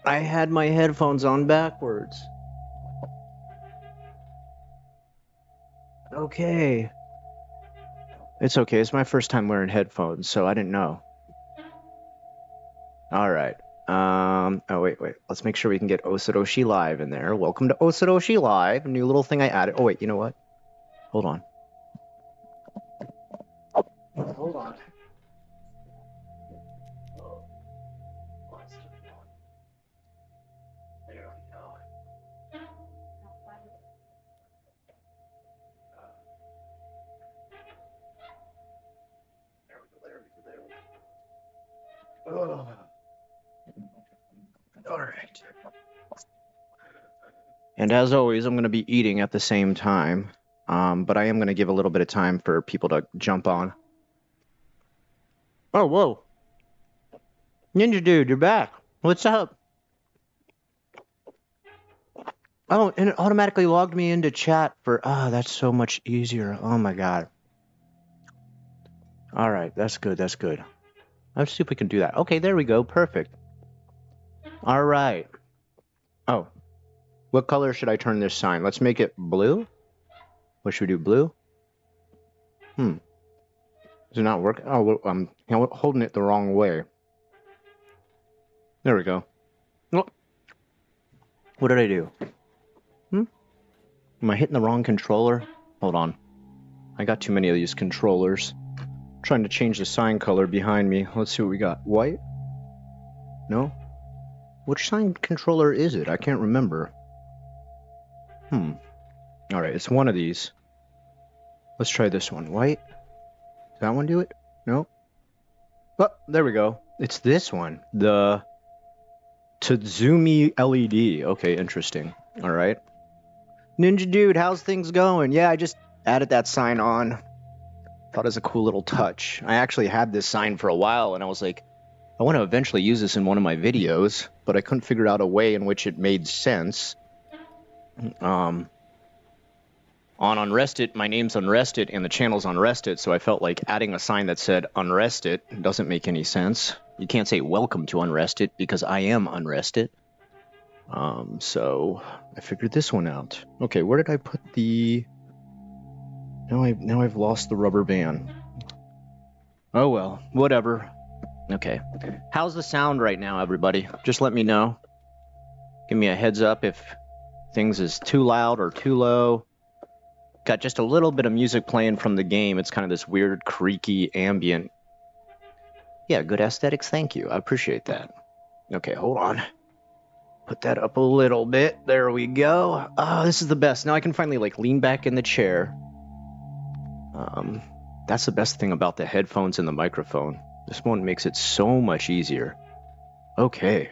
I had my headphones on backwards. Okay. It's okay. It's my first time wearing headphones, so I didn't know. All right. Oh, wait. Let's make sure we can get Osoroshi Live in there. Welcome to Osoroshi Live. A new little thing I added. Oh, wait. You know what? Hold on. Hold on. There we go. There we go. Oh. All right. And as always, I'm going to be eating at the same time. But I am going to give a little bit of time for people to jump on. Oh, whoa. Ninja Dude, you're back. What's up? Oh, and it automatically logged me into chat for... Ah, that's so much easier. Oh, my God. All right, that's good, that's good. Let's see if we can do that. Okay, there we go. Perfect. All right. Oh. What color should I turn this sign? Let's make it blue? What should we do, blue? Does it not work? Oh, I'm holding it the wrong way. There we go. Oh. What did I do? Am I hitting the wrong controller? Hold on. I got too many of these controllers. I'm trying to change the sign color behind me. Let's see what we got. White? No? Which sign controller is it? I can't remember. Alright, it's one of these. Let's try this one. White? Does that one do it? No? Oh, there we go. It's this one. The Tazumi LED. Okay, interesting. Alright. Ninja Dude, how's things going? Yeah, I just added that sign on. Thought it was a cool little touch. I actually had this sign for a while, and I was like, I want to eventually use this in one of my videos, but I couldn't figure out a way in which it made sense. On Unrested, my name's Unrested, and the channel's Unrested, so I felt like adding a sign that said Unrested doesn't make any sense. You can't say welcome to Unrested, because I am Unrested. So I figured this one out. Okay, where did I put the... Now I've lost the rubber band. Oh well, whatever. Okay. How's the sound right now, everybody? Just let me know. Give me a heads up if things is too loud or too low. Got just a little bit of music playing from the game. It's kind of this weird, creaky, ambient. Yeah, good aesthetics, thank you. I appreciate that. Okay, hold on. Put that up a little bit. There we go. Oh, this is the best. Now I can finally, like, lean back in the chair. That's the best thing about the headphones and the microphone. This one makes it so much easier. Okay.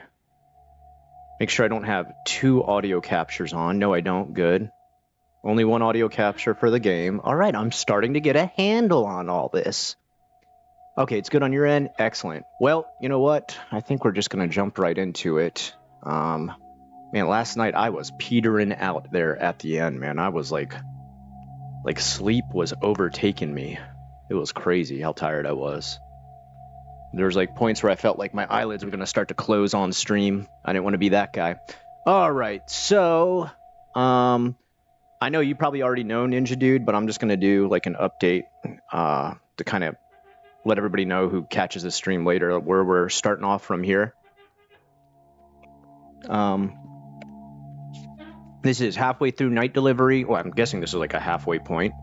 Make sure I don't have two audio captures on. No, I don't. Good. Only one audio capture for the game. All right, I'm starting to get a handle on all this. Okay, it's good on your end. Excellent. Well, you know what? I think we're just going to jump right into it. Man, last night I was petering out there at the end, man. I was like sleep was overtaking me. It was crazy how tired I was. There was like points where I felt like my eyelids were going to start to close on stream. I didn't want to be that guy. All right, so I know you probably already know Ninja Dude, but I'm just going to do like an update to kind of let everybody know who catches this stream later where we're starting off from here. This is halfway through night delivery. Well, I'm guessing this is like a halfway point.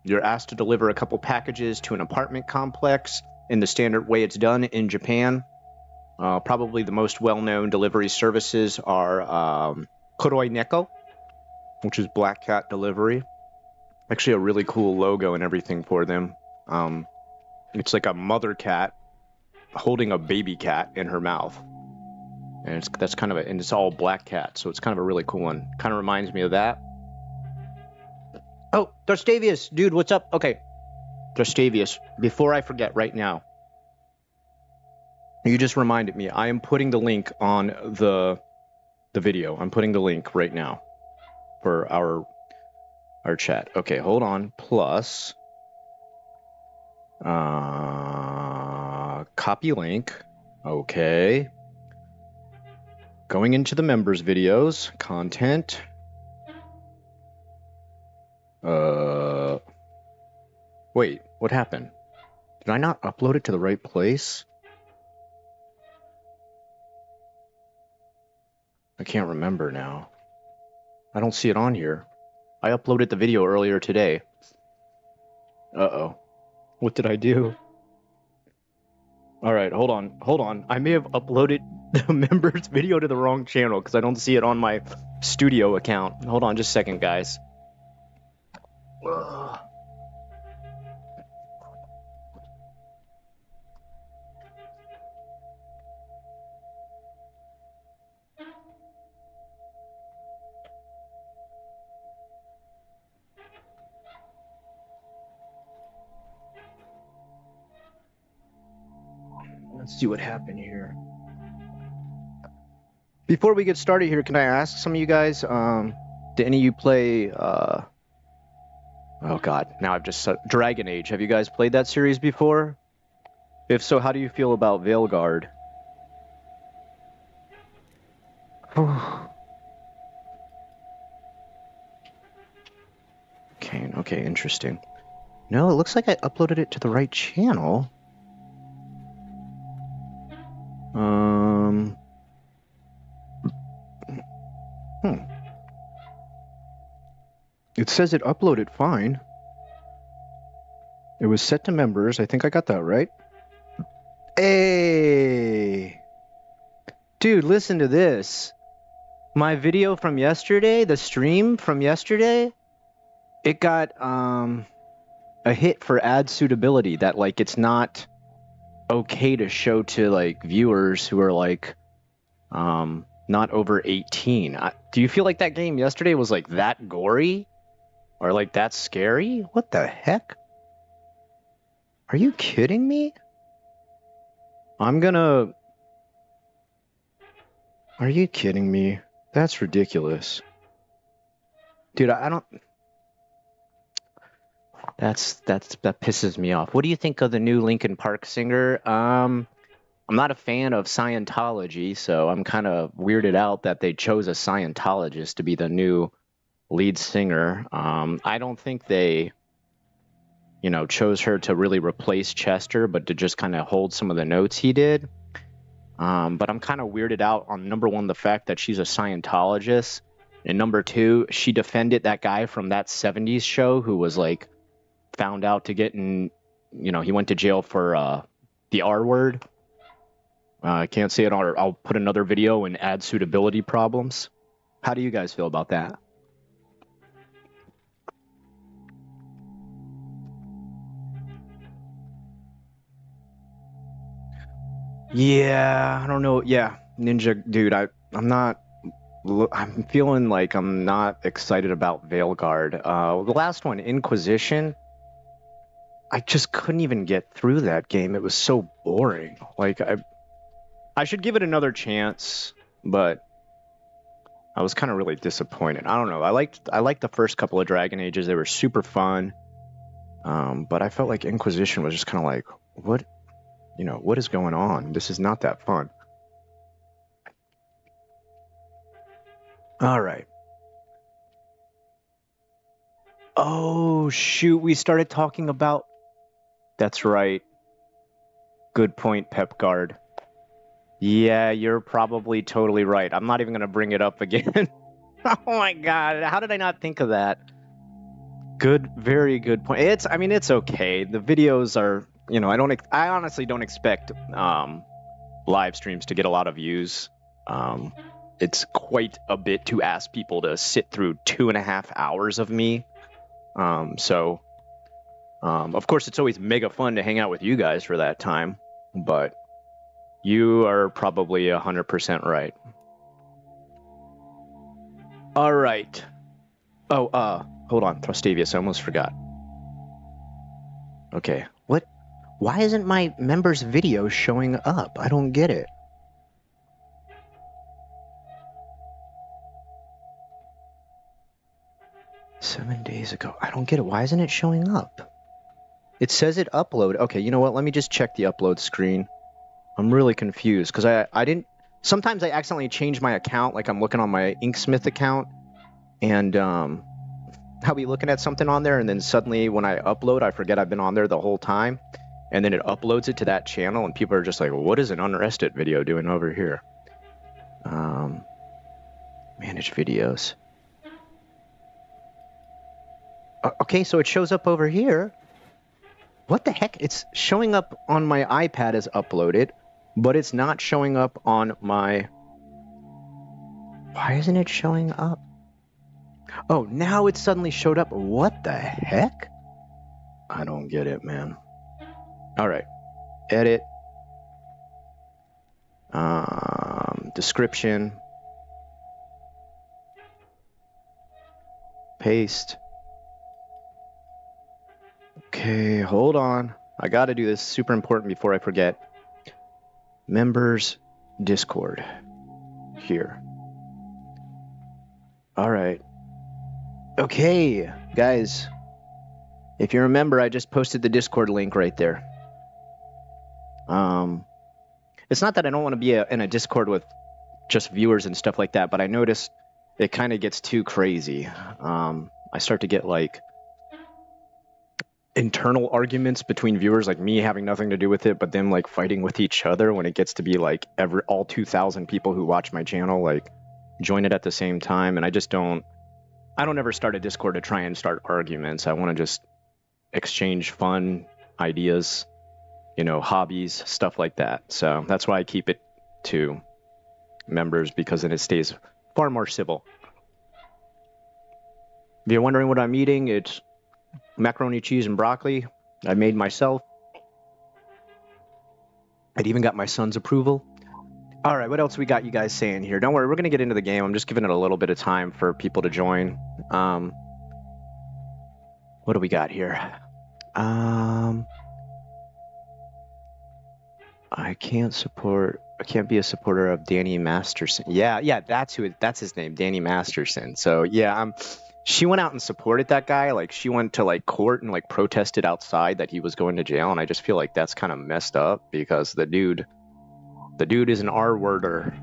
You're asked to deliver a couple packages to an apartment complex in the standard way it's done in Japan. Probably the most well-known delivery services are Kuroi Neko, which is Black Cat Delivery. Actually a really cool logo and everything for them. It's like a mother cat holding a baby cat in her mouth. And that's kind of and it's all black cat, so it's kind of a really cool one. Kind of reminds me of that. Oh, Darstavius, dude, what's up? Okay, Darstavius, before I forget right now, you just reminded me. I am putting the link on the video. I'm putting the link right now for our chat. Okay, hold on. Plus, Copy link. Okay. Going into the members videos, content. Wait, what happened? Did I not upload it to the right place? I can't remember now. I don't see it on here. I uploaded the video earlier today. Uh-oh. What did I do? Alright, hold on. I may have uploaded the members video to the wrong channel because I don't see it on my studio account. Hold on just a second, guys. Ugh. Let's see what happened here. Before we get started here, can I ask some of you guys, did any of you play, oh god, now I've just, Dragon Age. Have you guys played that series before? If so, how do you feel about Veilguard? Okay, interesting. No, it looks like I uploaded it to the right channel. It says it uploaded fine. It was set to members. I think I got that right. Hey! Dude, listen to this. My video from yesterday, the stream from yesterday, it got a hit for ad suitability, that like it's not okay to show to like viewers who are like not over 18. Do you feel like that game yesterday was like that gory or like that scary? What the heck? Are you kidding me? Are you kidding me? That's ridiculous. Dude, I don't... That pisses me off. What do you think of the new Linkin Park singer? I'm not a fan of Scientology, so I'm kind of weirded out that they chose a Scientologist to be the new lead singer. I don't think they, chose her to really replace Chester, but to just kind of hold some of the notes he did. But I'm kind of weirded out on, number one, the fact that she's a Scientologist, and number two, she defended that guy from that 70s show who was like found out to get in, he went to jail for the R word. I can't say it, or I'll put another video in ad suitability problems. How do you guys feel about that? Yeah, I don't know. Yeah, Ninja, dude, I'm feeling like I'm not excited about Veilguard. The last one, Inquisition, I just couldn't even get through that game. It was so boring. Like, I should give it another chance, but I was kind of really disappointed. I don't know. I liked the first couple of Dragon Ages. They were super fun. But I felt like Inquisition was just kind of like, what is going on? This is not that fun. All right. Oh, shoot. We started talking about... That's right. Good point, Pepguard. Yeah, you're probably totally right. I'm not even going to bring it up again. Oh my god, how did I not think of that? Good, very good point. It's okay. The videos are, I honestly don't expect live streams to get a lot of views. It's quite a bit to ask people to sit through 2.5 hours of me. So of course, it's always mega fun to hang out with you guys for that time, but you are probably 100% right. All right. Oh, hold on, Thrustavius, I almost forgot. Okay, what? Why isn't my members video showing up? I don't get it. $7 days ago. I don't get it. Why isn't it showing up? It says it upload. Okay, you know what? Let me just check the upload screen. I'm really confused because I didn't. Sometimes I accidentally change my account, like I'm looking on my Inksmith account, and I'll be looking at something on there, and then suddenly when I upload, I forget I've been on there the whole time, and then it uploads it to that channel, and people are just like, "What is an unrested video doing over here?" Manage videos. Okay, so it shows up over here. What the heck? It's showing up on my iPad as uploaded, but it's not showing up on my... Why isn't it showing up? Oh, now it suddenly showed up. What the heck? I don't get it, man. All right. Edit. Description. Paste. Okay, hold on. I got to do this. Super important before I forget. Members Discord. Here. All right. Okay, guys. If you remember, I just posted the Discord link right there. It's not that I don't want to be in a Discord with just viewers and stuff like that, but I noticed it kind of gets too crazy. I start to get like internal arguments between viewers, like me having nothing to do with it, but them like fighting with each other when it gets to be like all 2,000 people who watch my channel like join it at the same time, and I don't ever start a Discord to try and start arguments. I want to just exchange fun ideas, hobbies, stuff like that. So that's why I keep it to members, because then it stays far more civil. If you're wondering what I'm eating, it's macaroni, cheese, and broccoli I made myself. I'd even got my son's approval. All right, what else we got you guys saying here? Don't worry, we're going to get into the game. I'm just giving it a little bit of time for people to join. What do we got here? I can't be a supporter of Danny Masterson. Yeah, that's his name, Danny Masterson. So yeah, she went out and supported that guy. Like she went to like court and like protested outside that he was going to jail, and I just feel like that's kind of messed up because the dude is an R-worder,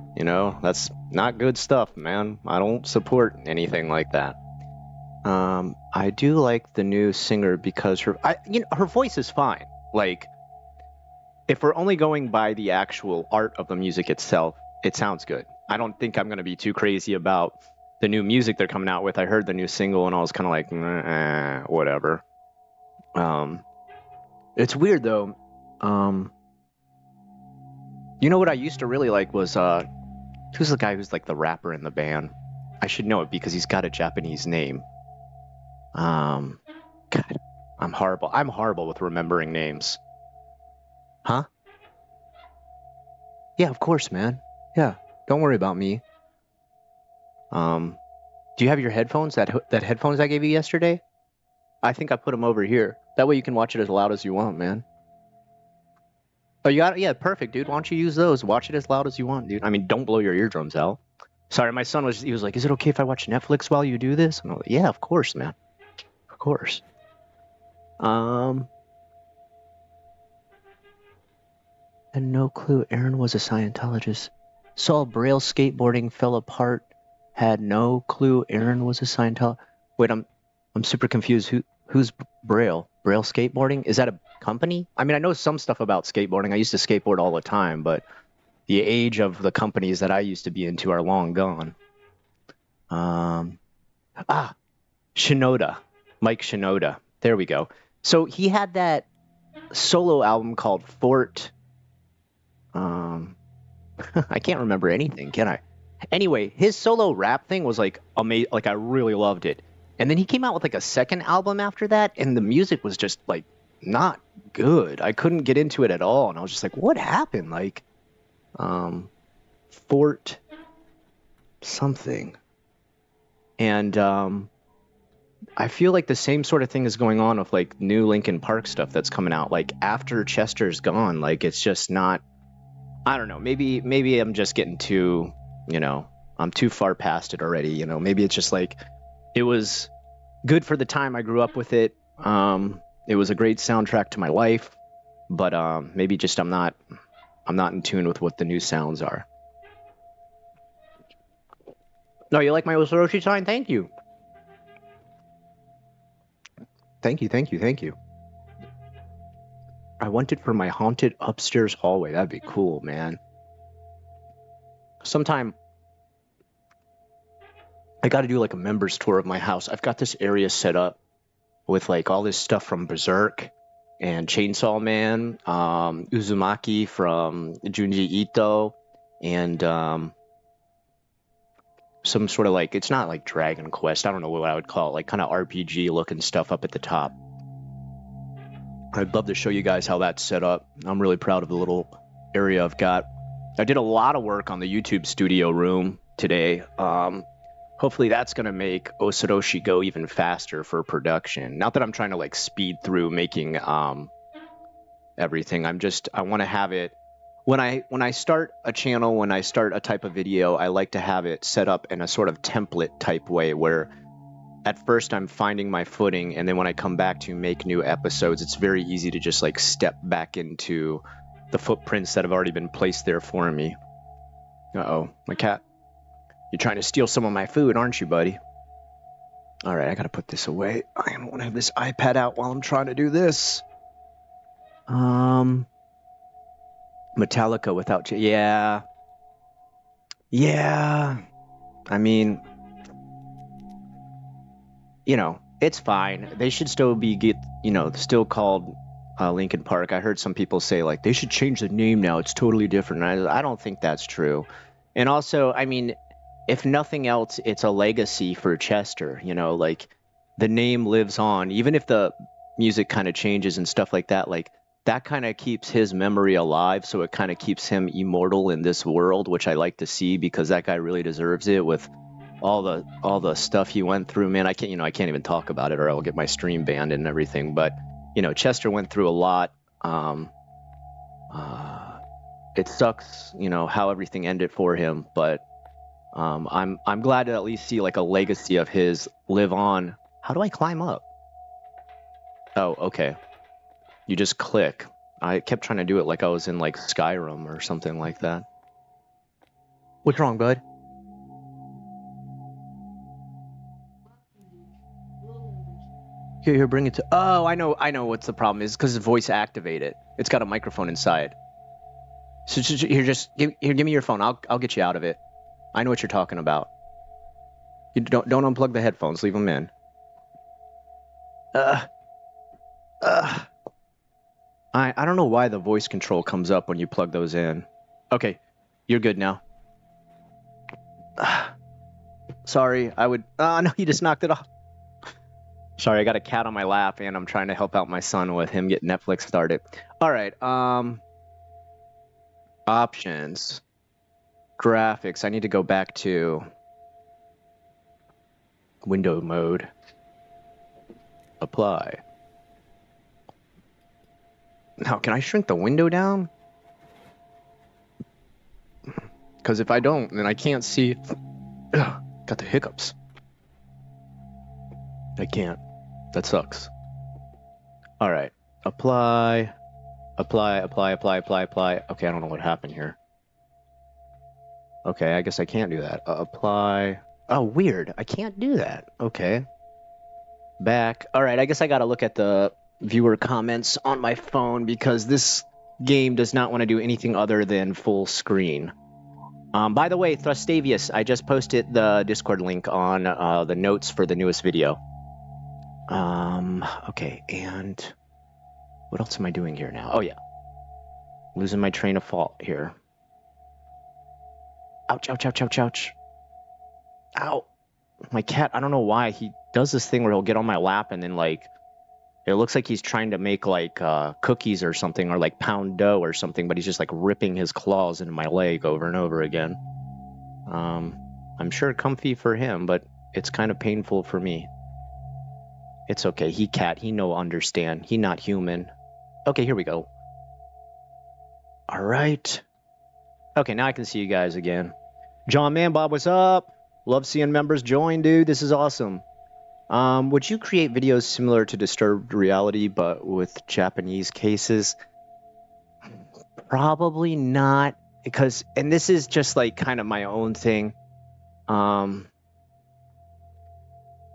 that's not good stuff, man. I don't support anything like that. I do like the new singer because her voice is fine. Like, if we're only going by the actual art of the music itself, it sounds good. I don't think I'm going to be too crazy about the new music they're coming out with. I heard the new single and I was kind of like, whatever. It's weird though. What I used to really like was, who's the guy who's like the rapper in the band? I should know it because he's got a Japanese name. God, I'm horrible. I'm horrible with remembering names. Huh? Yeah, of course, man. Yeah, don't worry about me. Do you have your headphones? That headphones I gave you yesterday? I think I put them over here. That way you can watch it as loud as you want, man. Oh, you got it? Yeah, perfect, dude. Why don't you use those? Watch it as loud as you want, dude. I mean, don't blow your eardrums out. Sorry, my son was like, is it okay if I watch Netflix while you do this? And I'm like, yeah, of course, man. Of course. And no clue Aaron was a Scientologist. Saw Braille skateboarding fell apart. Had no clue Aaron was a Scientologist. Wait, I'm super confused. Who's Braille? Braille skateboarding? Is that a company? I mean, I know some stuff about skateboarding. I used to skateboard all the time, but the age of the companies that I used to be into are long gone. Shinoda. Mike Shinoda. There we go. So he had that solo album called Fort. I can't remember anything, can I? Anyway, his solo rap thing was like amazing. Like I really loved it. And then he came out with like a second album after that, and the music was just like not good. I couldn't get into it at all, and I was just like, what happened? Like, Fort something. And I feel like the same sort of thing is going on with like new Linkin Park stuff that's coming out. Like after Chester's gone, like it's just not. I don't know. Maybe I'm just getting too, I'm too far past it already. Maybe it's just like it was good for the time I grew up with it. It was a great soundtrack to my life, but maybe just I'm not in tune with what the new sounds are. No, you like my Osoroshi sign? Thank you. Thank you, thank you, thank you. I want it for my haunted upstairs hallway. That'd be cool, man. Sometime I got to do like a members tour of my house. I've got this area set up with like all this stuff from Berserk and Chainsaw Man, Uzumaki from Junji Ito, and some sort of like, it's not like Dragon Quest, I don't know what I would call it, like kind of RPG looking stuff up at the top. I'd love to show you guys how that's set up. I'm really proud of the little area I've got. I did a lot of work on the YouTube studio room today. Hopefully that's going to make Osoroshi go even faster for production. Not that I'm trying to like speed through making everything. I want to have it when I start a channel, when I start a type of video, I like to have it set up in a sort of template type way where at first I'm finding my footing, and then when I come back to make new episodes, it's very easy to just like step back into the footprints that have already been placed there for me. Uh-oh, my cat. You're trying to steal some of my food, aren't you, buddy? All right, I gotta put this away. I don't want to have this iPad out while I'm trying to do this. Metallica without... Yeah. I mean, you know, it's fine. They should still be still called Linkin Park. I heard some people say like they should change the name now. It's totally different. I don't think that's true. And also, I mean, if nothing else, it's a legacy for Chester. You know, like the name lives on, even if the music kind of changes and stuff like that. Like that kind of keeps his memory alive, so it kind of keeps him immortal in this world, which I like to see because that guy really deserves it with all the stuff he went through. Man, I can't even talk about it or I'll get my stream banned and everything. But you know, Chester went through a lot. It sucks, you know, how everything ended for him, but I'm glad to at least see like a legacy of his live on. How do I climb up? Oh, okay. You just click. I kept trying to do it like I was in like Skyrim or something like that. What's wrong, bud? Here, bring it to... Oh, I know what's the problem is, because it's voice activated. It's got a microphone inside. So here, give me your phone. I'll get you out of it. I know what you're talking about. You don't unplug the headphones. Leave them in. I don't know why the voice control comes up when you plug those in. Okay, you're good now. Sorry, I would... no, you just knocked it off. Sorry, I got a cat on my lap, and I'm trying to help out my son with him get Netflix started. All right, options. Graphics. I need to go back to window mode. Apply. Now, can I shrink the window down? Because if I don't, then I can't see. Ugh, got the hiccups. I can't. That sucks. All right. Apply. Okay, I don't know what happened here. Okay, I guess I can't do that. Apply. Oh, weird. I can't do that. Okay. Back. All right, I guess I got to look at the viewer comments on my phone because this game does not want to do anything other than full screen. By the way, Thrustavius, I just posted the Discord link on the notes for the newest video. Okay, and what else am I doing here now? Oh, yeah. Losing my train of thought here. Ouch, ouch, ouch, ouch, ouch. Ow. My cat, I don't know why. He does this thing where he'll get on my lap and then, like, it looks like he's trying to make, like, cookies or something or, like, pound dough or something, but he's just, like, ripping his claws into my leg over and over again. I'm sure comfy for him, but it's kind of painful for me. It's okay. He cat. He no understand. He not human. Okay, here we go. All right. Okay, now I can see you guys again. John Man Bob, what's up? Love seeing members join, dude. This is awesome. Would you create videos similar to Disturbed Reality, but with Japanese cases? Probably not, because, and this is just like kind of my own thing.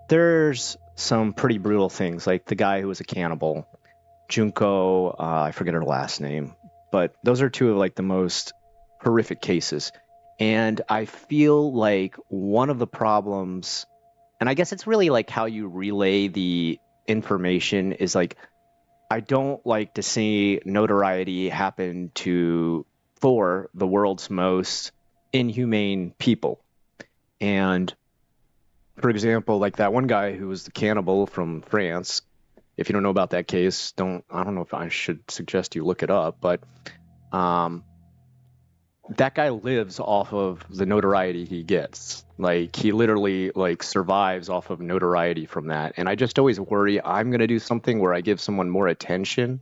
There's some pretty brutal things, like the guy who was a cannibal, Junko, I forget her last name, but those are two of like the most horrific cases. And I feel like one of the problems, and I guess it's really like how you relay the information, is like, I don't like to see notoriety happen for the world's most inhumane people. And for example, like that one guy who was the cannibal from France. If you don't know about that case, I don't know if I should suggest you look it up, but that guy lives off of the notoriety he gets. Like, he literally like survives off of notoriety from that. And I just always worry I'm going to do something where I give someone more attention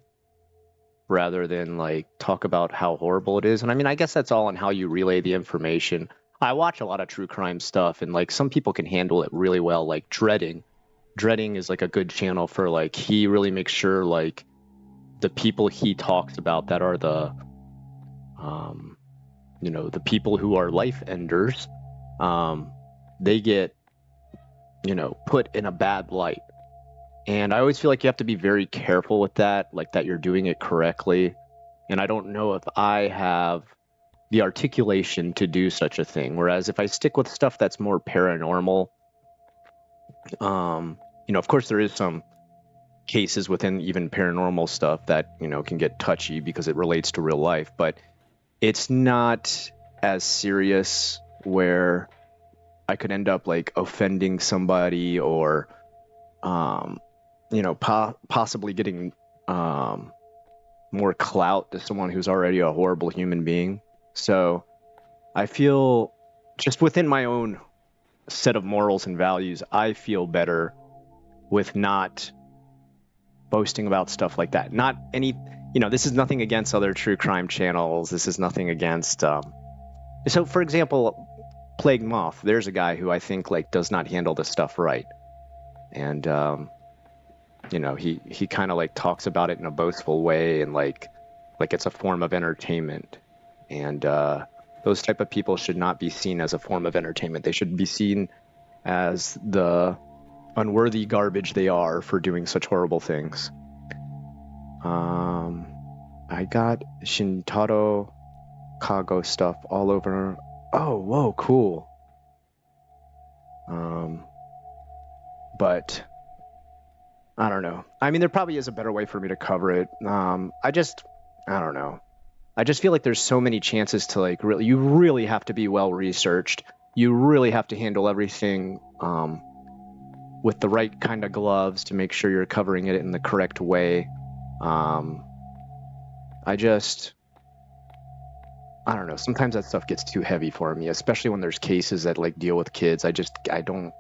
rather than like talk about how horrible it is. And I mean, I guess that's all on how you relay the information. I watch a lot of true crime stuff, and like some people can handle it really well, like Dreading is like a good channel for like, he really makes sure like the people he talks about that are the the people who are life enders, they get put in a bad light. And I always feel like you have to be very careful with that, like that you're doing it correctly. And I don't know if I have the articulation to do such a thing. Whereas if I stick with stuff that's more paranormal, of course there is some cases within even paranormal stuff that, can get touchy because it relates to real life, but it's not as serious where I could end up like offending somebody or, possibly getting more clout to someone who's already a horrible human being. So I feel just within my own set of morals and values, I feel better with not boasting about stuff like that. Not any, this is nothing against other true crime channels. This is nothing against, so for example, Plague Moth, there's a guy who I think like does not handle this stuff right. And, he kind of like talks about it in a boastful way and like it's a form of entertainment. And, those type of people should not be seen as a form of entertainment. They should be seen as the unworthy garbage they are for doing such horrible things. I got Shintaro Kago stuff all over. Oh, whoa, cool. But I don't know. I mean, there probably is a better way for me to cover it. I don't know. I just feel like there's so many chances to like you really have to be well researched. You really have to handle everything with the right kind of gloves to make sure you're covering it in the correct way. I don't know. Sometimes that stuff gets too heavy for me, especially when there's cases that like deal with kids. I don't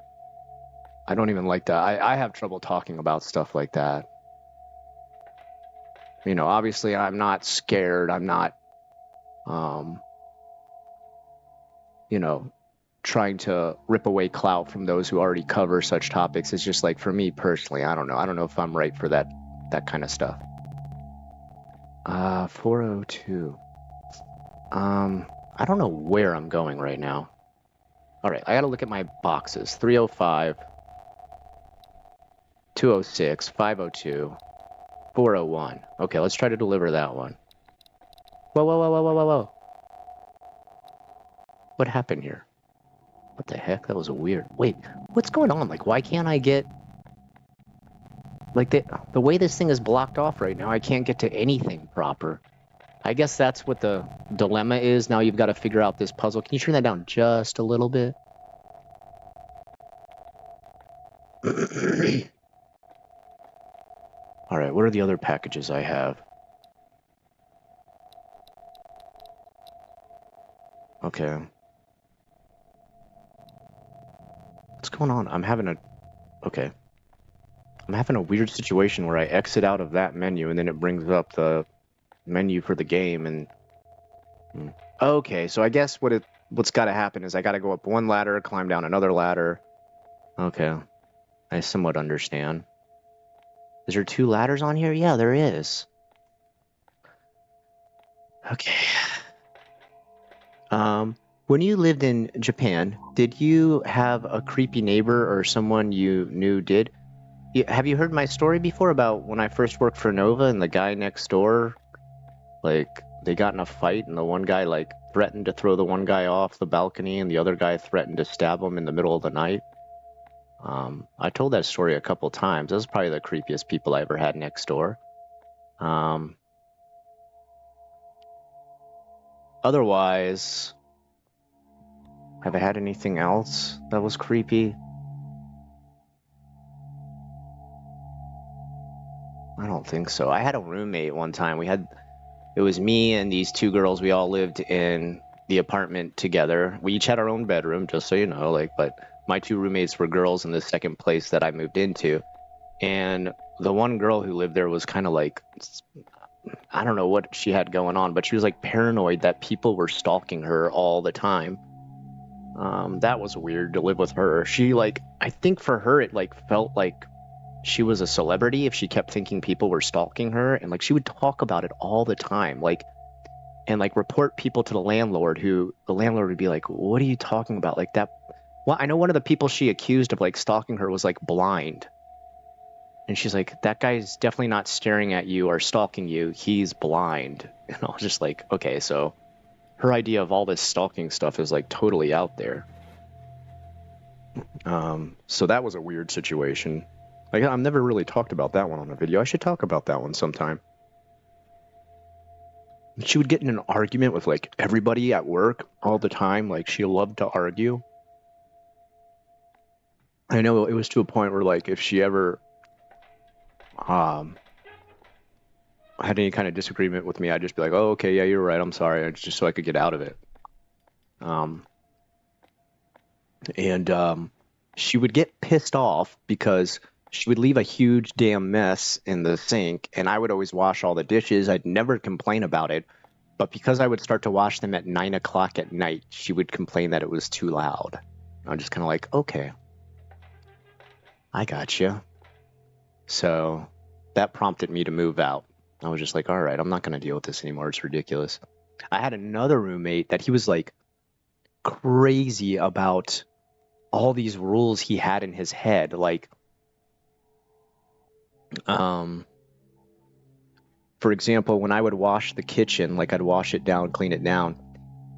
even like that. I have trouble talking about stuff like that. Obviously I'm not scared. I'm not, trying to rip away clout from those who already cover such topics. It's just like, for me personally, I don't know. I don't know if I'm right for that kind of stuff. 402. I don't know where I'm going right now. All right, I gotta look at my boxes. 305, 206, 502. 401. Okay, let's try to deliver that one. Whoa, whoa, whoa, whoa, whoa, whoa, whoa. What happened here? What the heck? That was weird. Wait, what's going on? Like, why can't I get... Like, the way this thing is blocked off right now, I can't get to anything proper. I guess that's what the dilemma is. Now you've got to figure out this puzzle. Can you turn that down just a little bit? All right, what are the other packages I have? Okay. What's going on? I'm having a weird situation where I exit out of that menu and then it brings up the menu for the game and... Okay, so I guess what's got to happen is I got to go up one ladder, climb down another ladder. Okay. I somewhat understand. Is there 2 ladders on here? Yeah, there is. Okay. When you lived in Japan, did you have a creepy neighbor or someone you knew did? Have you heard my story before about when I first worked for Nova and the guy next door, like, they got in a fight and the one guy, like, threatened to throw the one guy off the balcony and the other guy threatened to stab him in the middle of the night? I told that story a couple times. Those are probably the creepiest people I ever had next door. Otherwise, have I had anything else that was creepy? I don't think so. I had a roommate one time. It was me and these 2 girls. We all lived in the apartment together. We each had our own bedroom, just so you know, like, but my 2 roommates were girls in the second place that I moved into. And the one girl who lived there was kind of like, I don't know what she had going on, but she was like paranoid that people were stalking her all the time. That was weird to live with her. She, like, I think for her it like felt like she was a celebrity if she kept thinking people were stalking her, and like she would talk about it all the time, like, and like report people to the landlord, who the landlord would be like, what are you talking about? Like that. Well, I know one of the people she accused of like stalking her was like blind. And she's like, that guy's definitely not staring at you or stalking you. He's blind. And I was just like, okay, so her idea of all this stalking stuff is like totally out there. So that was a weird situation. Like, I've never really talked about that one on a video. I should talk about that one sometime. She would get in an argument with like everybody at work all the time. Like, she loved to argue. I know it was to a point where like if she ever had any kind of disagreement with me, I'd just be like, oh, okay, yeah, you're right, I'm sorry, just so I could get out of it. She would get pissed off because she would leave a huge damn mess in the sink, and I would always wash all the dishes. I'd never complain about it, but because I would start to wash them at 9 o'clock at night, she would complain that it was too loud. I'm just kind of like, okay, I gotcha. So that prompted me to move out. I was just like, all right, I'm not going to deal with this anymore. It's ridiculous. I had another roommate that he was like crazy about all these rules he had in his head. Like, for example, when I would wash the kitchen, like I'd wash it down, clean it down,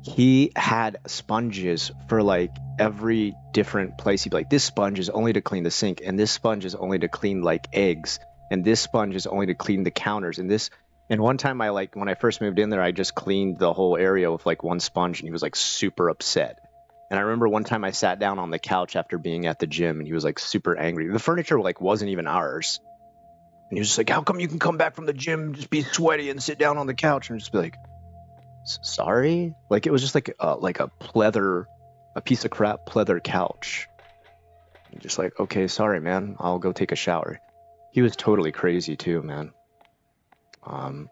he had sponges for like every different place. He'd be like, this sponge is only to clean the sink, and this sponge is only to clean like eggs, and this sponge is only to clean the counters, and this. And one time I like, when I first moved in there, I just cleaned the whole area with like one sponge, and he was like super upset. And I remember one time I sat down on the couch after being at the gym, and he was like super angry. The furniture like wasn't even ours. And he was just like, how come you can come back from the gym, just be sweaty and sit down on the couch? And just be like, sorry? Like, it was just like a piece of crap pleather couch. And just like, okay, sorry, man, I'll go take a shower. He was totally crazy too, man. And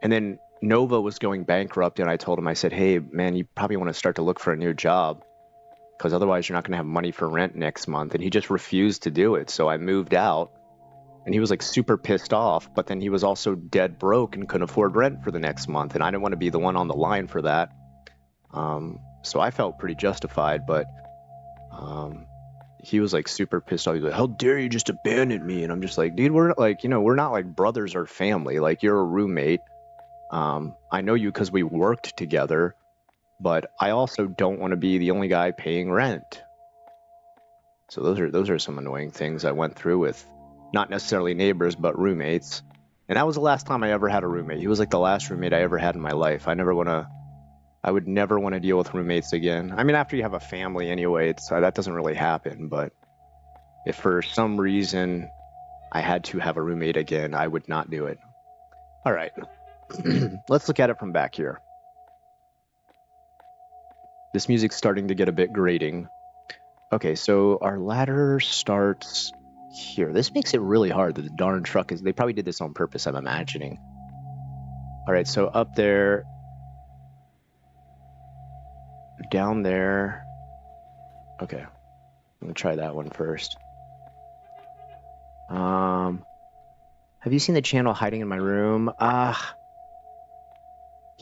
then Nova was going bankrupt, and I told him, I said, hey, man, you probably want to start to look for a new job, because otherwise you're not going to have money for rent next month. And he just refused to do it. So I moved out, and he was like super pissed off, but then he was also dead broke and couldn't afford rent for the next month. And I didn't want to be the one on the line for that. So I felt pretty justified, but he was like super pissed off. He's like, how dare you just abandon me? And I'm just like, dude, we're like, we're not like brothers or family. Like, you're a roommate. I know you because we worked together, but I also don't want to be the only guy paying rent. So those are some annoying things I went through with not necessarily neighbors, but roommates. And that was the last time I ever had a roommate. He was like the last roommate I ever had in my life. I would never want to deal with roommates again. I mean, after you have a family anyway, that doesn't really happen. But if for some reason I had to have a roommate again, I would not do it. All right, let's look at it from back here. This music's starting to get a bit grating. Okay, so our ladder starts here. This makes it really hard. The darn truck they probably did this on purpose, I'm imagining. All right, so up there, down there. Okay, I'm gonna try that one first. Have you seen the channel Hiding in My Room?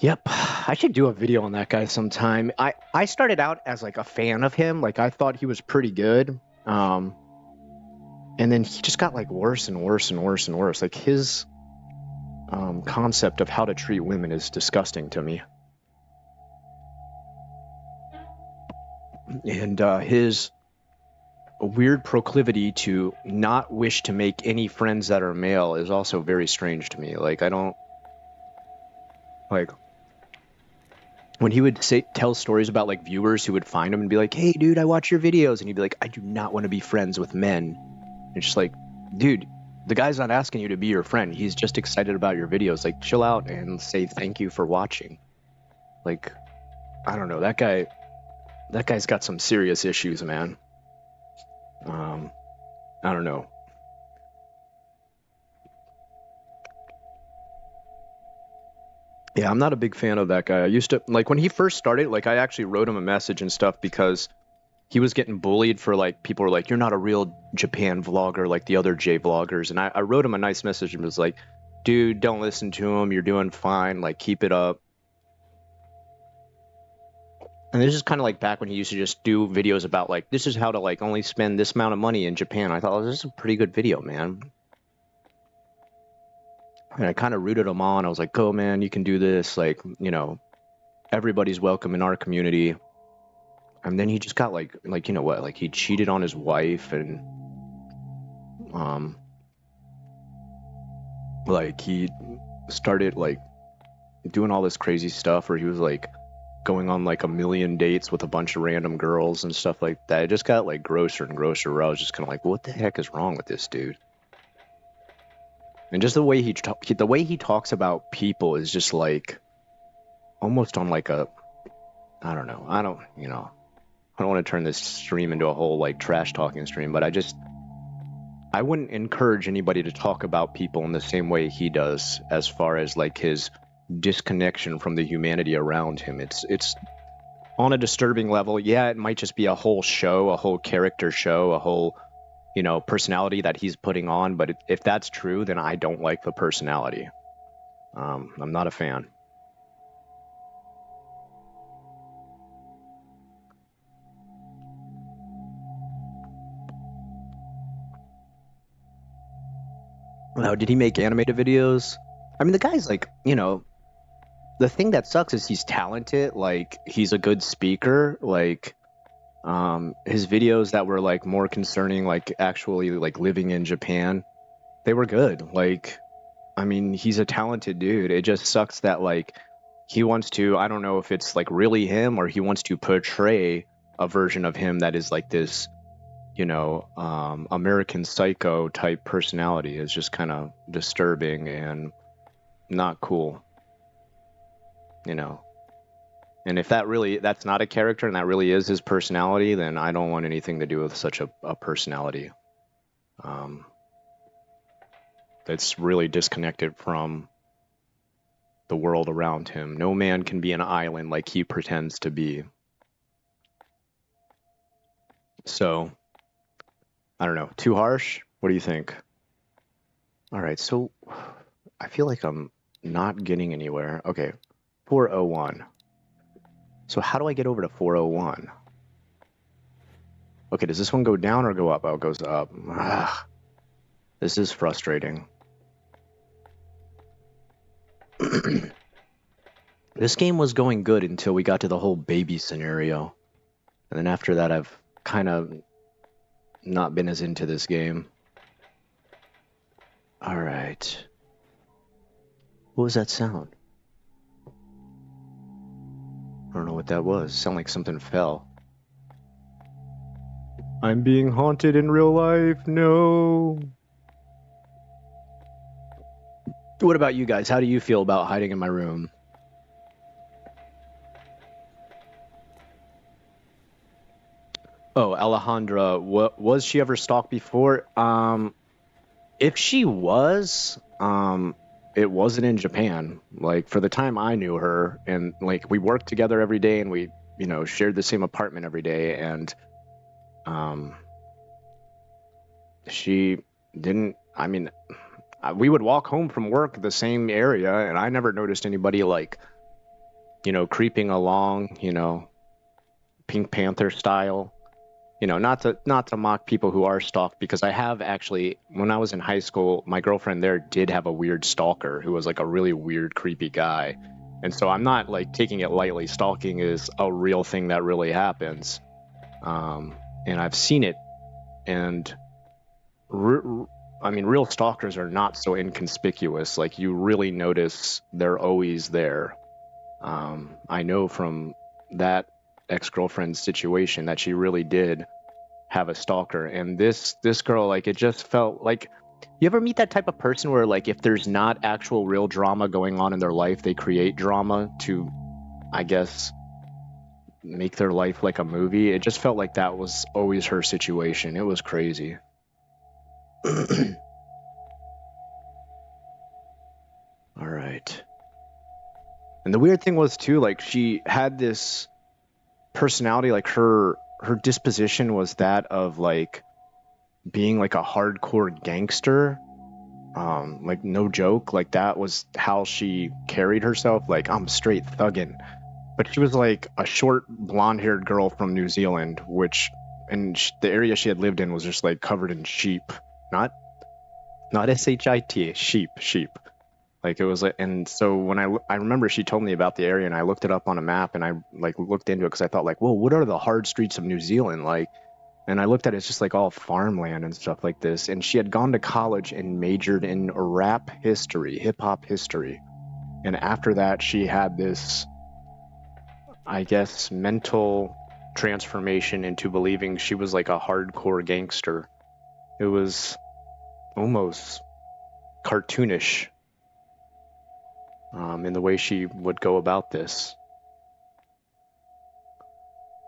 Yep. I should do a video on that guy sometime. I started out as like a fan of him. Like I thought he was pretty good. And then he just got like worse and worse and worse and worse. Like his concept of how to treat women is disgusting to me. And his weird proclivity to not wish to make any friends that are male is also very strange to me. Like I don't like when he would tell stories about like viewers who would find him and be like, "Hey dude, I watch your videos," and he'd be like, "I do not want to be friends with men." And it's just like, dude, the guy's not asking you to be your friend. He's just excited about your videos. Like, chill out and say thank you for watching. Like, I don't know, that guy's got some serious issues, man. I don't know. Yeah, I'm not a big fan of that guy. I used to, like, when he first started, like, I actually wrote him a message and stuff because he was getting bullied for, like, people were like, "You're not a real Japan vlogger like the other J vloggers." And I wrote him a nice message and was like, "Dude, don't listen to him. You're doing fine. Like, keep it up." And this is kind of like back when he used to just do videos about, like, this is how to, like, only spend this amount of money in Japan. I thought, oh, this is a pretty good video, man. And I kind of rooted him on. I was like, "Go, man, you can do this. Like, you know, everybody's welcome in our community." And then he just got like, you know what? Like, he cheated on his wife and, like, he started, like, doing all this crazy stuff where he was, like, going on like a million dates with a bunch of random girls and stuff like that. It just got like grosser and grosser where I was just kind of like, what the heck is wrong with this dude? And just the way he talks about people is just like almost on like a, I don't know. I don't want to turn this stream into a whole like trash talking stream, but I wouldn't encourage anybody to talk about people in the same way he does as far as like his disconnection from the humanity around him. It's on a disturbing level. Yeah, it might just be a whole show, a whole character show, a whole, you know, personality that he's putting on. But if that's true, then I don't like the personality. I'm not a fan. Now, did he make animated videos? I mean, the guy's like, you know, the thing that sucks is he's talented. Like, he's a good speaker. Like, his videos that were like more concerning, like actually like living in Japan, they were good. Like, I mean, he's a talented dude. It just sucks that like he wants to, I don't know if it's like really him or he wants to portray a version of him that is like this, you know, American Psycho type personality. Is just kind of disturbing and not cool, you know. And if that's not a character and that really is his personality, then I don't want anything to do with such a personality. That's really disconnected from the world around him. No man can be an island like he pretends to be. So, I don't know. Too harsh? What do you think? All right, so I feel like I'm not getting anywhere. Okay, 401. So how do I get over to 401? Okay, does this one go down or go up? Oh, it goes up. Ugh. This is frustrating. This game was going good until we got to the whole baby scenario. And then after that, I've kind of not been as into this game. All right. What was that sound? I don't know what that was. Sound like something fell. I'm being haunted in real life. No. What about you guys? How do you feel about Hiding in My Room? Oh, Alejandra, was she ever stalked before? If she was, it wasn't in Japan. Like, for the time I knew her, and like we worked together every day, and we, you know, shared the same apartment every day, and she didn't, I mean, we would walk home from work the same area, and I never noticed anybody like, creeping along, Pink Panther style. Not to mock people who are stalked, because I have actually, when I was in high school, my girlfriend there did have a weird stalker who was like a really weird, creepy guy. And so I'm not like taking it lightly. Stalking is a real thing that really happens. And I've seen it. And real stalkers are not so inconspicuous. Like, you really notice they're always there. I know from that ex-girlfriend's situation that she really did have a stalker. And this girl, like, it just felt like, you ever meet that type of person where, like, if there's not actual real drama going on in their life, they create drama to, I guess, make their life like a movie? It just felt like that was always her situation. It was crazy. All right. And the weird thing was too, like, she had this personality, like her disposition was that of like being like a hardcore gangster. Like, no joke, like that was how she carried herself. Like, I'm straight thuggin'. But she was like a short blonde-haired girl from New Zealand, the area she had lived in was just like covered in sheep. Not shit, sheep. Like, it was like, and so when I remember she told me about the area, and I looked it up on a map, and I like looked into it because I thought like, whoa, what are the hard streets of New Zealand like? And I looked at it, it's just like all farmland and stuff like this. And she had gone to college and majored in rap history, hip hop history. And after that, she had this, I guess, mental transformation into believing she was like a hardcore gangster. It was almost cartoonish in the way she would go about this.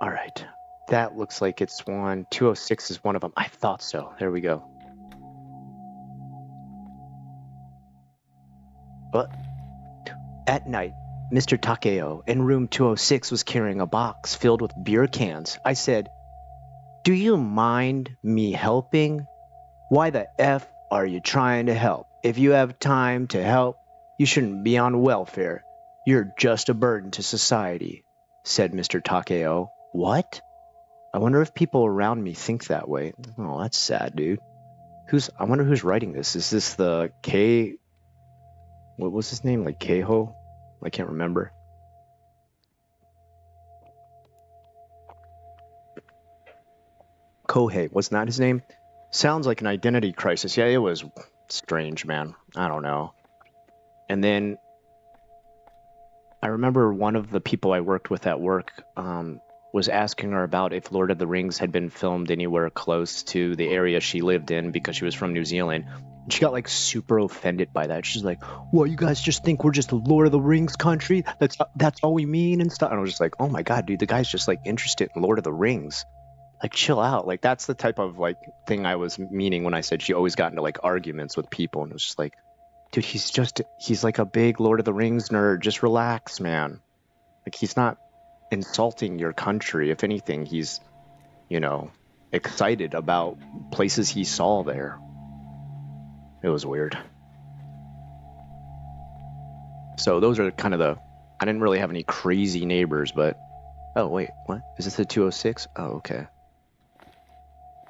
All right. That looks like it's one. 206 is one of them. I thought so. There we go. But at night, Mr. Takeo in room 206 was carrying a box filled with beer cans. I said, "Do you mind me helping? Why the F are you trying to help? If you have time to help, you shouldn't be on welfare. You're just a burden to society," said Mr. Takeo. What? I wonder if people around me think that way. Oh, that's sad, dude. I wonder who's writing this. Is this the what was his name? Like Keiho? I can't remember. Kohei, wasn't that his name? Sounds like an identity crisis. Yeah, it was strange, man. I don't know. And then I remember one of the people I worked with at work was asking her about if Lord of the Rings had been filmed anywhere close to the area she lived in, because she was from New Zealand. And she got like super offended by that. She's like, "What, you guys just think we're just a Lord of the Rings country? That's all we mean and stuff." And I was just like, oh my god, dude, the guy's just like interested in Lord of the Rings. Like, chill out. Like, that's the type of like thing I was meaning when I said she always got into like arguments with people. And it was just like, dude, he's like a big Lord of the Rings nerd. Just relax, man. Like, he's not insulting your country. If anything, he's, excited about places he saw there. It was weird. So those are kind of I didn't really have any crazy neighbors, but, oh wait, what? Is this the 206? Oh, okay.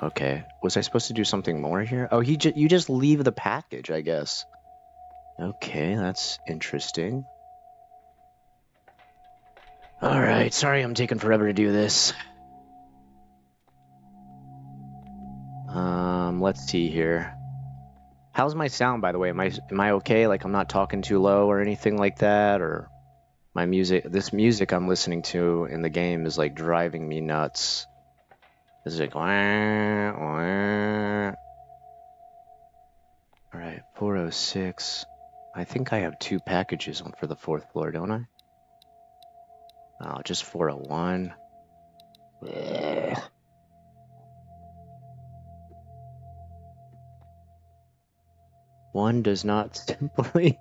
Okay. Was I supposed to do something more here? Oh, you just leave the package, I guess. Okay, that's interesting. Alright, sorry I'm taking forever to do this. Let's see here. How's my sound, by the way? Am I okay? Like, I'm not talking too low or anything like that? Or this music I'm listening to in the game is like driving me nuts. It's like, wah, wah. Alright, 406. I think I have 2 packages for the 4th floor, don't I? Oh, just 401. Ugh. One does not simply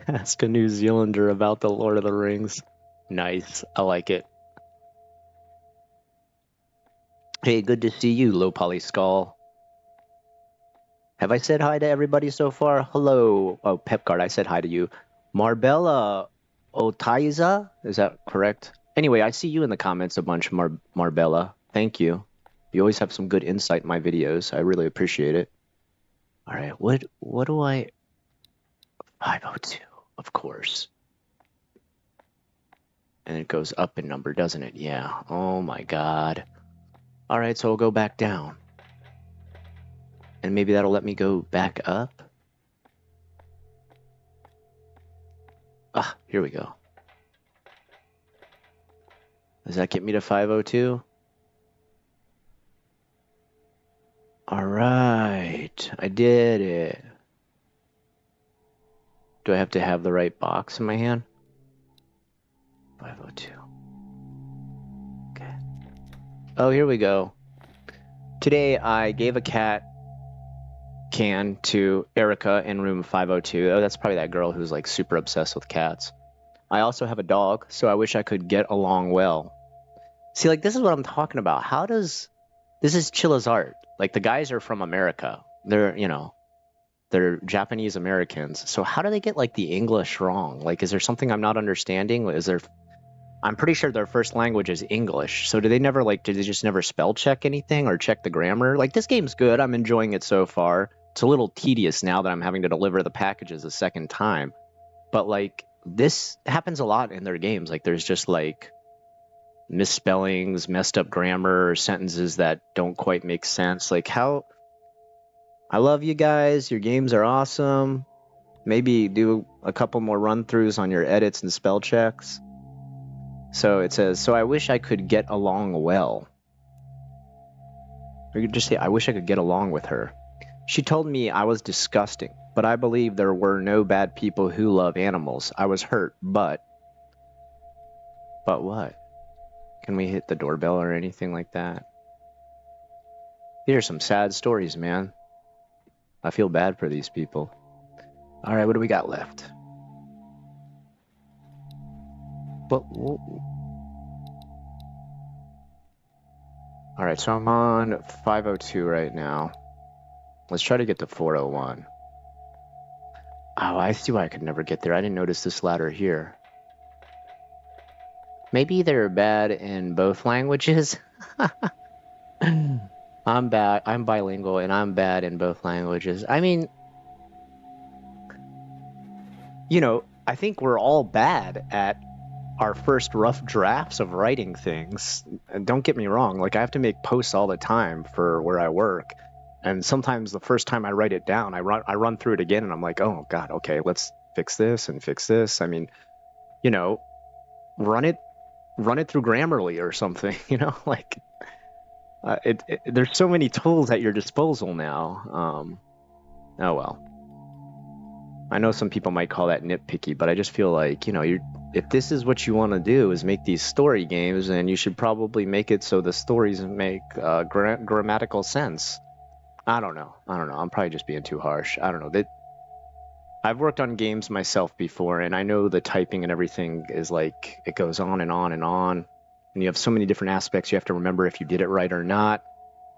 ask a New Zealander about the Lord of the Rings. Nice. I like it. Hey, good to see you, Low Poly Skull. Have I said hi to everybody so far? Hello. Oh, Pepcard, I said hi to you. Marbella Otaiza? Is that correct? Anyway, I see you in the comments a bunch, Marbella. Thank you. You always have some good insight in my videos. I really appreciate it. All right, what do I... 502, of course. And it goes up in number, doesn't it? Yeah. Oh my god. All right, so I'll go back down. And maybe that'll let me go back up. Ah, here we go. Does that get me to 502? All right, I did it. Do I have to have the right box in my hand? 502. Okay. Oh, here we go. Today I gave a cat can to Erica in room 502. Oh, that's probably that girl who's like super obsessed with cats. I also have a dog, so I wish I could get along well. See, like, this is what I'm talking about. How does... This is Chilla's art. Like, the guys are from America. They're, you know, they're Japanese Americans. So how do they get, like, the English wrong? Like, is there something I'm not understanding? Is there... I'm pretty sure their first language is English. So do they never, like, did they just never spell check anything or check the grammar? Like, this game's good. I'm enjoying it so far. It's a little tedious now that I'm having to deliver the packages a second time. But, like, this happens a lot in their games. Like, there's just, like, misspellings, messed up grammar, sentences that don't quite make sense. Like, how... I love you guys. Your games are awesome. Maybe do a couple more run-throughs on your edits and spell checks. So it says, so I wish I could get along well. Or you could just say, I wish I could get along with her. She told me I was disgusting, but I believe there were no bad people who love animals. I was hurt, but... But what? Can we hit the doorbell or anything like that? These are some sad stories, man. I feel bad for these people. Alright, what do we got left? But... Alright, so I'm on 502 right now. Let's try to get to 401. Oh, I see why I could never get there. I didn't notice this ladder here. Maybe they're bad in both languages? I'm bad. I'm bilingual, and I'm bad in both languages. I mean, you know, I think we're all bad at our first rough drafts of writing things. And don't get me wrong, like, I have to make posts all the time for where I work. And sometimes the first time I write it down, I run through it again, and I'm like, oh, God, okay, let's fix this and fix this. I mean, you know, run it through Grammarly or something, you know, like, there's so many tools at your disposal now. Oh, well. I know some people might call that nitpicky, but I just feel like, you know, if this is what you want to do, is make these story games, then you should probably make it so the stories make grammatical sense. I don't know. I'm probably just being too harsh. I don't know. I've worked on games myself before, and I know the typing and everything is like, it goes on and on and on. And you have so many different aspects you have to remember if you did it right or not.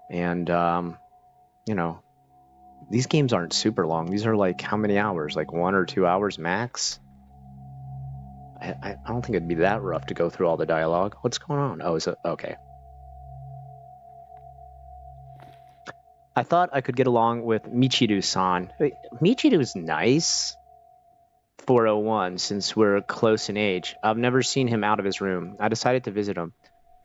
And, you know, these games aren't super long. These are like, how many hours? Like 1 or 2 hours max? I don't think it'd be that rough to go through all the dialogue. What's going on? Oh, is it? Okay. I thought I could get along with Michiru-san. Michiru's nice. 401, since we're close in age. I've never seen him out of his room. I decided to visit him.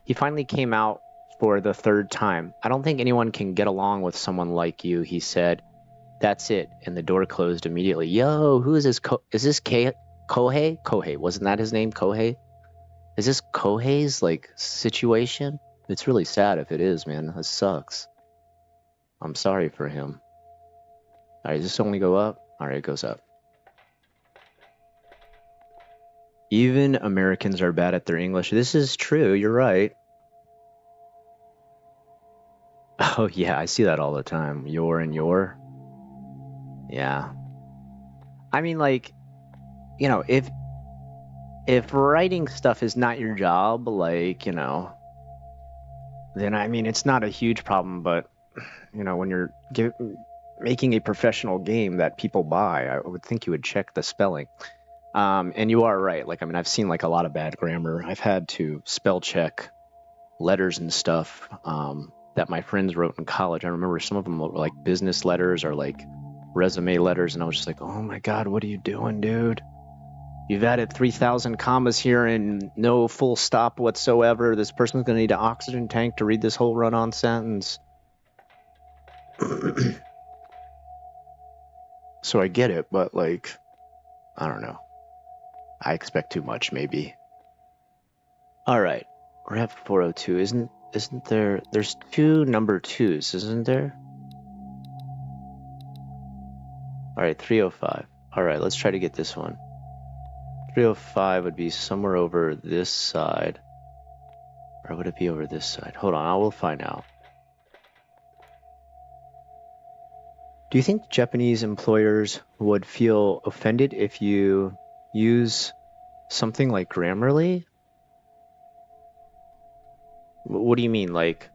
He finally came out for the 3rd time. I don't think anyone can get along with someone like you, he said. That's it. And the door closed immediately. Yo, who is this? Is this Kohei? Kohei, wasn't that his name? Kohei? Is this Kohei's, like, situation? It's really sad if it is, man. That sucks. I'm sorry for him. Alright, does this only go up? Alright, it goes up. Even Americans are bad at their English. This is true, you're right. Oh yeah, I see that all the time. Your and your. Yeah. I mean, like, you know, if writing stuff is not your job, like, you know, then I mean, it's not a huge problem, but, you know, when you're making a professional game that people buy, I would think you would check the spelling. And you are right. Like, I mean, I've seen like a lot of bad grammar. I've had to spell check letters and stuff that my friends wrote in college. I remember some of them were like business letters or like resume letters, and I was just like, oh my God, what are you doing, dude? You've added 3,000 commas here and no full stop whatsoever. This person's going to need an oxygen tank to read this whole run-on sentence. So I get it, but like, I don't know. I expect too much, maybe. All right, we're at 402. Isn't there? There's 2 number 2s, isn't there? All right, 305. All right, let's try to get this one. 305 would be somewhere over this side. Or would it be over this side? Hold on, I will find out. Do you think Japanese employers would feel offended if you use something like Grammarly? What do you mean? Like,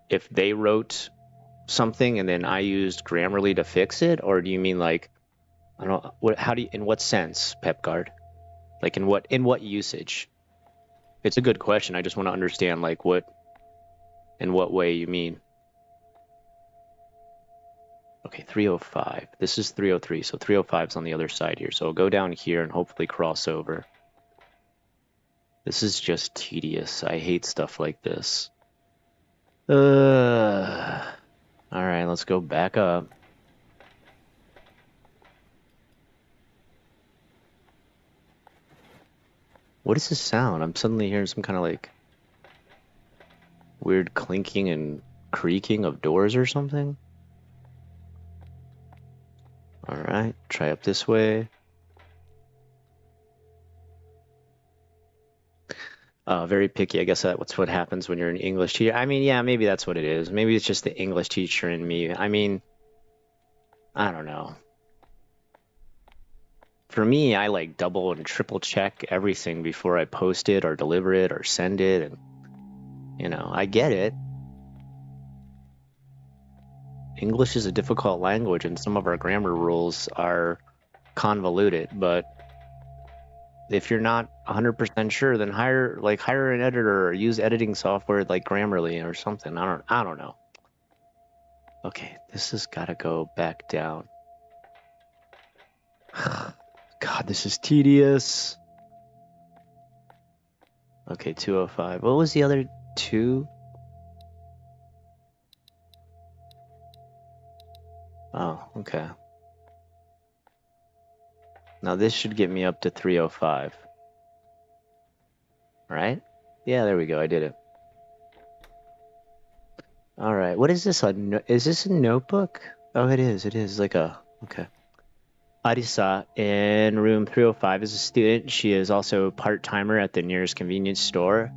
if they wrote something and then I used Grammarly to fix it? Or do you mean like, I don't know, how do you, in what sense, Pepguard? Like in what usage? It's a good question. I just want to understand like in what way you mean. Okay, 305. This is 303, so 305 is on the other side here. So I'll go down here and hopefully cross over. This is just tedious. I hate stuff like this. Alright, let's go back up. What is this sound? I'm suddenly hearing some kind of like weird clinking and creaking of doors or something. Alright, try up this way. Very picky. I guess that's what happens when you're an English teacher. I mean, yeah, maybe that's what it is. Maybe it's just the English teacher in me. I mean, I don't know. For me, I like double and triple check everything before I post it or deliver it or send it. And, you know, I get it. English is a difficult language and some of our grammar rules are convoluted, but if you're not 100% sure, then hire an editor or use editing software like Grammarly or something. I don't know. Okay, this has got to go back down. God, this is tedious. Okay, 205. What was the other 2? Oh, okay. Now this should get me up to 305. Right? Yeah, there we go. I did it. All right. What is this? Is this a notebook? Oh, it is. It is like a... Okay. Arisa in room 305 is a student. She is also a part-timer at the nearest convenience store.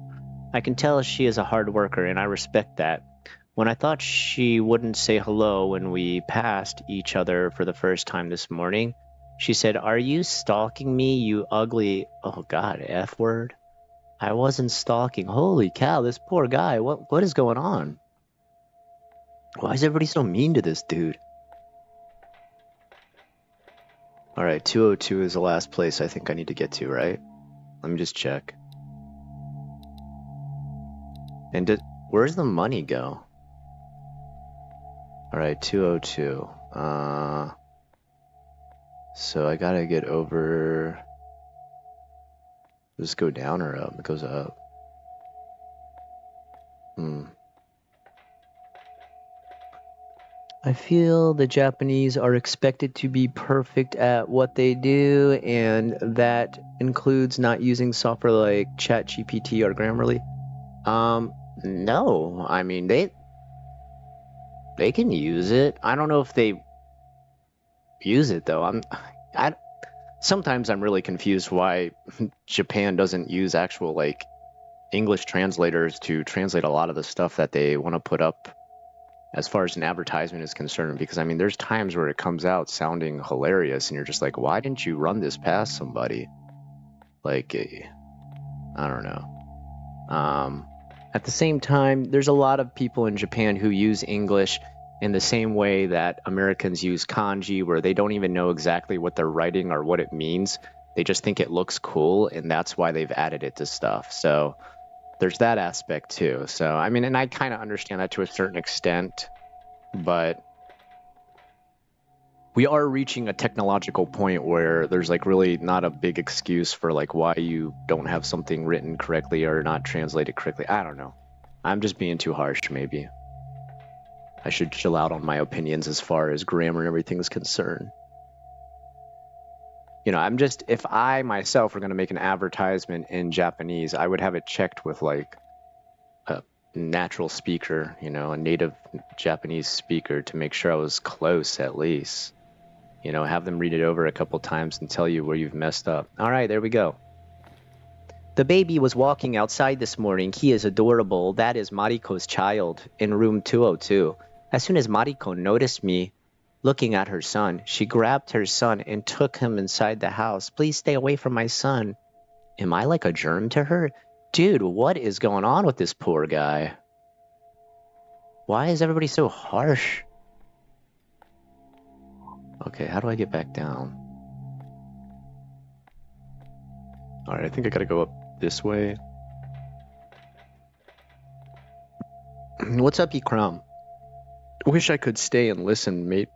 I can tell she is a hard worker, and I respect that. When I thought she wouldn't say hello when we passed each other for the first time this morning, she said, "Are you stalking me, you ugly..." Oh, God, F word? I wasn't stalking. Holy cow, this poor guy. What is going on? Why is everybody so mean to this dude? Alright, 202 is the last place I think I need to get to, right? Let me just check. And where's the money go? Alright, 202. So I gotta get over... Does this go down or up? It goes up. I feel the Japanese are expected to be perfect at what they do, and that includes not using software like ChatGPT or Grammarly. No. I mean, they can use it. I don't know if they use it though. Sometimes I'm really confused why Japan doesn't use actual like English translators to translate a lot of the stuff that they want to put up as far as an advertisement is concerned, because I mean there's times where it comes out sounding hilarious and you're just like, why didn't you run this past somebody? Like, I don't know. At the same time, there's a lot of people in Japan who use English in the same way that Americans use kanji, where they don't even know exactly what they're writing or what it means. They just think it looks cool, and that's why they've added it to stuff. So there's that aspect too. So, I mean, and I kind of understand that to a certain extent, but we are reaching a technological point where there's like really not a big excuse for like why you don't have something written correctly or not translated correctly. I don't know. I'm just being too harsh, maybe. I should chill out on my opinions as far as grammar and everything is concerned. You know, if I myself were going to make an advertisement in Japanese, I would have it checked with like a natural speaker, you know, a native Japanese speaker to make sure I was close at least. You know, have them read it over a couple times and tell you where you've messed up. All right, there we go. The baby was walking outside this morning. He is adorable. That is Mariko's child in room 202. As soon as Mariko noticed me looking at her son, she grabbed her son and took him inside the house. Please stay away from my son. Am I like a germ to her? Dude, what is going on with this poor guy? Why is everybody so harsh? Okay, how do I get back down? Alright, I think I gotta go up this way. What's up, Ikram? Wish I could stay and listen, mate.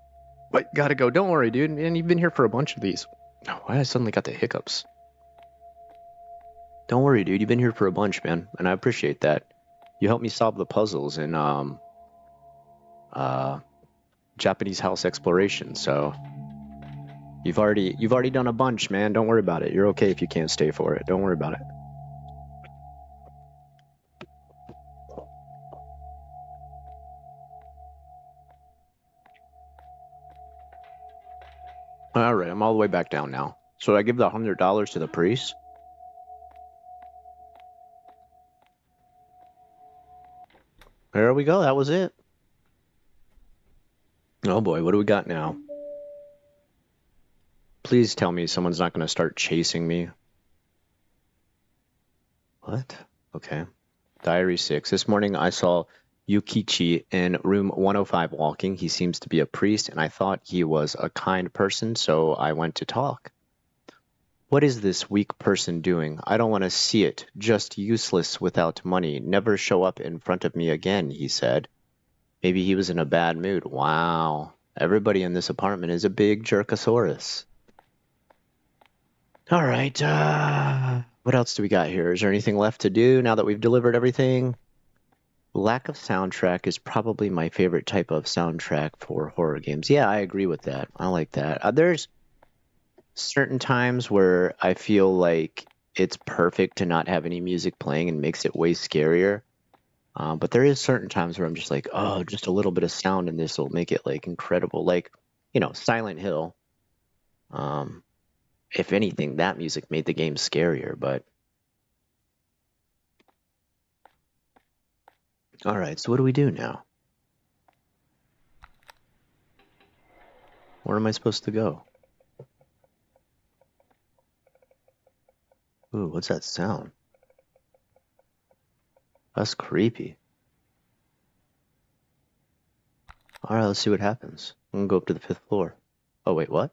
But gotta go. Don't worry, dude. Man, you've been here for a bunch of these. Oh, why I suddenly got the hiccups? Don't worry, dude. You've been here for a bunch, man. And I appreciate that. You helped me solve the puzzles in, Japanese house exploration, so... You've already done a bunch, man. Don't worry about it. You're okay if you can't stay for it. Don't worry about it. Alright, I'm all the way back down now. So I give the $100 to the priest? There we go, that was it. Oh boy, what do we got now? Please tell me someone's not going to start chasing me. What? Okay. Diary 6. This morning I saw Yukichi in room 105 walking. He seems to be a priest, and I thought he was a kind person, so I went to talk. What is this weak person doing? I don't want to see it. Just useless without money. Never show up in front of me again, he said. Maybe he was in a bad mood. Wow. Everybody in this apartment is a big jerkosaurus. Alright, what else do we got here? Is there anything left to do now that we've delivered everything? Lack of soundtrack is probably my favorite type of soundtrack for horror games. Yeah, I agree with that. I like that. There's certain times where I feel like it's perfect to not have any music playing and makes it way scarier. But there is certain times where I'm just like, oh, just a little bit of sound in this will make it like incredible. Like, you know, Silent Hill. If anything, that music made the game scarier, but... Alright, so what do we do now? Where am I supposed to go? Ooh, what's that sound? That's creepy. Alright, let's see what happens. I'm gonna go up to the 5th floor. Oh, wait, what?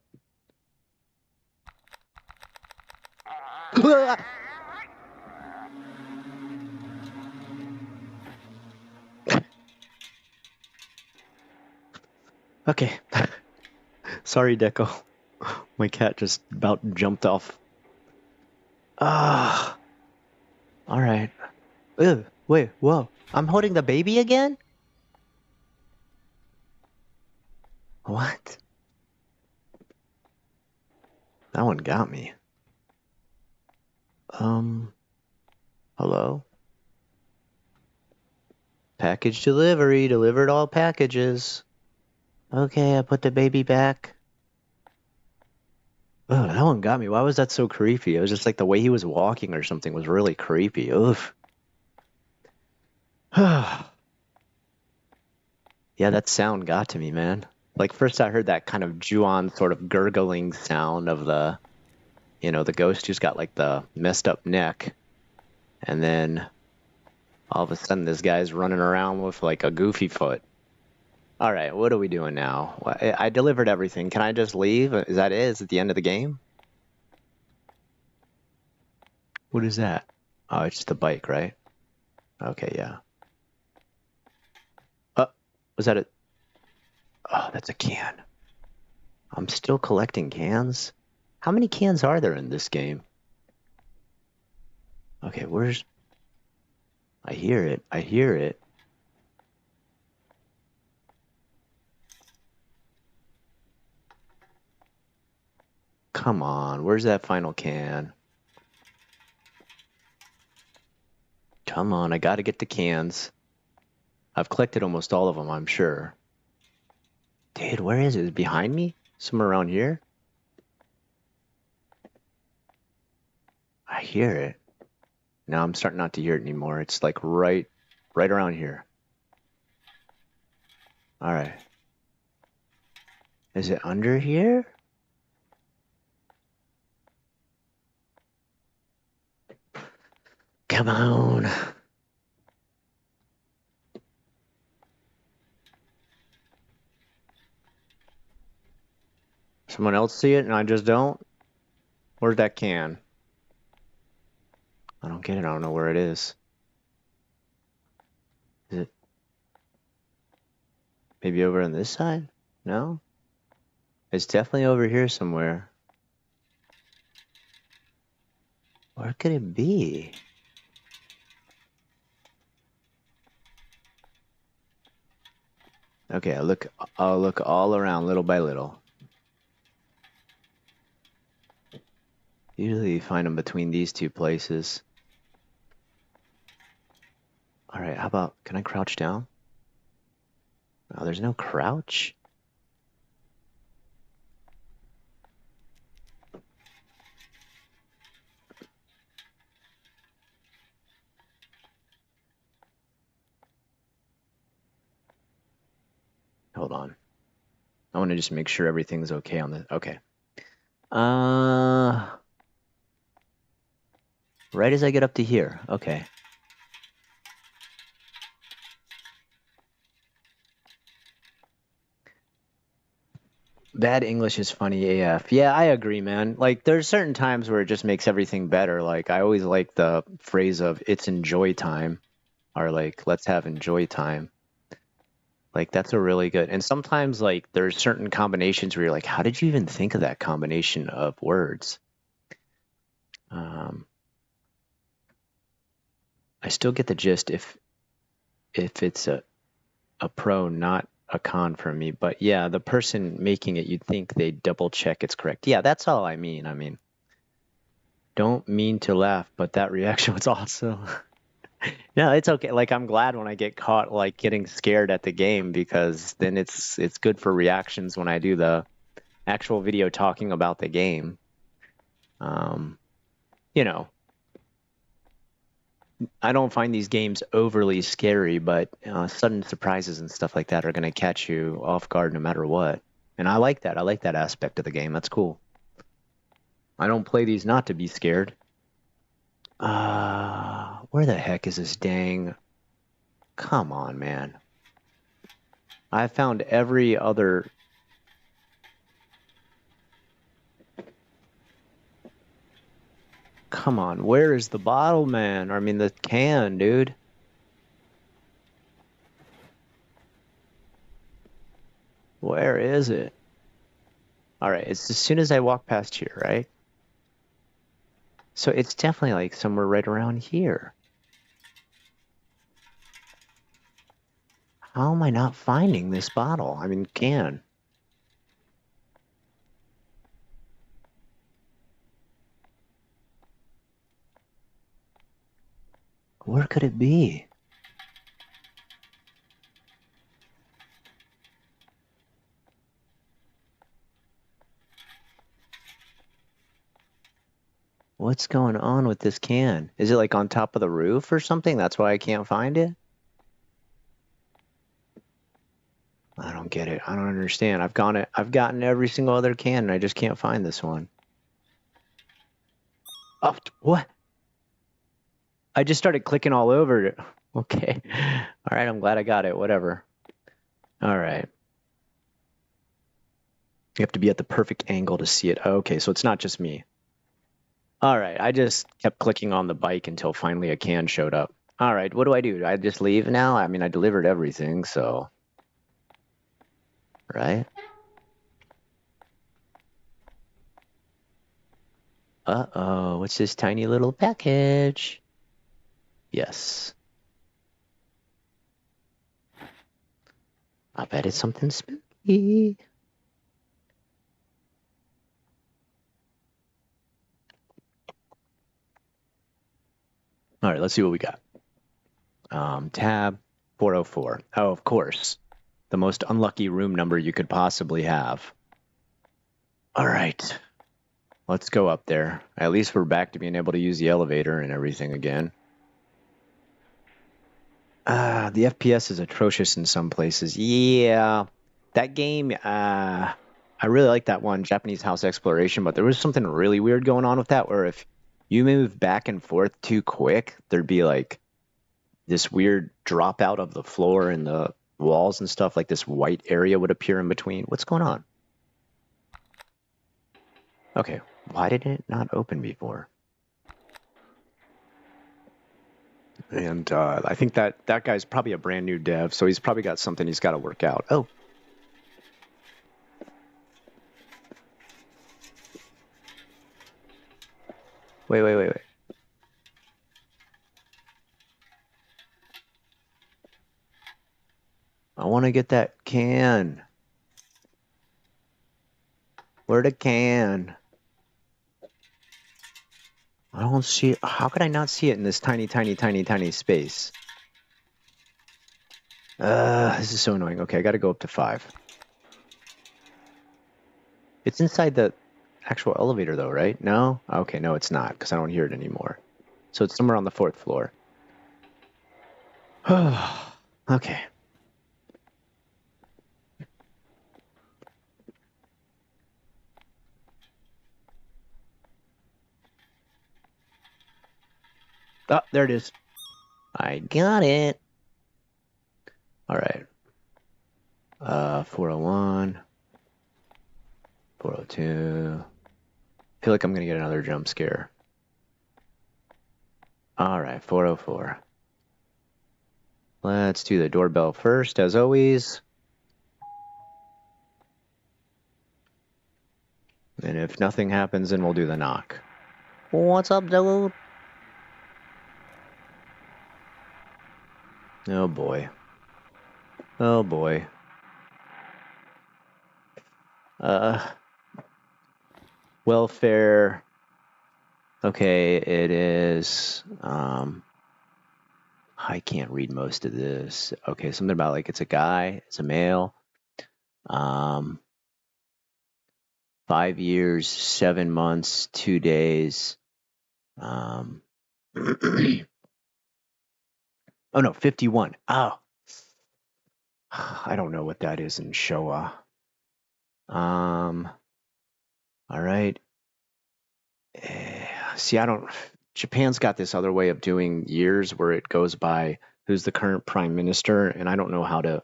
Okay. Sorry, Deco. My cat just about jumped off. Ah. Alright. Ew, wait, whoa. I'm holding the baby again? What? That one got me. Hello? Package delivery, delivered all packages. Okay, I put the baby back. Oh, that one got me. Why was that so creepy? It was just like the way he was walking or something was really creepy. Oof. Yeah, that sound got to me, man. Like, first I heard that kind of Ju-on sort of gurgling sound of the, you know, the ghost who's got like the messed up neck. And then all of a sudden this guy's running around with like a goofy foot. All right, what are we doing now? I delivered everything. Can I just leave? Is that it? Is it the end of the game? What is that? Oh, it's the bike, right? Okay, yeah. Was that a... Oh, that's a can. I'm still collecting cans? How many cans are there in this game? Okay, where's... I hear it. I hear it. Come on, where's that final can? Come on, I gotta get the cans. I've collected almost all of them, I'm sure. Dude, where is it? Is it behind me? Somewhere around here? I hear it. Now I'm starting not to hear it anymore. It's like right around here. All right. Is it under here? Come on. Someone else see it and I just don't? Where's that can? I don't get it. I don't know where it is. Is it maybe over on this side? No? It's definitely over here somewhere. Where could it be? Okay, I'll look all around little by little. Usually you find them between these two places. All right, how about, can I crouch down? Oh, there's no crouch? Hold on. I want to just make sure everything's okay on the, okay. Right as I get up to here, okay. Bad English is funny AF. Yeah, I agree, man. Like, there's certain times where it just makes everything better. Like, I always like the phrase of "it's enjoy time," or like "let's have enjoy time." Like, that's a really good. And sometimes, like, there's certain combinations where you're like, "How did you even think of that combination of words?" I still get the gist if it's a pro, not a con for me. But yeah, the person making it, you'd think they'd double check it's correct. Yeah, that's all I mean. I mean, don't mean to laugh, but that reaction was awesome. No, it's okay. Like, I'm glad when I get caught like getting scared at the game, because then it's good for reactions when I do the actual video talking about the game. You know, I don't find these games overly scary, but sudden surprises and stuff like that are going to catch you off guard no matter what. And I like that. I like that aspect of the game. That's cool. I don't play these not to be scared. Where the heck is this dang... Come on, man. I found every other... Come on, where is the bottle, man? Or, I mean, the can, dude. Where is it? All right, it's as soon as I walk past here, right? So it's definitely like somewhere right around here. How am I not finding this bottle? I mean, can. Where could it be? What's going on with this can? Is it like on top of the roof or something? That's why I can't find it? I don't get it. I don't understand. I've gotten every single other can and I just can't find this one. Oh, what? I just started clicking all over it. Okay. All right, I'm glad I got it. Whatever. All right. You have to be at the perfect angle to see it. Okay, so it's not just me. All right, I just kept clicking on the bike until finally a can showed up. All right, what do? Do I just leave now? I mean, I delivered everything, so... Right? Uh-oh, what's this tiny little package? Yes. I bet it's something spooky. All right, let's see what we got. Tab 404. Oh, of course. The most unlucky room number you could possibly have. All right. Let's go up there. At least we're back to being able to use the elevator and everything again. The FPS is atrocious in some places. Yeah. That game, I really like that one, Japanese House Exploration, but there was something really weird going on with that where if you move back and forth too quick, there'd be like this weird dropout of the floor and the walls and stuff, like this white area would appear in between. What's going on? Okay, why did it not open before? And I think that guy's probably a brand new dev, so he's probably got something he's got to work out. Oh. Wait. I want to get that can. Where the can? I don't see it. How could I not see it in this tiny space? This is so annoying. Okay, I got to go up to 5. It's inside the actual elevator though, right? No? Okay, no, it's not, because I don't hear it anymore. So it's somewhere on the 4th floor. Okay. Oh, there it is. I got it. All right. 401. 402. I feel like I'm going to get another jump scare. All right, 404. Let's do the doorbell first, as always. And if nothing happens, then we'll do the knock. What's up, dude? Oh, boy. Oh, boy. Welfare. Okay, it is, I can't read most of this. Okay, something about like it's a guy, it's a male. 5 years, 7 months, 2 days. Oh no, 51. Oh. I don't know what that is in Showa. All right. See, Japan's got this other way of doing years where it goes by who's the current prime minister, and I don't know how to,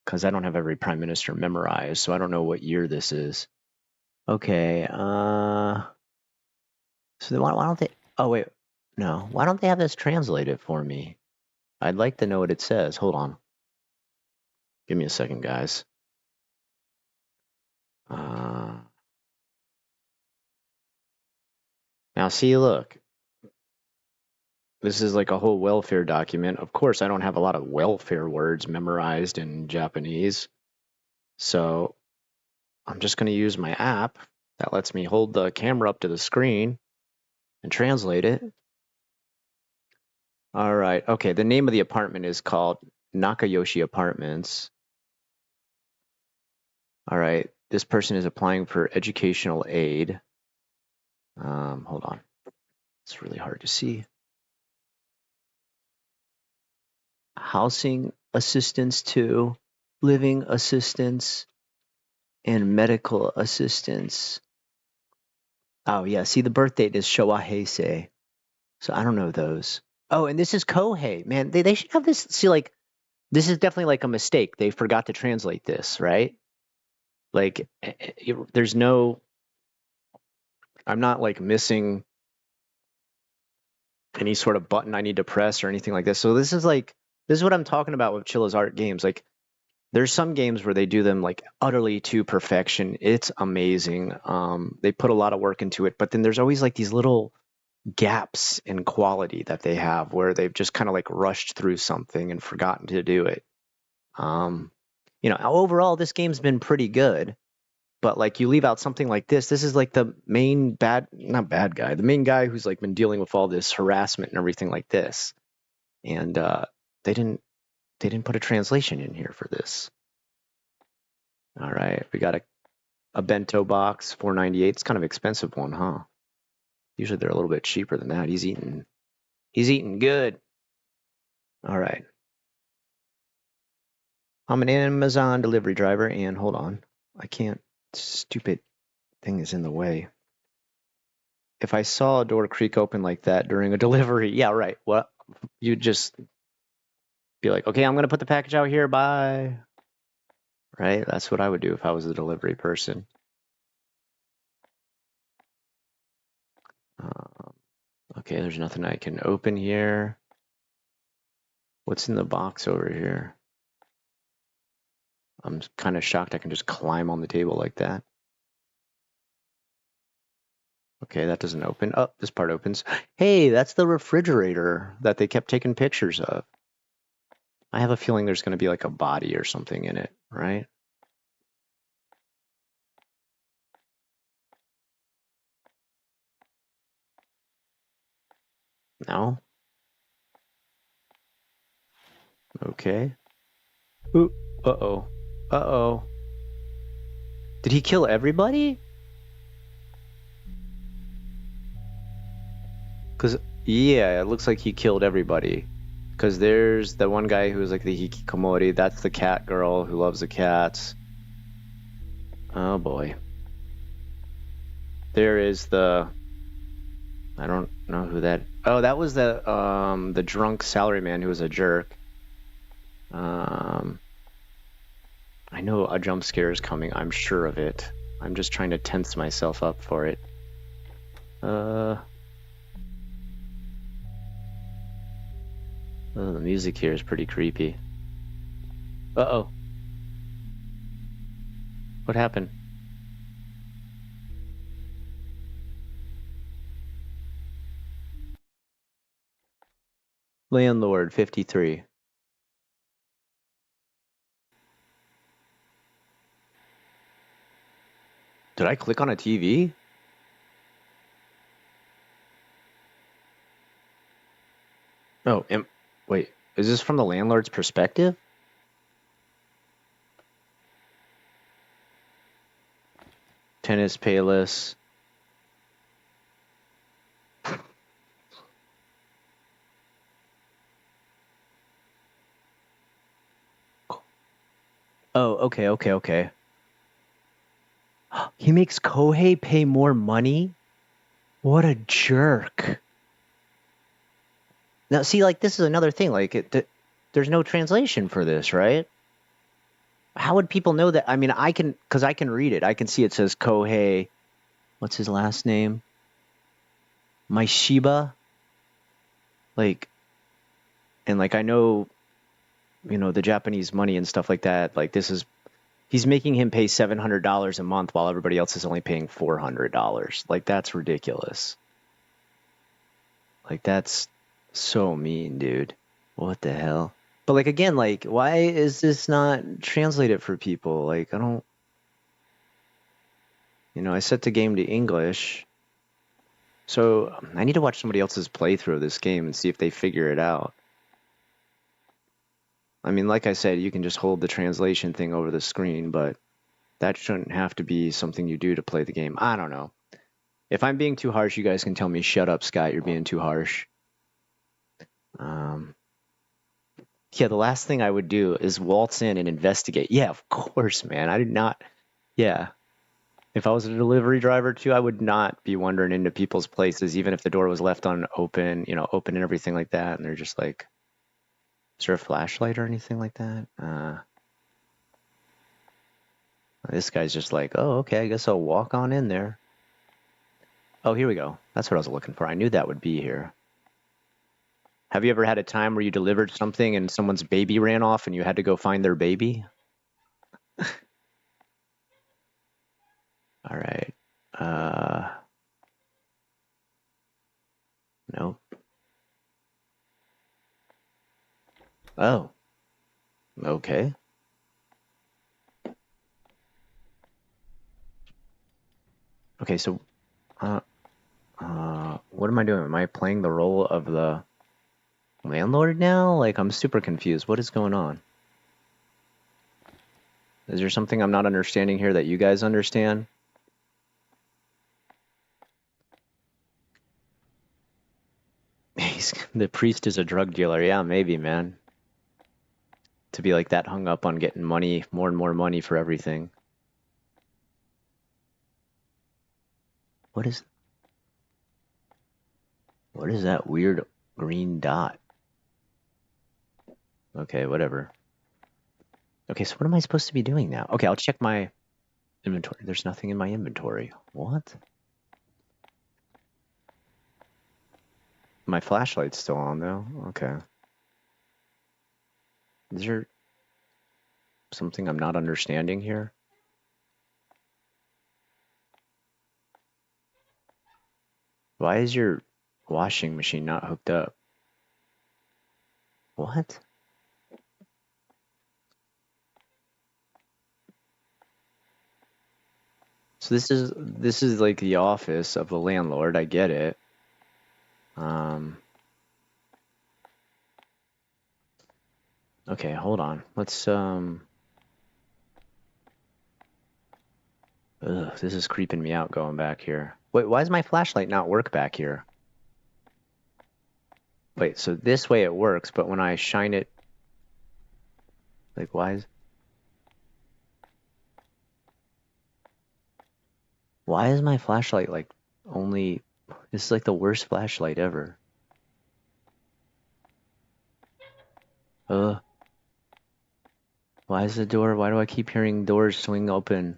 because I don't have every prime minister memorized, so I don't know what year this is. Okay, so then why don't they, oh wait, no, why don't they have this translated for me? I'd like to know what it says. Hold on. Give me a second, guys. Now see, look. This is like a whole welfare document. Of course, I don't have a lot of welfare words memorized in Japanese. So I'm just going to use my app that lets me hold the camera up to the screen and translate it. All right. Okay, the name of the apartment is called Nakayoshi Apartments. All right. This person is applying for educational aid. Hold on. It's really hard to see. Housing assistance to living assistance and medical assistance. Oh, yeah. See, the birth date is Showa Heisei. So I don't know those. Oh, and this is Kohei. Man, they should have this. See, like, this is definitely like a mistake. They forgot to translate this, right? Like, there's no, I'm not like missing any sort of button I need to press or anything like this. So this is what I'm talking about with Chilla's art games. Like, there's some games where they do them like utterly to perfection. It's amazing. They put a lot of work into it, but then there's always like these little gaps in quality that they have where they've just kind of like rushed through something and forgotten to do it. Um, overall, this game's been pretty good, but like you leave out something like this. This is like the main not bad guy, the main guy who's like been dealing with all this harassment and everything like this. And they didn't they didn't put a translation in here for this. All right, we got a bento box, $4.98. It's kind of expensive one, huh? Usually they're a little bit cheaper than that. He's eating good. All right. I'm an Amazon delivery driver, and hold on. I can't. Stupid thing is in the way. If I saw a door creak open like that during a delivery, yeah, right. Well, you'd just be like, okay, I'm going to put the package out here. Bye. Right? That's what I would do if I was a delivery person. Okay, there's nothing I can open here. What's in the box over here? I'm kind of shocked I can just climb on the table like that. Okay, that doesn't open. Oh, this part opens. Hey, that's the refrigerator that they kept taking pictures of. I have a feeling there's going to be like a body or something in it, right? No? Okay. Ooh, uh-oh. Uh-oh. Did he kill everybody? Because, yeah, it looks like he killed everybody. Because there's the one guy who's like the hikikomori. That's the cat girl who loves the cats. Oh, boy. There is the... I don't know who that... Oh, that was the drunk salaryman who was a jerk. I know a jump scare is coming. I'm sure of it. I'm just trying to tense myself up for it. Oh, the music here is pretty creepy. Uh-oh. What happened? Landlord 53. Did I click on a TV? Oh, wait. Is this from the landlord's perspective? Tennis Payless. Oh, okay. He makes Kohei pay more money? What a jerk. Now, see, like, this is another thing. Like, there's no translation for this, right? How would people know that? I mean, because I can read it. I can see it says Kohei. What's his last name? Maishiba? Like, and like, I know, the Japanese money and stuff like that. Like, he's making him pay $700 a month while everybody else is only paying $400. Like, that's ridiculous. Like, that's so mean, dude. What the hell? But like, again, like, why is this not translated for people? Like, I don't, I set the game to English. So I need to watch somebody else's playthrough of this game and see if they figure it out. I mean, like I said, you can just hold the translation thing over the screen, but that shouldn't have to be something you do to play the game. I don't know. If I'm being too harsh, you guys can tell me, shut up, Scott, you're being too harsh. Yeah, the last thing I would do is waltz in and investigate. Yeah, of course, man. I did not. Yeah. If I was a delivery driver too, I would not be wandering into people's places, even if the door was left unopen, open and everything like that. And they're just like, is there a flashlight or anything like that? This guy's just like, oh, okay, I guess I'll walk on in there. Oh, here we go. That's what I was looking for. I knew that would be here. Have you ever had a time where you delivered something and someone's baby ran off and you had to go find their baby? All right. Nope. Oh. Okay. Okay, so, what am I doing? Am I playing the role of the landlord now? Like, I'm super confused. What is going on? Is there something I'm not understanding here that you guys understand? The priest is a drug dealer. Yeah, maybe, man. To be like that hung up on getting money, more and more money for everything. What is that weird green dot? Okay, whatever. Okay, so what am I supposed to be doing now? Okay, I'll check my inventory. There's nothing in my inventory. What? My flashlight's still on, though. Okay. Is there something I'm not understanding here? Why is your washing machine not hooked up? What? So this is like the office of the landlord. I get it. Okay, hold on. Let's Ugh, this is creeping me out going back here. Wait, why does my flashlight not work back here? Wait, so this way it works, but when I shine it, like, why is my flashlight like only? This is like the worst flashlight ever. Why is the door? Why do I keep hearing doors swing open?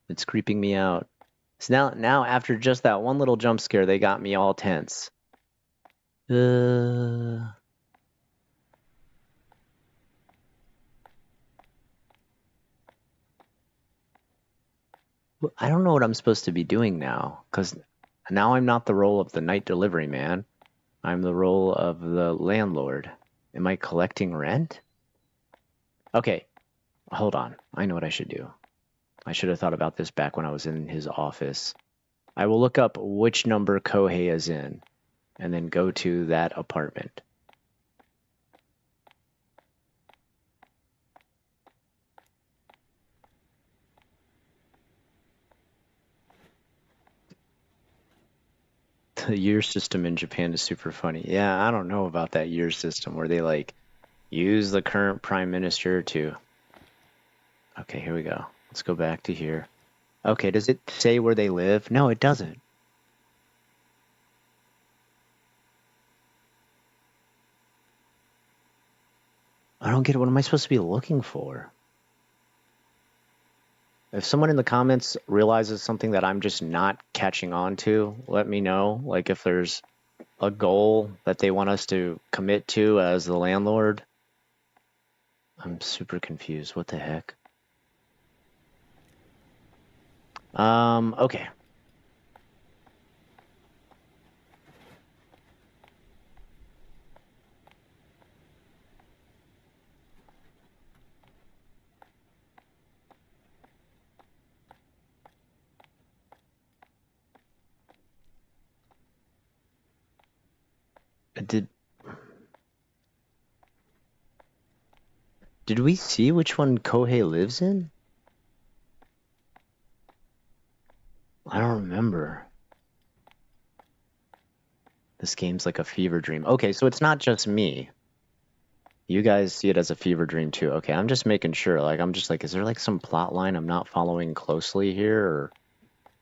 It's creeping me out. So now after just that one little jump scare, they got me all tense. I don't know what I'm supposed to be doing now, because now I'm not the role of the night delivery man. I'm the role of the landlord. Am I collecting rent? Okay, hold on. I know what I should do. I should have thought about this back when I was in his office. I will look up which number Kohei is in, and then go to that apartment. The year system in Japan is super funny. Yeah, I don't know about that year system where they like use the current prime minister to... Okay, here we go. Let's go back to here. Okay, does it say where they live? No, it doesn't. I don't get it. What am I supposed to be looking for? If someone in the comments realizes something that I'm just not catching on to, let me know. Like if there's a goal that they want us to commit to as the landlord. I'm super confused. What the heck? Okay. Did we see which one Kohei lives in? I don't remember. This game's like a fever dream. Okay, so it's not just me. You guys see it as a fever dream too. Okay, I'm just making sure. Like, I'm just like, is there like some plot line I'm not following closely here? Or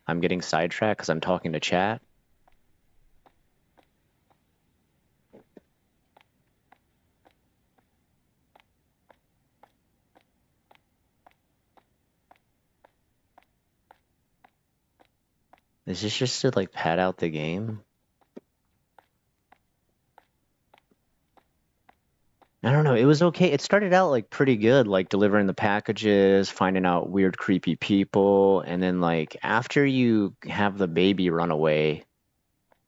I'm getting sidetracked because I'm talking to chat? Is this just to like pad out the game? I don't know. It was okay. It started out like pretty good, like delivering the packages, finding out weird, creepy people, and then like after you have the baby run away,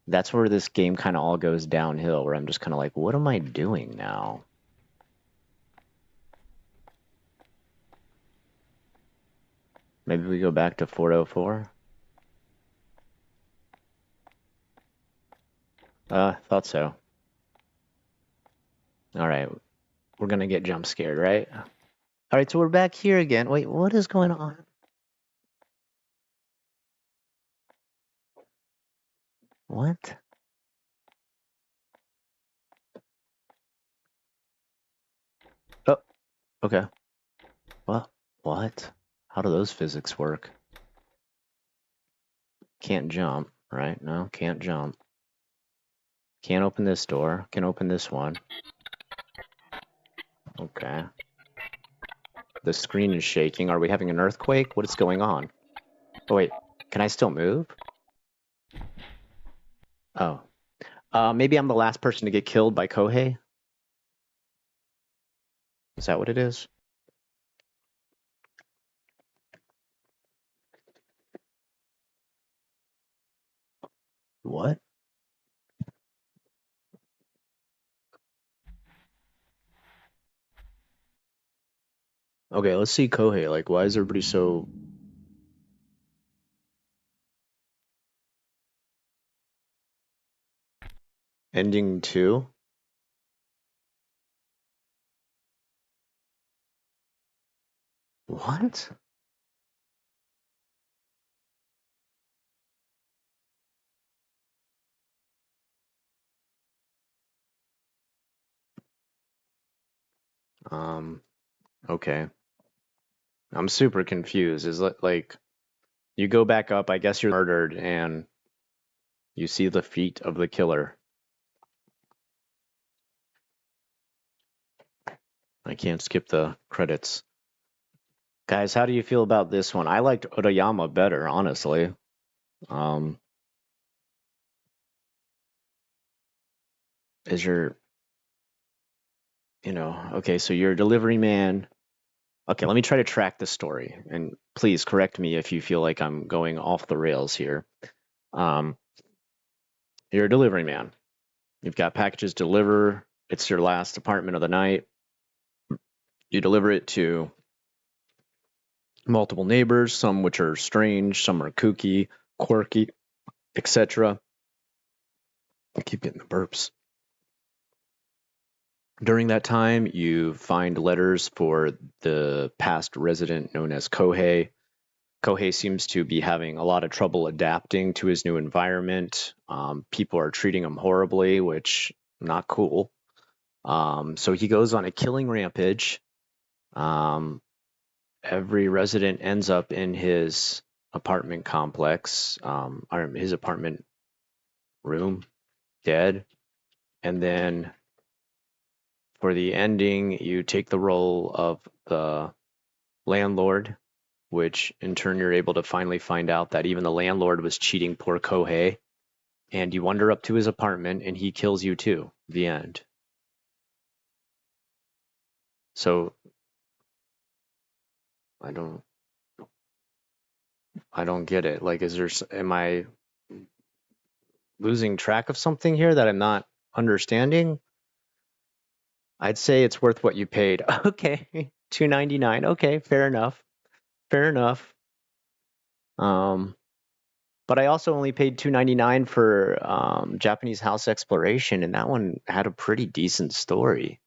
that's where this game kind of all goes downhill, where I'm just kind of like, what am I doing now? Maybe we go back to 404? Thought so. All right, we're gonna get jump scared, right? All right, so we're back here again. Wait, what is going on? What? Oh, okay. What? How do those physics work? Can't jump, right? No, can't jump. Can't open this door. Can open this one. Okay. The screen is shaking. Are we having an earthquake? What is going on? Oh, wait. Can I still move? Oh. Maybe I'm the last person to get killed by Kohei? Is that what it is? What? Okay, let's see Kohei. Like, why is everybody so... Ending 2? What? Okay. I'm super confused. Is it like, you go back up, I guess you're murdered, and you see the feet of the killer. I can't skip the credits. Guys, how do you feel about this one? I liked Odayama better, honestly. Is your, okay, so you're a delivery man. Okay, let me try to track the story, and please correct me if you feel like I'm going off the rails here. Um, you're a delivery man. You've got packages to deliver. It's your last apartment of the night. You deliver it to multiple neighbors, some which are strange, some are kooky, quirky, etc. I keep getting the burps. During that time, you find letters for the past resident known as Kohei. Kohei seems to be having a lot of trouble adapting to his new environment. People are treating him horribly, which not cool. So he goes on a killing rampage. Every resident ends up in his apartment complex, or his apartment room, dead. And then for the ending, you take the role of the landlord, which in turn you're able to finally find out that even the landlord was cheating poor Kohei. And you wander up to his apartment and he kills you too. The end. So I don't get it. Like, am I losing track of something here that I'm not understanding? I'd say it's worth what you paid. Okay, $2.99. Okay, fair enough. Fair enough. But I also only paid $2.99 for Japanese House Exploration, and that one had a pretty decent story.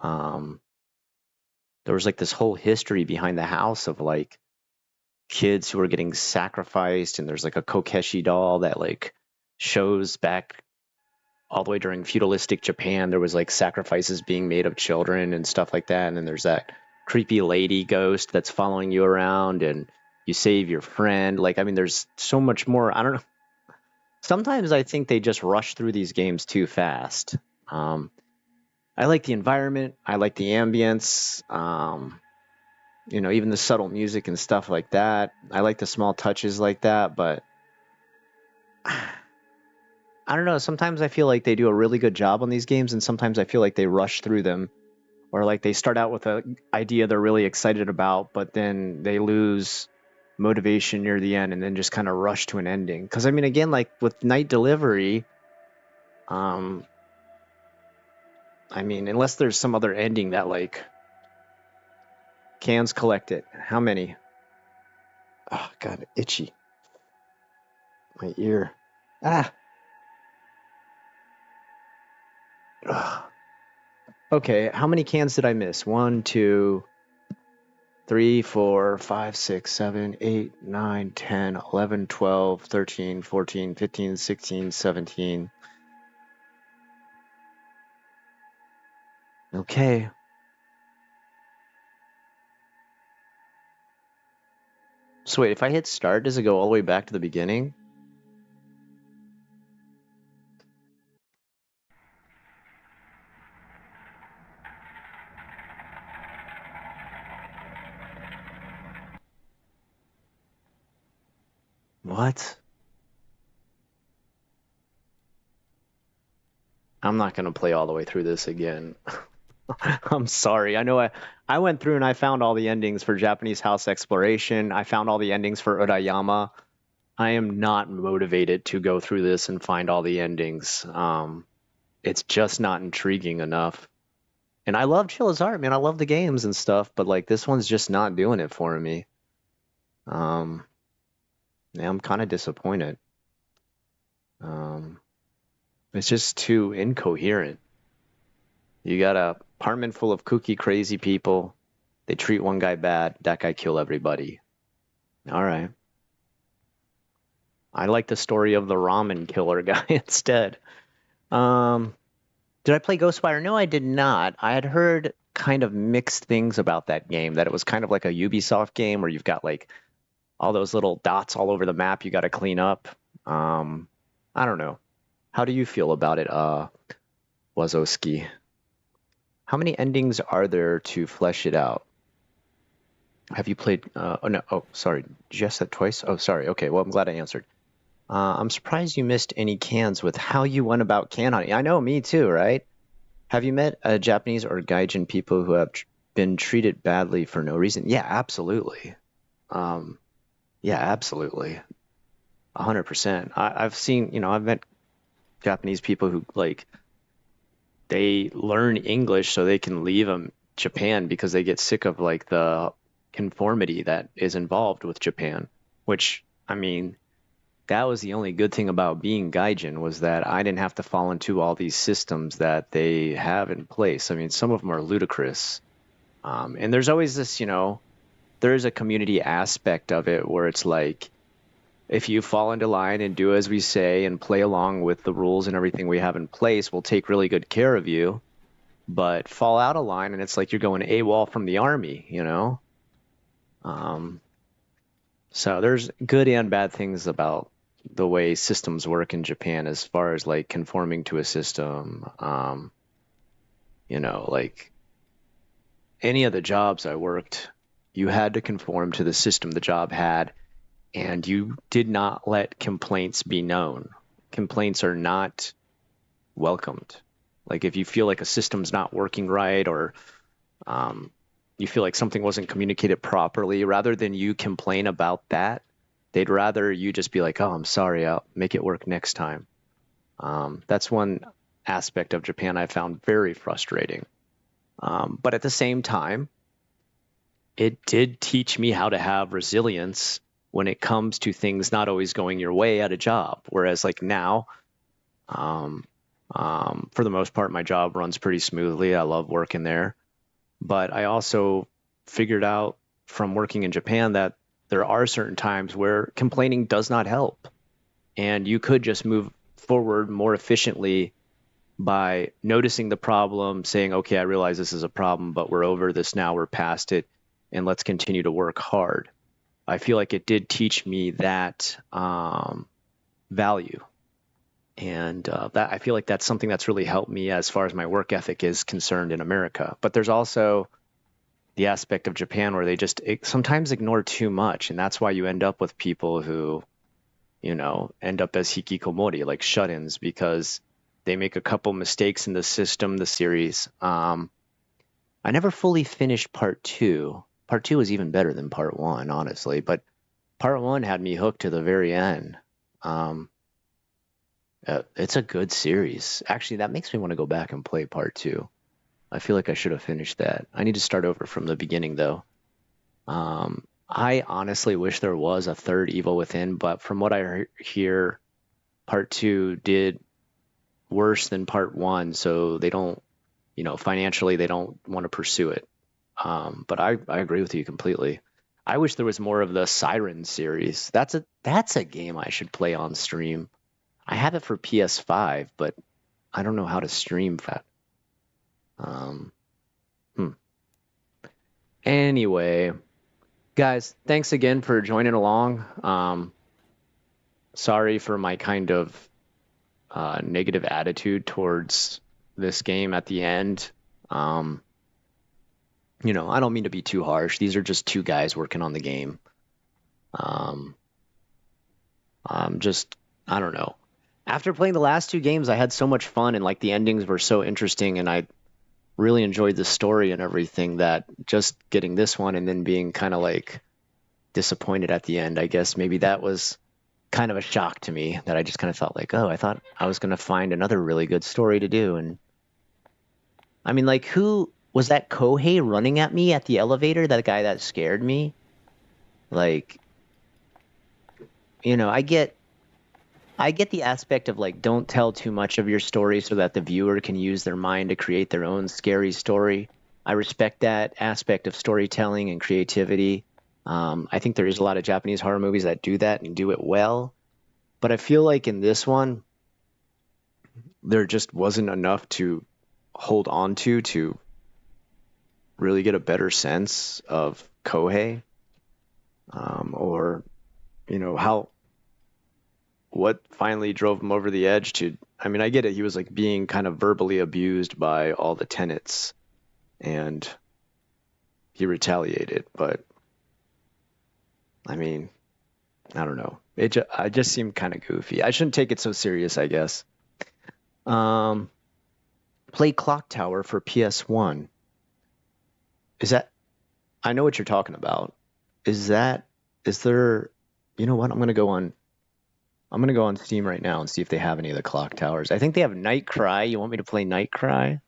There was like this whole history behind the house of like kids who were getting sacrificed, and there's like a Kokeshi doll that like shows back all the way during feudalistic Japan. There was like sacrifices being made of children and stuff like that. And then there's that creepy lady ghost that's following you around, and you save your friend. Like, I mean, there's so much more. I don't know. Sometimes I think they just rush through these games too fast. I like the environment. I like the ambience. Even the subtle music and stuff like that. I like the small touches like that, but I don't know. Sometimes I feel like they do a really good job on these games, and sometimes I feel like they rush through them, or like they start out with an idea they're really excited about, but then they lose motivation near the end, and then just kind of rush to an ending. Because I mean, again, like with Night Delivery, um, I mean, unless there's some other ending that like cans collect it. How many? Oh God, itchy. My ear. Ah. Ugh. Okay, how many cans did I miss? 1, 2, 3, 4, 5, 6, 7, 8, 9, 10, 11, 12, 13, 14, 15, 16, 17. Okay. So wait, if I hit start, does it go all the way back to the beginning? What? I'm not gonna play all the way through this again. I'm sorry. I know I went through and I found all the endings for Japanese House Exploration. I found all the endings for Urayama. I am not motivated to go through this and find all the endings. It's just not intriguing enough. And I love Chilla's art, man. I love the games and stuff, but like this one's just not doing it for me. Um, yeah, I'm kind of disappointed. Um, it's just too incoherent. You got a apartment full of kooky, crazy people. They treat one guy bad. That guy kill everybody. All right. I like the story of the ramen killer guy instead. Um, did I play Ghostwire? No, I did not. I had heard kind of mixed things about that game, that it was kind of like a Ubisoft game where you've got like all those little dots all over the map you got to clean up. I don't know. How do you feel about it, Wazowski? How many endings are there to flesh it out? Have you played? Oh no. Oh, sorry. Did you ask that twice? Oh, sorry. Okay. Well, I'm glad I answered. I'm surprised you missed any cans with how you went about can hunting. I know, me too, right? Have you met Japanese or Gaijin people who have been treated badly for no reason? Yeah, absolutely. Um, yeah, absolutely. 100%. I've seen, I've met Japanese people who like they learn English so they can leave Japan because they get sick of like the conformity that is involved with Japan, which I mean, that was the only good thing about being Gaijin was that I didn't have to fall into all these systems that they have in place. I mean, some of them are ludicrous. And there's always this, there is a community aspect of it where it's like, if you fall into line and do as we say and play along with the rules and everything we have in place, we'll take really good care of you. But fall out of line and it's like you're going AWOL from the army. Um, so there's good and bad things about the way systems work in Japan as far as like conforming to a system. Like any of the jobs I worked, you had to conform to the system the job had, and you did not let complaints be known. Complaints are not welcomed. Like if you feel like a system's not working right or um, you feel like something wasn't communicated properly, rather than you complain about that, they'd rather you just be like, oh, I'm sorry, I'll make it work next time. That's one aspect of Japan I found very frustrating. But at the same time, it did teach me how to have resilience when it comes to things not always going your way at a job. Whereas like now, um, for the most part, my job runs pretty smoothly. I love working there. But I also figured out from working in Japan that there are certain times where complaining does not help. And you could just move forward more efficiently by noticing the problem, saying, okay, I realize this is a problem, but we're over this now, we're past it, and let's continue to work hard. I feel like it did teach me that value. And that I feel like that's something that's really helped me as far as my work ethic is concerned in America. But there's also the aspect of Japan where they just sometimes ignore too much. And that's why you end up with people who end up as hikikomori, like shut-ins, because they make a couple mistakes in the system, the series. I never fully finished part two. Part two was even better than part one, honestly, but part one had me hooked to the very end. It's a good series. Actually, that makes me want to go back and play part two. I feel like I should have finished that. I need to start over from the beginning, though. I honestly wish there was a third Evil Within, but from what I hear, part two did worse than part one, so they don't, financially, they don't want to pursue it. But I agree with you completely. I wish there was more of the Siren series. That's a game I should play on stream. I have it for PS5, but I don't know how to stream that. Um, hmm. Anyway, guys, thanks again for joining along. Sorry for my kind of negative attitude towards this game at the end. I don't mean to be too harsh. These are just two guys working on the game. Um, I don't know. After playing the last two games, I had so much fun and like the endings were so interesting and I really enjoyed the story and everything that just getting this one and then being kind of like disappointed at the end, I guess maybe that was kind of a shock to me that I just kind of felt like, oh, I thought I was going to find another really good story to do. And I mean, like, who was that Kohei running at me at the elevator? That guy that scared me? Like, I get the aspect of like, don't tell too much of your story so that the viewer can use their mind to create their own scary story. I respect that aspect of storytelling and creativity. I think there is a lot of Japanese horror movies that do that and do it well. But I feel like in this one, there just wasn't enough to hold on to really get a better sense of Kohei, or how what finally drove him over the edge to. I mean, I get it. He was like being kind of verbally abused by all the tenants, and he retaliated. But I mean, I don't know. I just seemed kind of goofy. I shouldn't take it so serious, I guess. Um, Play Clock Tower for PS1. Is that? I know what you're talking about. Is there, you know what? I'm gonna go on Steam right now and see if they have any of the clock towers. I think they have Night Cry. You want me to play Night Cry?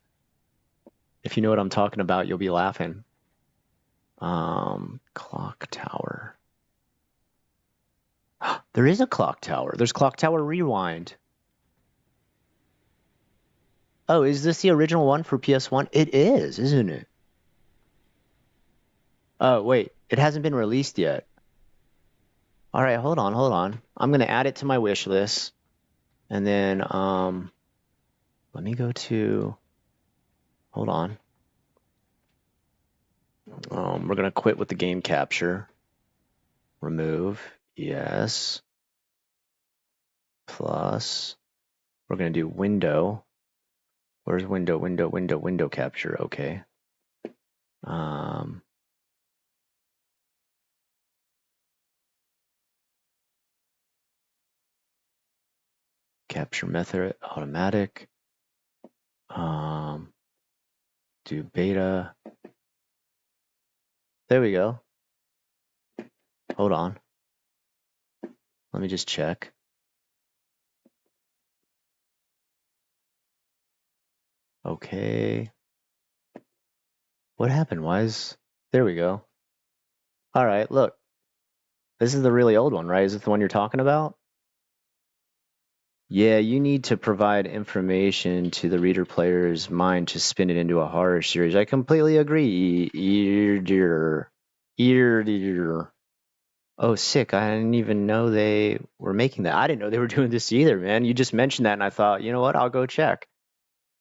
If you know what I'm talking about, you'll be laughing. Clock Tower. There is a clock tower. There's Clock Tower Rewind. Oh, is this the original one for PS1? It is, isn't it? Oh, wait. It hasn't been released yet. All right, hold on. I'm gonna add it to my wish list. And then let me go to, hold on. We're gonna quit with the game capture. Remove, yes. Plus, we're gonna do window. Where's window capture? Okay. Capture method, automatic. Do beta. There we go. Hold on. Let me just check. Okay. What happened? There we go. All right, look. This is the really old one, right? Is it the one you're talking about? Yeah, you need to provide information to the reader player's mind to spin it into a horror series. I completely agree. Ear. Oh, sick. I didn't even know they were making that. I didn't know they were doing this either, man. You just mentioned that and I thought, you know what? I'll go check.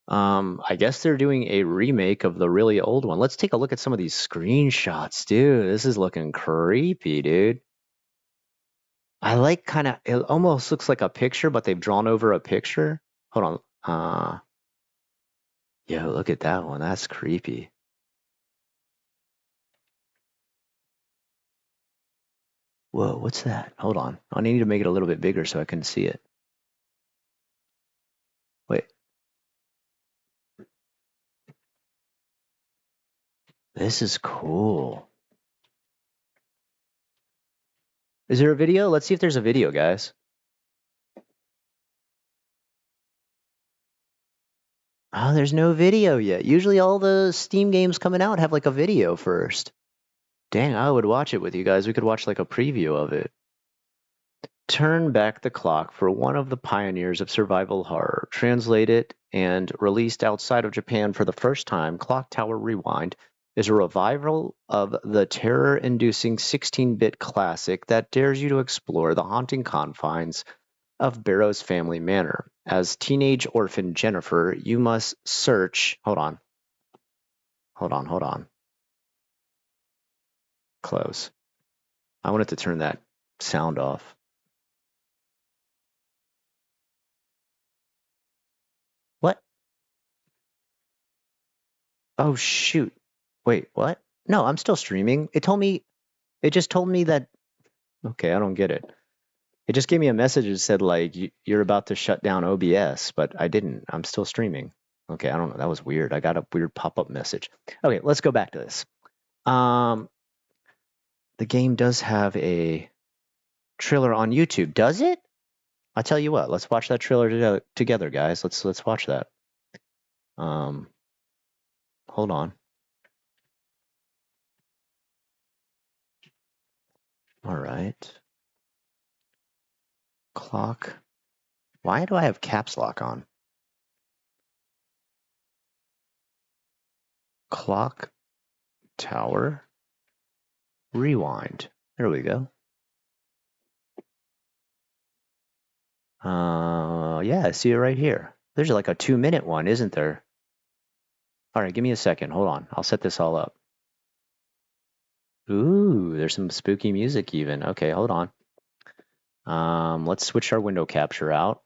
I guess they're doing a remake of the really old one. Let's take a look at some of these screenshots, dude. This is looking creepy, dude. I like it almost looks like a picture, but they've drawn over a picture. Hold on. Yeah, look at that one. That's creepy. Whoa, what's that? Hold on. I need to make it a little bit bigger so I can see it. Wait. This is cool. Is there a video? Let's see if there's a video, guys. Oh, there's no video yet. Usually all the Steam games coming out have like a video first. Dang, I would watch it with you guys. We could watch like a preview of it. Turn back the clock for one of the pioneers of survival horror. Translated and released outside of Japan for the first time, Clock Tower Rewind is a revival of the terror-inducing 16-bit classic that dares you to explore the haunting confines of Barrow's family manor. As teenage orphan Jennifer, you must search... Hold on. Close. I wanted to turn that sound off. What? Oh, shoot. Wait, what? No, I'm still streaming. It just told me that... Okay, I don't get it. It just gave me a message that said, like, you're about to shut down OBS, but I didn't. I'm still streaming. Okay, I don't know. That was weird. I got a weird pop-up message. Okay, let's go back to this. The game does have a trailer on YouTube. Does it? I tell you what, let's watch that trailer together, guys. Let's watch that. Hold on. All right. Clock. Why do I have caps lock on? Clock Tower Rewind. There we go. Yeah, I see it right here. There's like a 2-minute one, isn't there? All right, give me a second. Hold on. I'll set this all up. Ooh, there's some spooky music even. Okay, hold on. Let's switch our window capture out.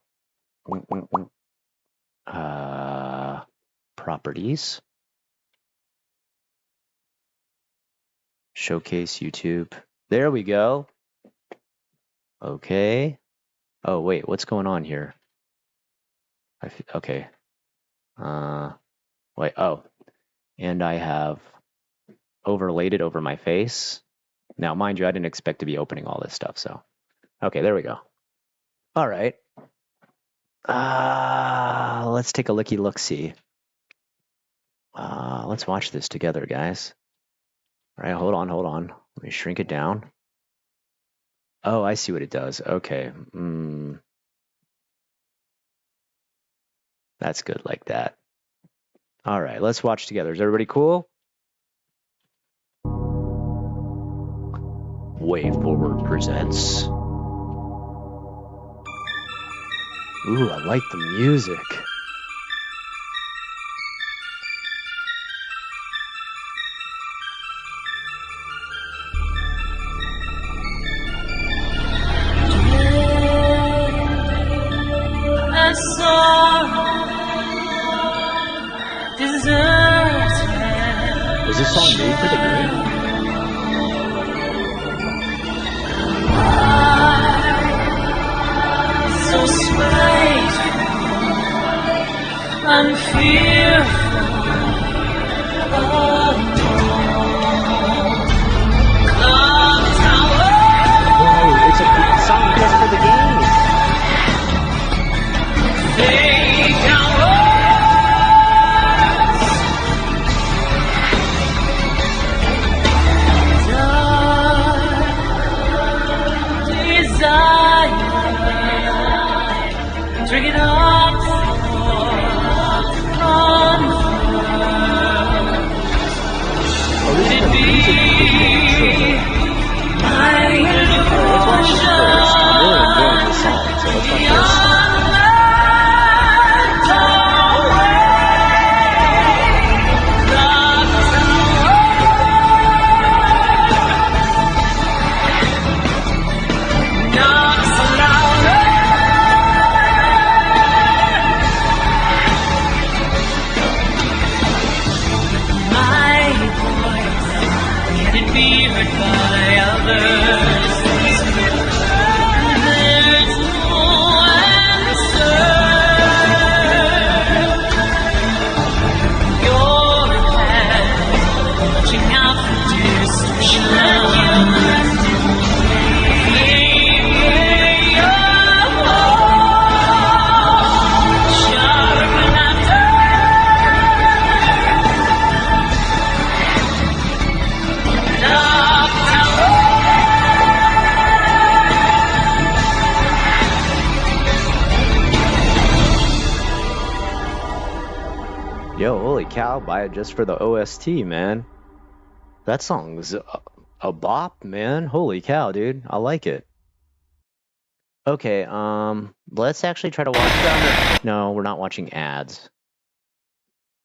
Properties. Showcase YouTube. There we go. Okay. Oh, wait, what's going on here? Okay. Wait, oh. And I have overlaid it over my face. Now, mind you, I didn't expect to be opening all this stuff, so. Okay, there we go. All right. Let's take a look-see. Let's watch this together, guys. All right, hold on. Let me shrink it down. Oh, I see what it does. Okay. That's good like that. All right, let's watch together. Is everybody cool? Way Forward presents. Ooh, I like the music. Was this song made for the game? So sweet and fearful. Whoa, it's a song just for the game. Drink it up, Yo, holy cow, buy it just for the OST, man. That song's a bop, man. Holy cow, dude. I like it. Okay, let's actually try to watch. No, we're not watching ads.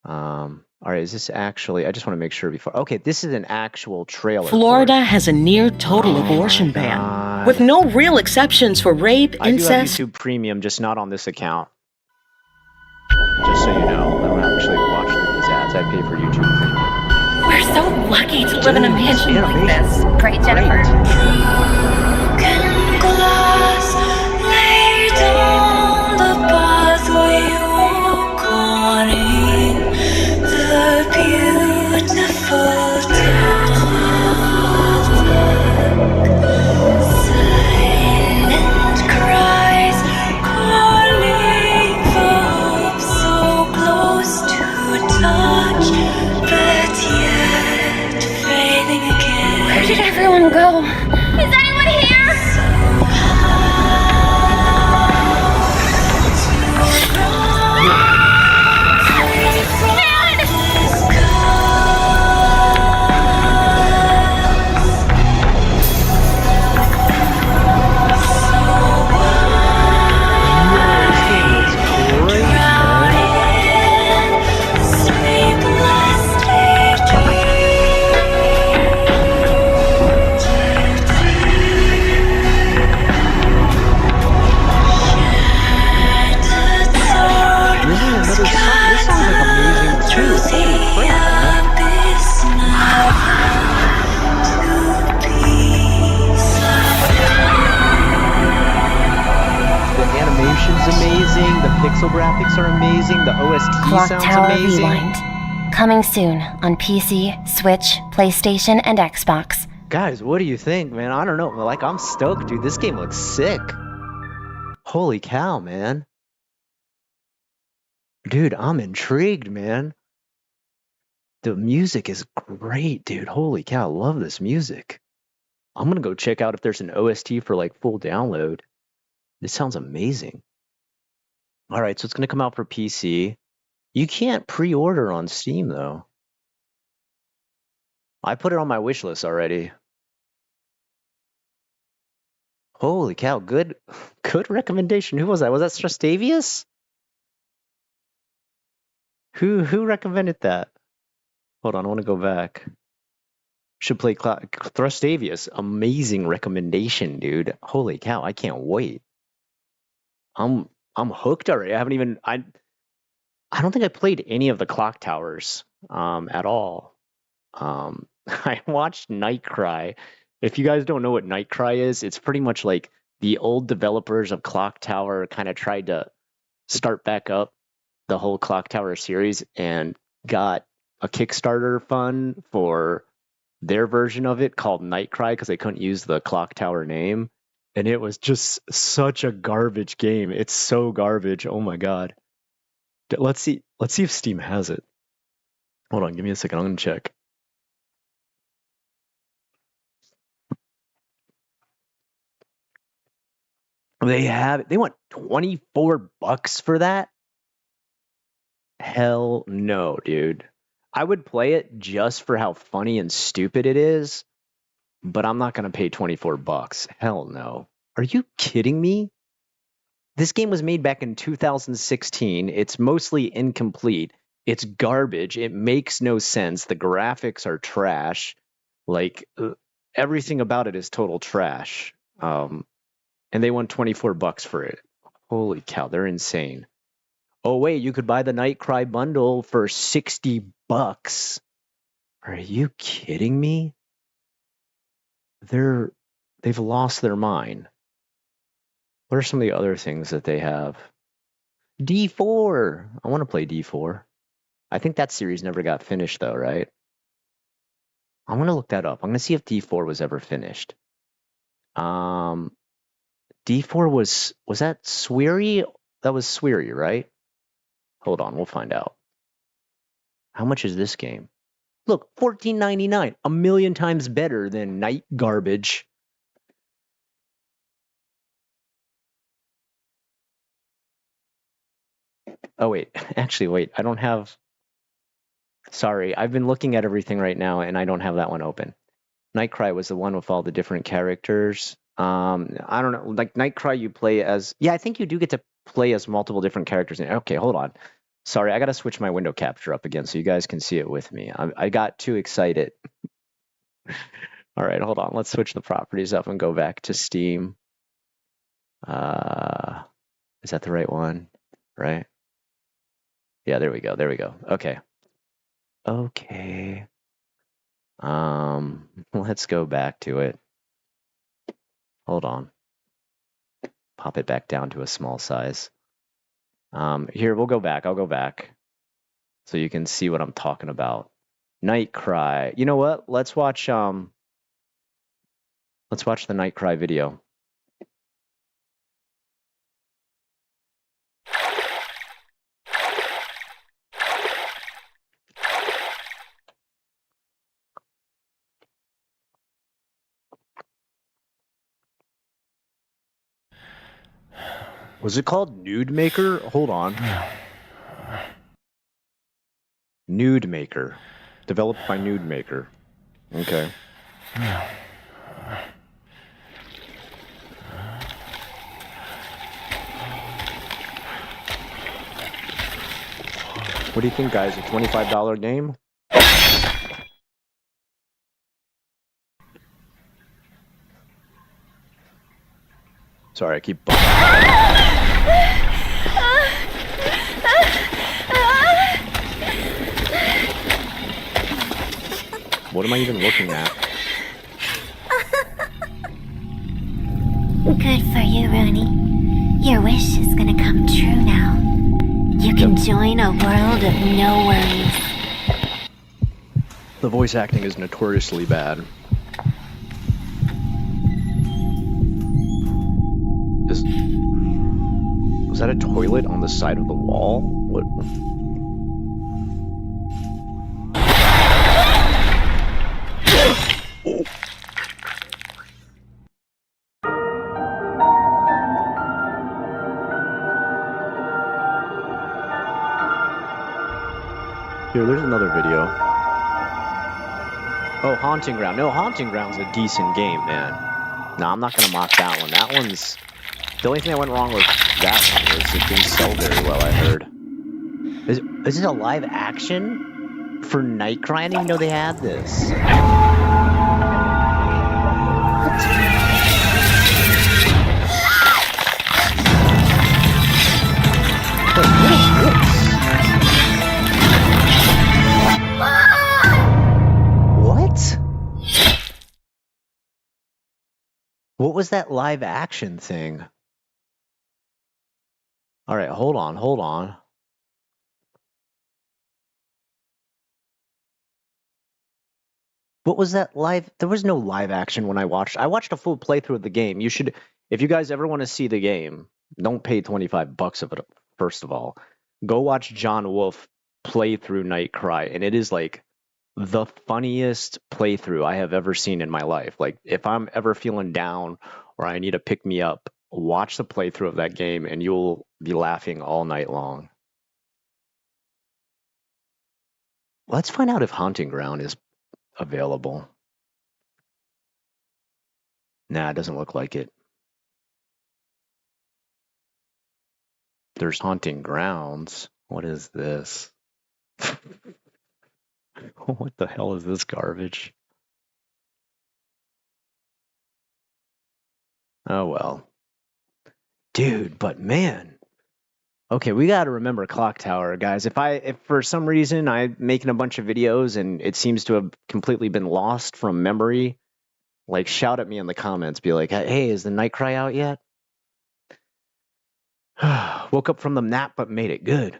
All right, is this actually? I just want to make sure before. Okay, this is an actual trailer. Florida has a near total abortion ban, with no real exceptions for rape, I do have incest. YouTube Premium, just not on this account. Just so you know, I don't actually watch these ads. I pay for YouTube Premium. We're so lucky to live in a mansion like this. Right, Jennifer? Broken glass laid on the pathway walk on in the beautiful dark. Silent cries calling for hope, so close to touch, but yet fading again. Where did everyone go? Is anyone here? Amazing, the pixel graphics are amazing, the OST Clock sounds Tower amazing. Rewind. Coming soon on PC, Switch, PlayStation, and Xbox. Guys, what do you think, man? I don't know. Like, I'm stoked, dude. This game looks sick. Holy cow, man. Dude, I'm intrigued, man. The music is great, dude. Holy cow, love this music. I'm gonna go check out if there's an OST for like full download. This sounds amazing. All right, so it's gonna come out for PC. You can't pre-order on Steam though. I put it on my wish list already. Holy cow, good recommendation. Who was that? Was that Strastavius? Who recommended that? Hold on, I want to go back. Should play Thrustavius. Amazing recommendation, dude. Holy cow, I can't wait. I'm hooked already. I don't think I played any of the Clock Towers at all. I watched Nightcry. If you guys don't know what Nightcry is, it's pretty much like the old developers of Clock Tower kind of tried to start back up the whole Clock Tower series and got a Kickstarter fund for their version of it called Nightcry because they couldn't use the Clock Tower name. And it was just such a garbage game. It's so garbage. Oh my god. Let's see if Steam has it. Hold on, give me a second. I'm gonna check. They want $24 for that? Hell no, dude. I would play it just for how funny and stupid it is, but I'm not gonna pay $24. Hell no. Are you kidding me? This game was made back in 2016. It's mostly incomplete. It's garbage. It makes no sense. The graphics are trash. Like everything about it is total trash. And they want $24 for it. Holy cow, they're insane. Oh wait, you could buy the Nightcry bundle for $60. Are you kidding me? They've lost their mind. What are some of the other things that they have? D4. I want to play D4. I think that series never got finished though, right? I'm gonna look that up. I'm gonna see if D4 was ever finished. D4 was that Sweary? That was Sweary, right? Hold on, we'll find out. How much is this game? Look, $14.99, a million times better than Night Garbage. Oh wait, actually wait, I don't have Sorry, I've been looking at everything right now and I don't have that one open. Nightcry was the one with all the different characters. I don't know, like Nightcry you play as, yeah, I think you do get to play as multiple different characters. Okay, hold on. Sorry, I gotta switch my window capture up again so you guys can see it with me. I got too excited. All right, hold on. Let's switch the properties up and go back to Steam. Is that the right one? Right? Yeah, there we go. There we go. Okay. Okay. Let's go back to it. Hold on. Pop it back down to a small size. Here, we'll go back. I'll go back so you can see what I'm talking about. Nightcry. You know what? Let's watch the Nightcry video. Was it called Nude Maker? Hold on. Nude Maker. Developed by Nude Maker. Okay. What do you think, guys? A $25 game? Sorry, I keep bumping. What am I even looking at? Good for you, Rooney. Your wish is gonna come true now. You can join a world of no worries. The voice acting is notoriously bad. Was that a toilet on the side of the wall? What? Oh. Here, there's another video. Oh, Haunting Ground. No, Haunting Ground's a decent game, man. No, I'm not gonna mock that one. That one's... The only thing that went wrong with that one was it didn't sell very well, I heard. Is it a live action for Nightcry? I didn't even know they had this. What? What was that live action thing? All right, hold on. What was that live? There was no live action when I watched a full playthrough of the game. You should, if you guys ever want to see the game, don't pay $25 of it, first of all. Go watch John Wolf play through Nightcry, and it is like the funniest playthrough I have ever seen in my life. Like, if I'm ever feeling down or I need to pick me up, watch the playthrough of that game and you'll be laughing all night long. Let's find out if Haunting Ground is available. Nah, it doesn't look like it. There's Haunting Grounds. What is this? What the hell is this garbage? Oh well. Dude, but man. Okay, we got to remember Clock Tower, guys. If for some reason I'm making a bunch of videos and it seems to have completely been lost from memory, like shout at me in the comments, be like, "Hey, is the Nightcry out yet?" Woke up from the nap but made it good.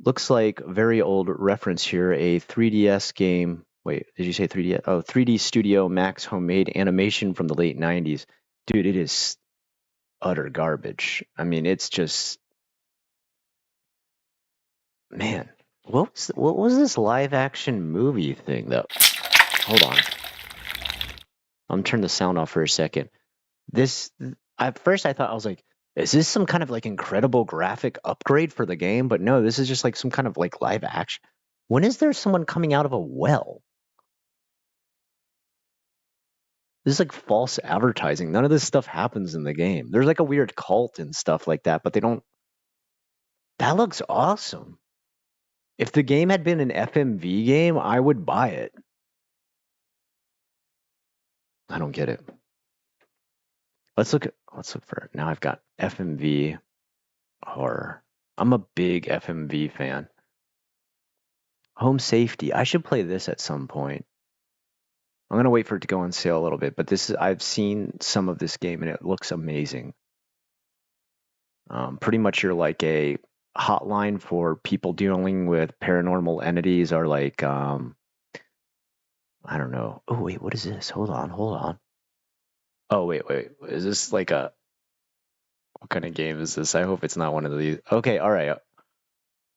Looks like a very old reference here, a 3DS game. Wait, did you say 3DS? Oh, 3D Studio Max homemade animation from the late 90s. Dude, it is utter garbage. I mean, it's just, man, what was this live action movie thing though? Hold on. I'm gonna turn the sound off for a second. At first I thought, I was like, is this some kind of like incredible graphic upgrade for the game? But no, this is just like some kind of like live action. When is there someone coming out of a well? This is like false advertising. None of this stuff happens in the game. There's like a weird cult and stuff like that, but they don't. That looks awesome. If the game had been an FMV game, I would buy it. I don't get it. Let's look for it. Now I've got FMV horror. I'm a big FMV fan. Home safety. I should play this at some point. I'm gonna wait for it to go on sale a little bit, but I've seen some of this game and it looks amazing. Pretty much you're like a hotline for people dealing with paranormal entities or like I don't know. Oh wait, what is this? Hold on. Oh wait. Is this like what kind of game is this? I hope it's not one of these. Okay, all right.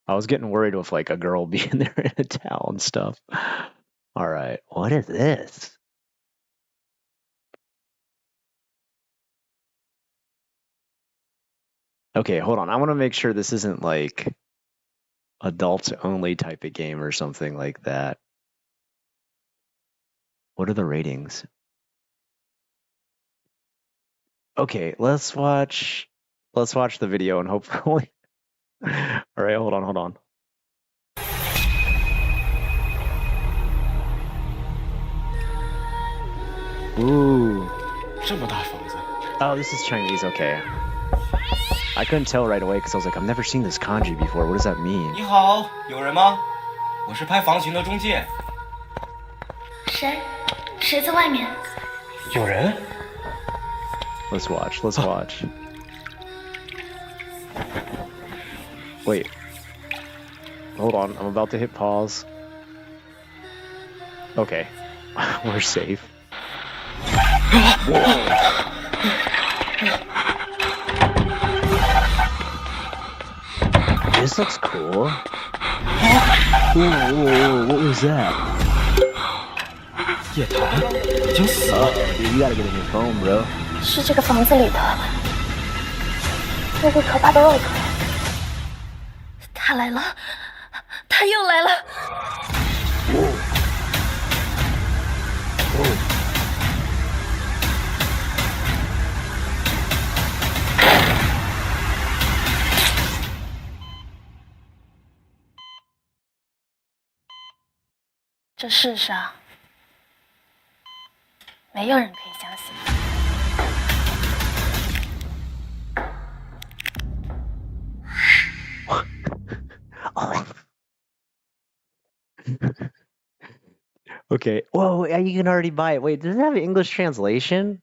I was getting worried with like a girl being there in a towel and stuff. All right, what is this? Okay, hold on. I want to make sure this isn't like adults only type of game or something like that. What are the ratings? Okay, let's watch the video and hopefully. All right, hold on. Ooh. 这么大房子， Oh, this is Chinese. Okay. I couldn't tell right away because I was like, I've never seen this kanji before. What does that mean? 你好，有人吗？我是拍房型的中介。谁？谁在外面？有人？ Let's watch. Wait. Hold on. I'm about to hit pause. Okay. We're safe. This looks cool. Whoa, what was that? 叶檀已经死了。 Dude, you gotta get a new phone, bro. 是这个房子里的那个可怕的肉腿。他来了，他又来了。这世上没有人可以相信。 Okay. Whoa, yeah, you can already buy it. Wait, does it have an English translation?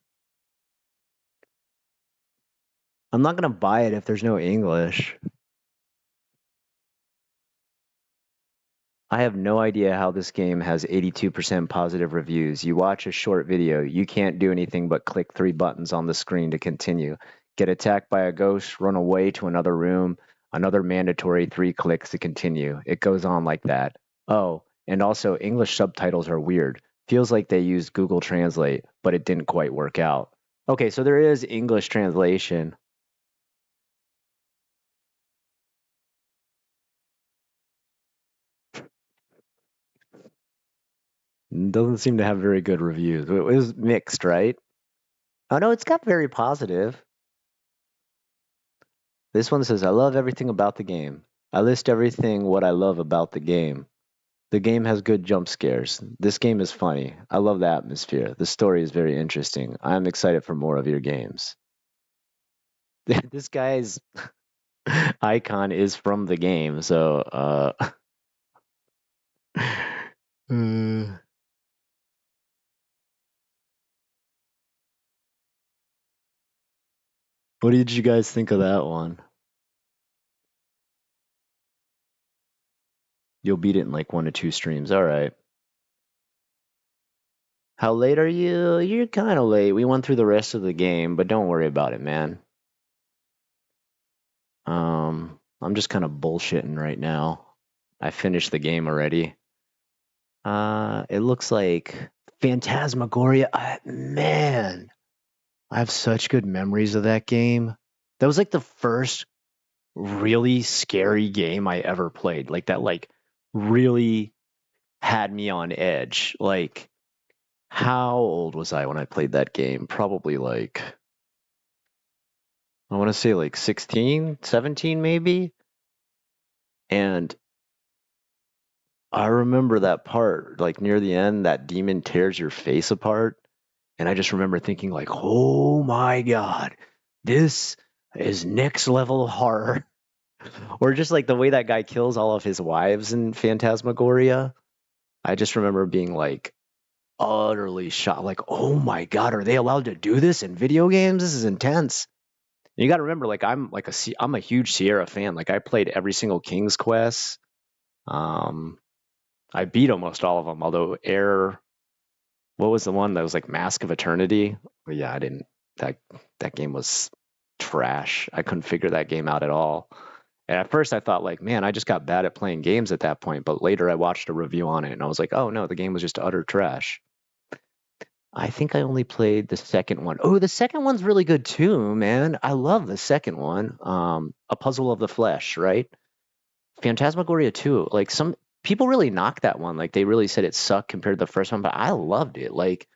I'm not gonna buy it if there's no English. I have no idea how this game has 82% positive reviews. You watch a short video, you can't do anything but click 3 buttons on the screen to continue. Get attacked by a ghost, run away to another room, another mandatory 3 clicks to continue. It goes on like that. Oh, and also English subtitles are weird. Feels like they used Google Translate, but it didn't quite work out. Okay, so there is English translation. Doesn't seem to have very good reviews. It was mixed, right? Oh no, it's got very positive. This one says, I love everything about the game. I list everything what I love about the game. The game has good jump scares. This game is funny. I love the atmosphere. The story is very interesting. I am excited for more of your games. This guy's icon is from the game, so what did you guys think of that one? You'll beat it in like 1 to 2 streams. All right. How late are you? You're kind of late. We went through the rest of the game, but don't worry about it, man. I'm just kind of bullshitting right now. I finished the game already. It looks like Phantasmagoria. Man, I have such good memories of that game. That was like the first really scary game I ever played. Like that, like really had me on edge. Like, how old was I when I played that game? Probably like, I want to say like 16, 17 maybe. And I remember that part, like near the end, that demon tears your face apart. And I just remember thinking like, oh my God, this is next level horror. Or just like the way that guy kills all of his wives in Phantasmagoria. I just remember being like utterly shocked. Like, oh my God, are they allowed to do this in video games? This is intense. And you got to remember, like, I'm a huge Sierra fan. Like, I played every single King's Quest. I beat almost all of them. Although what was the one that was like Mask of Eternity? Well, yeah, I didn't. That game was trash. I couldn't figure that game out at all. And at first I thought like, man, I just got bad at playing games at that point. But later I watched a review on it and I was like, oh no, the game was just utter trash. I think I only played the second one. Oh, the second one's really good too, man. I love the second one. A Puzzle of the Flesh, right? Phantasmagoria 2. Like some people really knocked that one. Like they really said it sucked compared to the first one, but I loved it. Like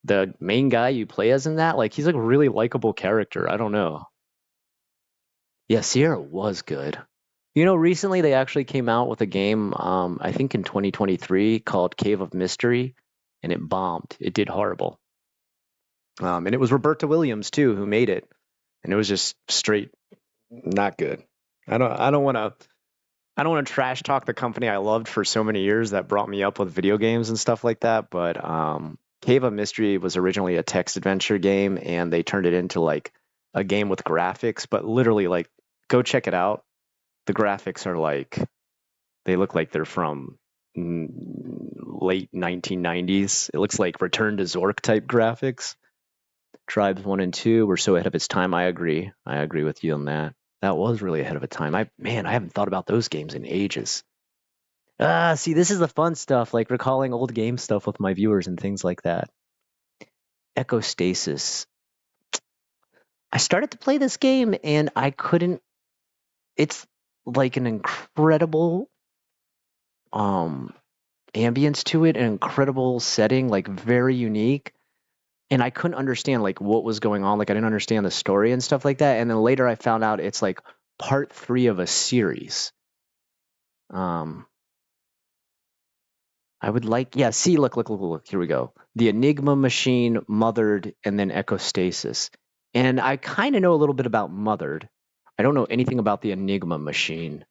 the main guy you play as in that, like he's like a really likable character. I don't know. Yeah, Sierra was good. You know, recently they actually came out with a game, I think in 2023 called Cave of Mystery, and it bombed. It did horrible. And it was Roberta Williams too who made it, and it was just straight not good. I don't want to trash talk the company I loved for so many years that brought me up with video games and stuff like that. But Cave of Mystery was originally a text adventure game, and they turned it into like a game with graphics. But literally, like, go check it out. The graphics are like they look like they're from late 1990s. It looks like Return to Zork type graphics. Tribes 1 and 2 were so ahead of its time. I agree. I agree with you on that. That was really ahead of its time. I haven't thought about those games in ages. See, this is the fun stuff, like recalling old game stuff with my viewers and things like that. Echostasis. I started to play this game and I couldn't. It's like an incredible ambience to it, an incredible setting, like very unique. And I couldn't understand like what was going on. Like I didn't understand the story and stuff like that. And then later I found out it's like part 3 of a series. I would like, yeah, see, look, here we go. The Enigma Machine, Mothered, and then Echostasis. And I kind of know a little bit about Mothered. I don't know anything about the Enigma Machine.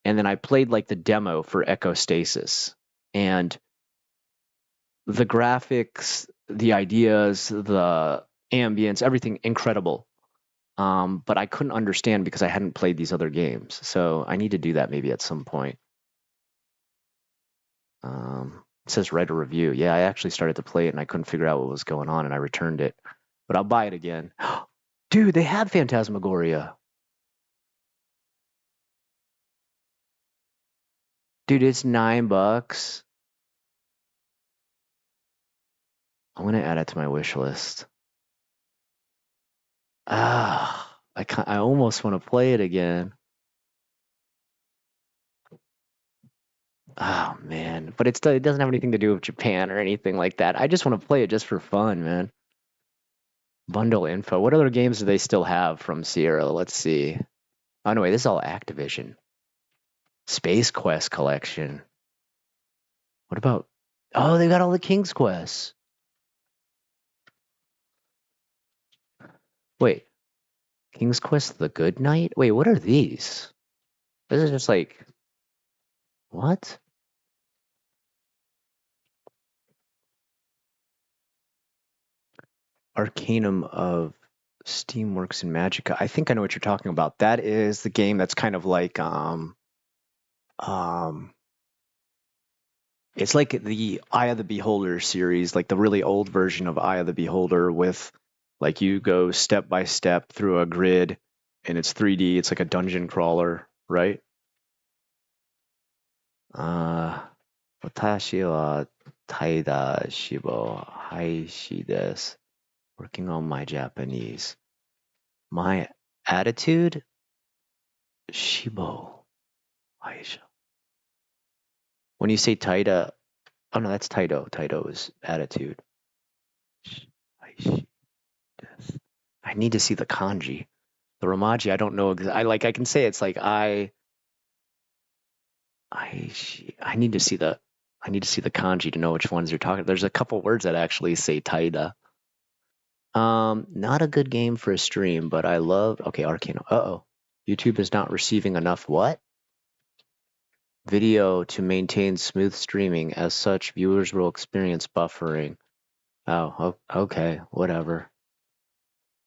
And then I played like the demo for Echostasis. And the graphics, the ideas, the ambience, everything incredible. But I couldn't understand because I hadn't played these other games. So I need to do that maybe at some point. It says write a review. Yeah, I actually started to play it and I couldn't figure out what was going on and I returned it. But I'll buy it again. Dude, they have Phantasmagoria. Dude, it's $9. I'm gonna add it to my wish list. I almost want to play it again. Oh man, but it doesn't have anything to do with Japan or anything like that. I just want to play it just for fun, man. Bundle info. What other games do they still have from Sierra? Let's see. Oh no, wait, this is all Activision. Space Quest collection. What about? Oh, they got all the King's Quests. Wait, King's Quest: The Good Knight. Wait, what are these? This is just like what? Arcanum of Steamworks and Magica. I think I know what you're talking about. That is the game that's kind of like it's like the Eye of the Beholder series, like the really old version of Eye of the Beholder with like you go step by step through a grid and it's 3D, it's like a dungeon crawler, right? 私は怠惰志望廃止です。Working on my Japanese. My attitude? Shibo. Aisha. When you say Taida, oh no, that's Taido. Taido is attitude. I need to see the kanji. The Romaji, I don't know. I can say it's like I need to see the kanji to know which ones you're talking. There's a couple words that actually say Taida. Not a good game for a stream, but I love. Okay, Arcano. Uh-oh. YouTube is not receiving enough what? Video to maintain smooth streaming. As such, viewers will experience buffering. Oh, okay, whatever.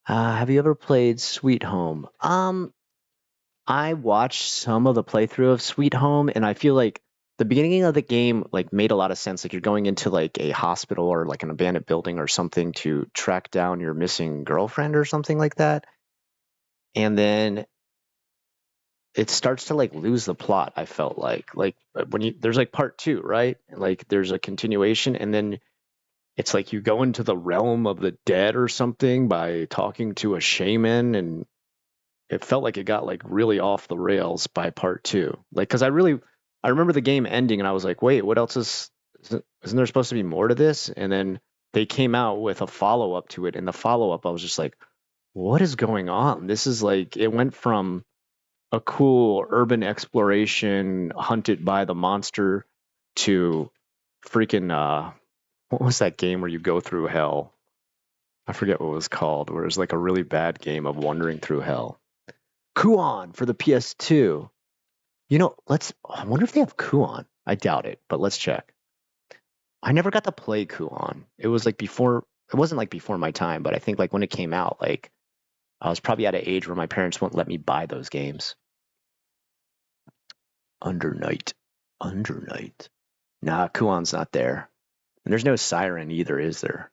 Have you ever played Sweet Home? I watched some of the playthrough of Sweet Home, and I feel like the beginning of the game like made a lot of sense. Like you're going into like a hospital or like an abandoned building or something to track down your missing girlfriend or something like that. And then it starts to like lose the plot. I felt like when there's like part 2, right? And like there's a continuation, and then it's like you go into the realm of the dead or something by talking to a shaman, and it felt like it got like really off the rails by part 2. Like, because I remember the game ending and I was like, wait, what else isn't there supposed to be more to this? And then they came out with a follow-up to it, and the follow-up I was just like, what is going on? This is like, it went from a cool urban exploration hunted by the monster to freaking what was that game where you go through hell? I forget what it was called, where it was like a really bad game of wandering through hell. Kuon for the PS2. I wonder if they have Kuon. I doubt it, but let's check. I never got to play Kuon. It was like before, it wasn't like before my time, but I think like when it came out, like I was probably at an age where my parents wouldn't let me buy those games. Under Night. Nah, Kuon's not there. And there's no Siren either, is there?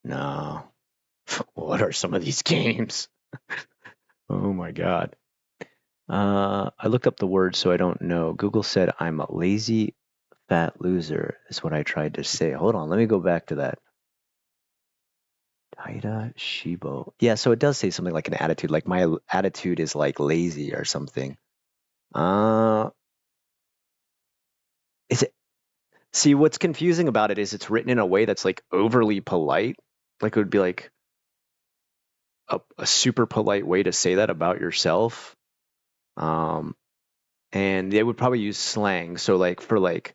No. What are some of these games? Oh my god. I looked up the word, so I don't know. Google said I'm a lazy fat loser is what I tried to say. Hold on, let me go back to that. Taida Shibo. Yeah, so it does say something like an attitude, like my attitude is like lazy or something. Is it? See, what's confusing about it is it's written in a way that's like overly polite. Like it would be like a super polite way to say that about yourself. And they would probably use slang. So like for like,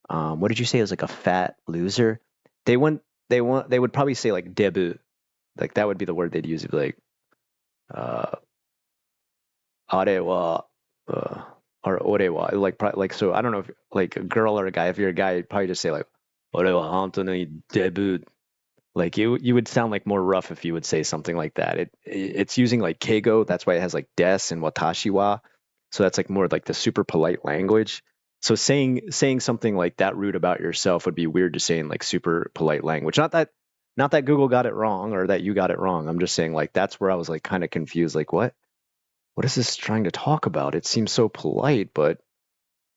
what did you say? It was like a fat loser. They would probably say like debut. Like that would be the word they'd use. It'd be like, are wa, or ore wa. Like, so I don't know if like a girl or a guy, if you're a guy, you'd probably just say like, ore wa hontou debut. Like you would sound like more rough if you would say something like that. It's using like keigo. That's why it has like des and watashi wa. So that's like more like the super polite language. So saying something like that rude about yourself would be weird to say in like super polite language. Not that Google got it wrong or that you got it wrong. I'm just saying like that's where I was like kind of confused. Like what is this trying to talk about? It seems so polite, but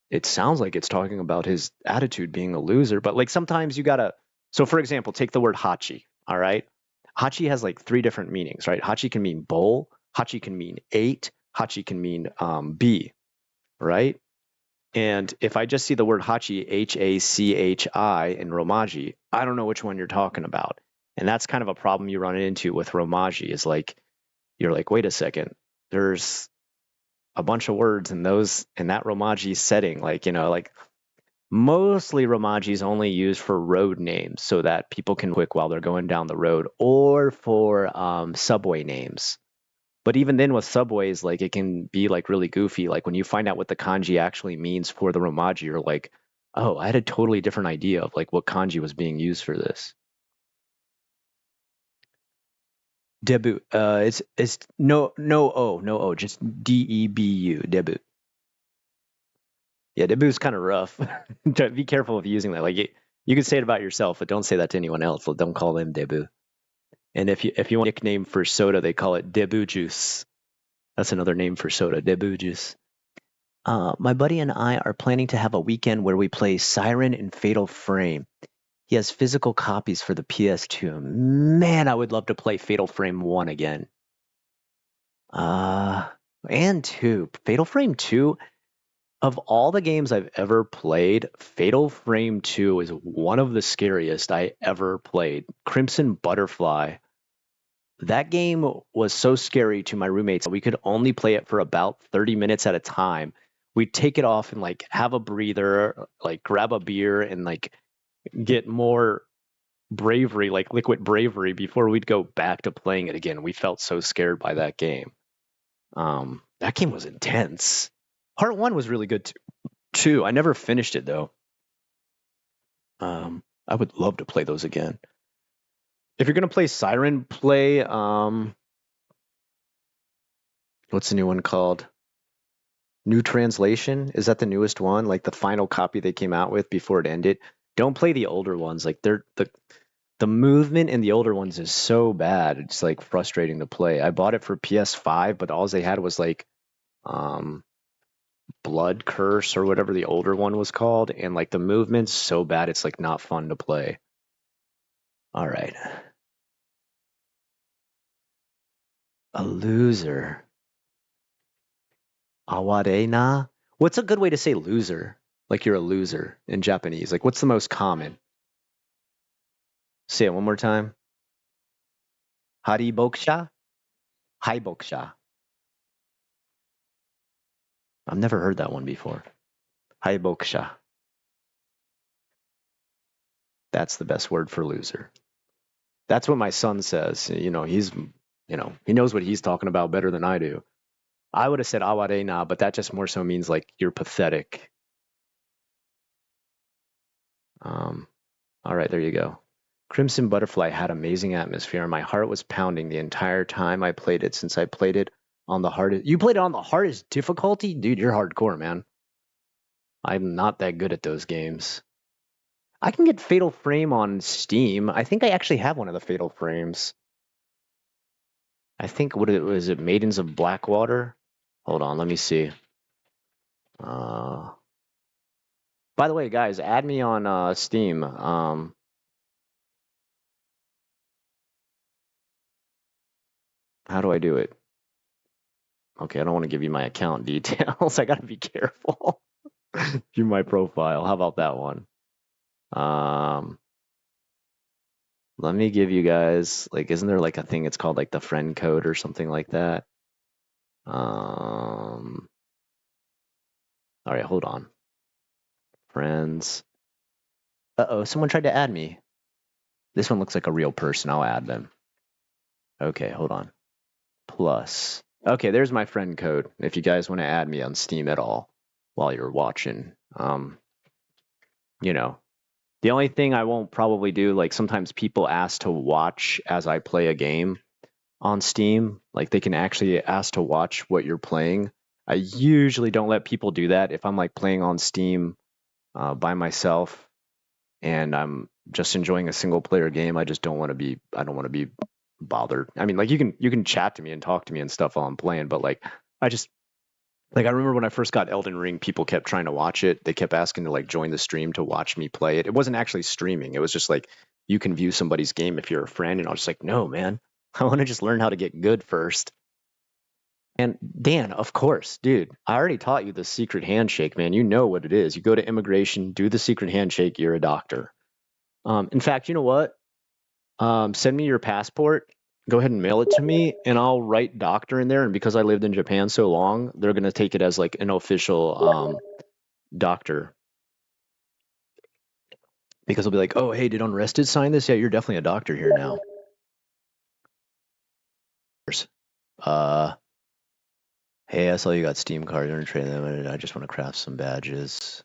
it sounds like it's talking about his attitude being a loser. But like sometimes you gotta. So for example, take the word hachi. All right, hachi has like 3 different meanings, right? Hachi can mean bowl. Hachi can mean 8. Hachi can mean B, right? And if I just see the word hachi, Hachi, in Romaji, I don't know which one you're talking about. And that's kind of a problem you run into with Romaji is like, you're like, wait a second, there's a bunch of words in that Romaji setting. Like, like mostly Romaji is only used for road names so that people can quick while they're going down the road or for subway names. But even then with subways, like it can be like really goofy. Like when you find out what the kanji actually means for the Romaji, you're like, oh, I had a totally different idea of like what kanji was being used for this. Debut. It's no O, just DEBU, debut. Yeah, debut is kind of rough. Be careful of using that. Like you can say it about yourself, but don't say that to anyone else. Don't call them debut. And if you want a nickname for soda, they call it debut juice. That's another name for soda, debut juice. My buddy and I are planning to have a weekend where we play Siren and Fatal Frame. He has physical copies for the PS2. Man, I would love to play Fatal Frame 1 again. And 2. Fatal Frame 2, Of all the games I've ever played, Fatal Frame 2 is one of the scariest I ever played. Crimson Butterfly. That game was so scary to my roommates. We could only play it for about 30 minutes at a time. We'd take it off and like have a breather, like grab a beer and like get more bravery, like liquid bravery before we'd go back to playing it again. We felt so scared by that game. That game was intense. Part 1 was really good too. I never finished it though. I would love to play those again. If you're gonna play Siren, play what's the new one called? New Translation? Is that the newest one? Like the final copy they came out with before it ended? Don't play the older ones. Like the movement in the older ones is so bad. It's like frustrating to play. I bought it for PS5, but all they had was like Blood Curse or whatever the older one was called, and like the movement's so bad it's like not fun to play. All right. A loser. Awarena? What's a good way to say loser? Like you're a loser in Japanese. Like what's the most common? Say it one more time. Haribokusha? Haibokusha. I've never heard that one before. Haibokusha. That's the best word for loser. That's what my son says. You know, he knows what he's talking about better than I do. I would have said awarena, but that just more so means like you're pathetic. All right, there you go. Crimson Butterfly had amazing atmosphere, and my heart was pounding the entire time I played it since I played it on the hardest. You played it on the hardest difficulty? Dude, you're hardcore, man. I'm not that good at those games. I can get Fatal Frame on Steam. I think I actually have one of the Fatal Frames. I think, what was it, Maidens of Blackwater? Hold on, let me see. By the way, guys, add me on Steam. How do I do it? Okay, I don't want to give you my account details. I gotta be careful. View my profile. How about that one? Let me give you guys, like, isn't there like a thing it's called like the friend code or something like that? All right, hold on. Friends. Uh-oh, someone tried to add me. This one looks like a real person. I'll add them. Okay, hold on. Plus. Okay, there's my friend code if you guys want to add me on Steam at all while you're watching. You know, the only thing I won't probably do, like sometimes people ask to watch as I play a game on Steam. Like they can actually ask to watch what you're playing. I usually don't let people do that if I'm like playing on Steam by myself and I'm just enjoying a single player game. I don't want to be bothered. I mean, like you can chat to me and talk to me and stuff while I'm playing, but like I remember when I first got Elden Ring, people kept trying to watch it. They kept asking to like join the stream to watch me play it. It wasn't actually streaming. It was just like you can view somebody's game if you're a friend, and I was just like, no, man, I want to just learn how to get good first. And Dan, of course, dude, I already taught you the secret handshake, man. You know what it is. You go to immigration, do the secret handshake. You're a doctor. In fact, you know what? Send me your passport. Go ahead and mail it to me, and I'll write doctor in there. And because I lived in Japan so long, they're going to take it as like an official doctor. Because they'll be like, oh, hey, did Unrested sign this? Yeah, you're definitely a doctor here now. Hey, I saw you got Steam cards. You're going to trade them. I just want to craft some badges.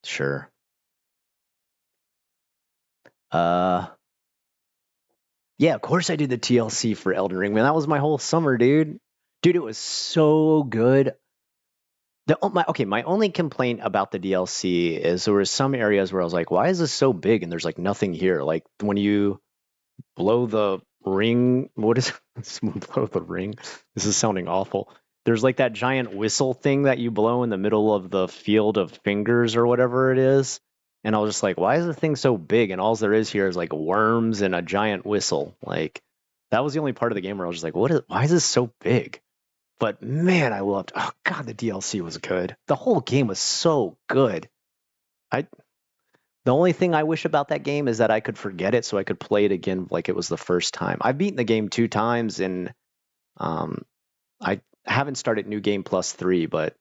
Sure. Yeah, of course I did the TLC for Elden Ring, man. That was my whole summer, dude. Dude, it was so good. My only complaint about the DLC is there were some areas where I was like, why is this so big and there's like nothing here? Like when you blow the ring, what is blow the ring? This is sounding awful. There's like that giant whistle thing that you blow in the middle of the field of fingers or whatever it is. And I was just like, why is the thing so big? And all there is here is like worms and a giant whistle. Like that was the only part of the game where I was just like, why is this so big? But man, I loved. Oh god, the DLC was good. The whole game was so good. I The only thing I wish about that game is that I could forget it so I could play it again like it was the first time. I've beaten the game 2 times, and I haven't started New Game Plus 3, but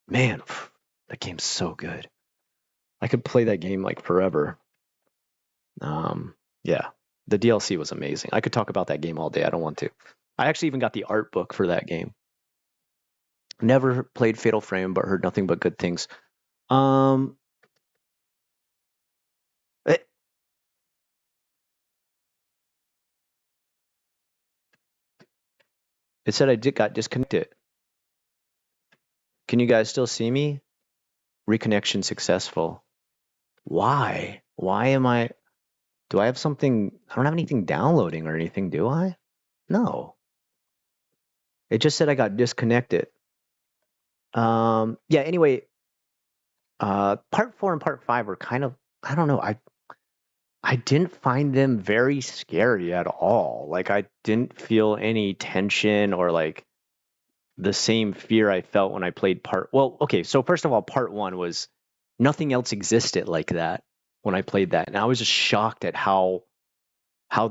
man, that game's so good. I could play that game like forever. Yeah, the DLC was amazing. I could talk about that game all day. I don't want to. I actually even got the art book for that game. Never played Fatal Frame, but heard nothing but good things. It, it said got disconnected. Can you guys still see me? Reconnection successful. Why? Why am I? Do I have something? I don't have anything downloading or anything, do I? No. It just said I got disconnected. Yeah, anyway, part 4 and part 5 were kind of, I don't know, I didn't find them very scary at all. Like, I didn't feel any tension or like the same fear I felt when I played well, okay, so first of all, part 1 was nothing else existed like that when I played that. And I was just shocked at how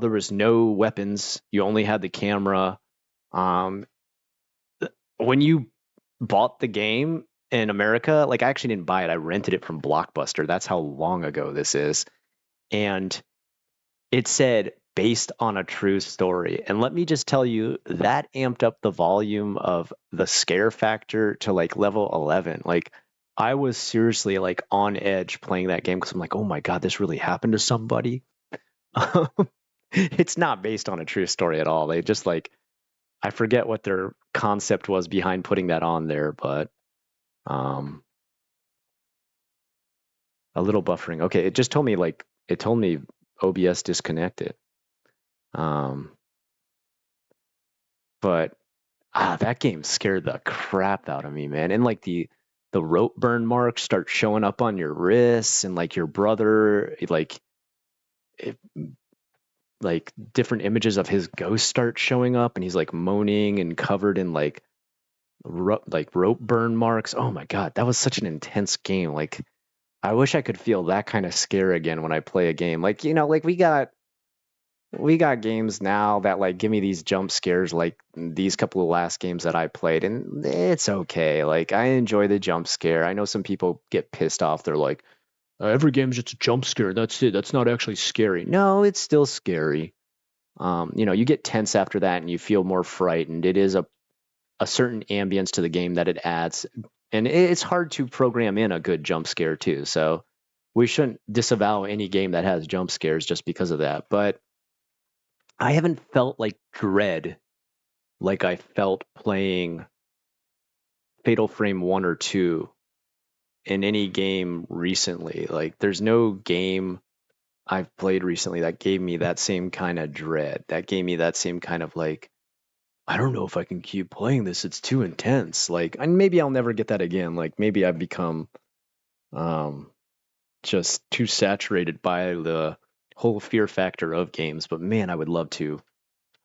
there was no weapons. You only had the camera. When you bought the game in America, like I actually didn't buy it. I rented it from Blockbuster. That's how long ago this is. And it said based on a true story. And let me just tell you, that amped up the volume of the scare factor to like level 11. Like I was seriously like on edge playing that game because I'm like, oh my God, this really happened to somebody. It's not based on a true story at all. They just like, I forget what their concept was behind putting that on there, but a little buffering. Okay, it just told me OBS disconnected. But that game scared the crap out of me, man. And like the rope burn marks start showing up on your wrists, and like your brother, like different images of his ghost start showing up, and he's like moaning and covered in like rope burn marks. Oh my God, that was such an intense game. Like I wish I could feel that kind of scare again when I play a game. Like, like we got games now that like give me these jump scares like these couple of last games that I played, and it's okay. Like I enjoy the jump scare. I know some people get pissed off. They're like, every game is just a jump scare. That's it. That's not actually scary. No, it's still scary. You get tense after that and you feel more frightened. It is a certain ambience to the game that it adds. And it's hard to program in a good jump scare too. So we shouldn't disavow any game that has jump scares just because of that. But I haven't felt like dread like I felt playing Fatal Frame 1 or 2 in any game recently. Like there's no game I've played recently that gave me that same kind of dread. That gave me that same kind of like, I don't know if I can keep playing this. It's too intense. Like, and maybe I'll never get that again. Like, maybe I've become just too saturated by the whole fear factor of games. But man, I would love to.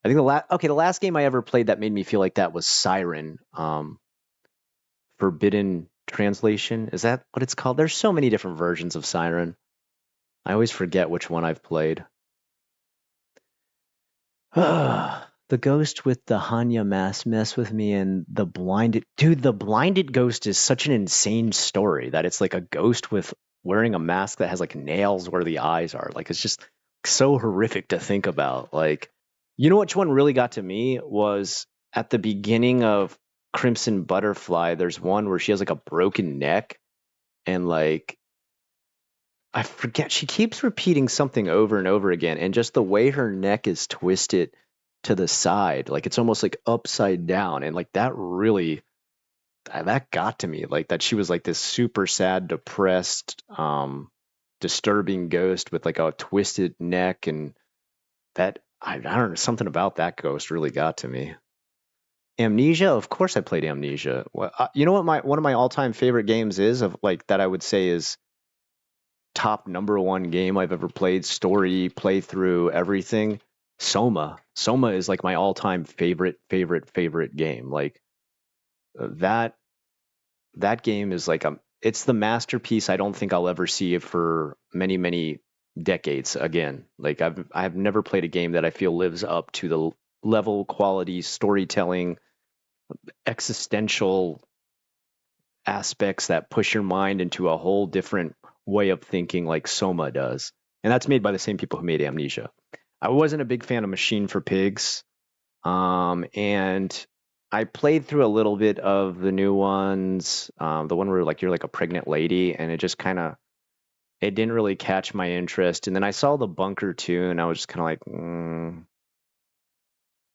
I think the last game I ever played that made me feel like that was Siren. Forbidden Translation. Is that what it's called? There's so many different versions of Siren. I always forget which one I've played. The ghost with the Hanya mask mess with me, and the blinded ghost is such an insane story that it's like a ghost with wearing a mask that has like nails where the eyes are. Like it's just so horrific to think about. Like, which one really got to me was at the beginning of Crimson Butterfly. There's one where she has like a broken neck, and like I forget, she keeps repeating something over and over again, and just the way her neck is twisted to the side, like it's almost like upside down, and like that got to me, like that she was like this super sad, depressed, disturbing ghost with like a twisted neck, and that I don't know, something about that ghost really got to me. Amnesia, of course I played Amnesia. Well, you know what one of my all-time favorite games is, of like that I would say is top number one game I've ever played, story, playthrough, everything. Soma is like my all-time favorite game. Like that game is like it's the masterpiece I don't think I'll ever see for many decades again. Like I've never played a game that I feel lives up to the level, quality, storytelling, existential aspects that push your mind into a whole different way of thinking like Soma does. And that's made by the same people who made Amnesia. I wasn't a big fan of Machine for Pigs. And I played through a little bit of the new ones, the one where like you're like a pregnant lady, and it just kind of it didn't really catch my interest. And then I saw the Bunker 2, and I was just kind of like,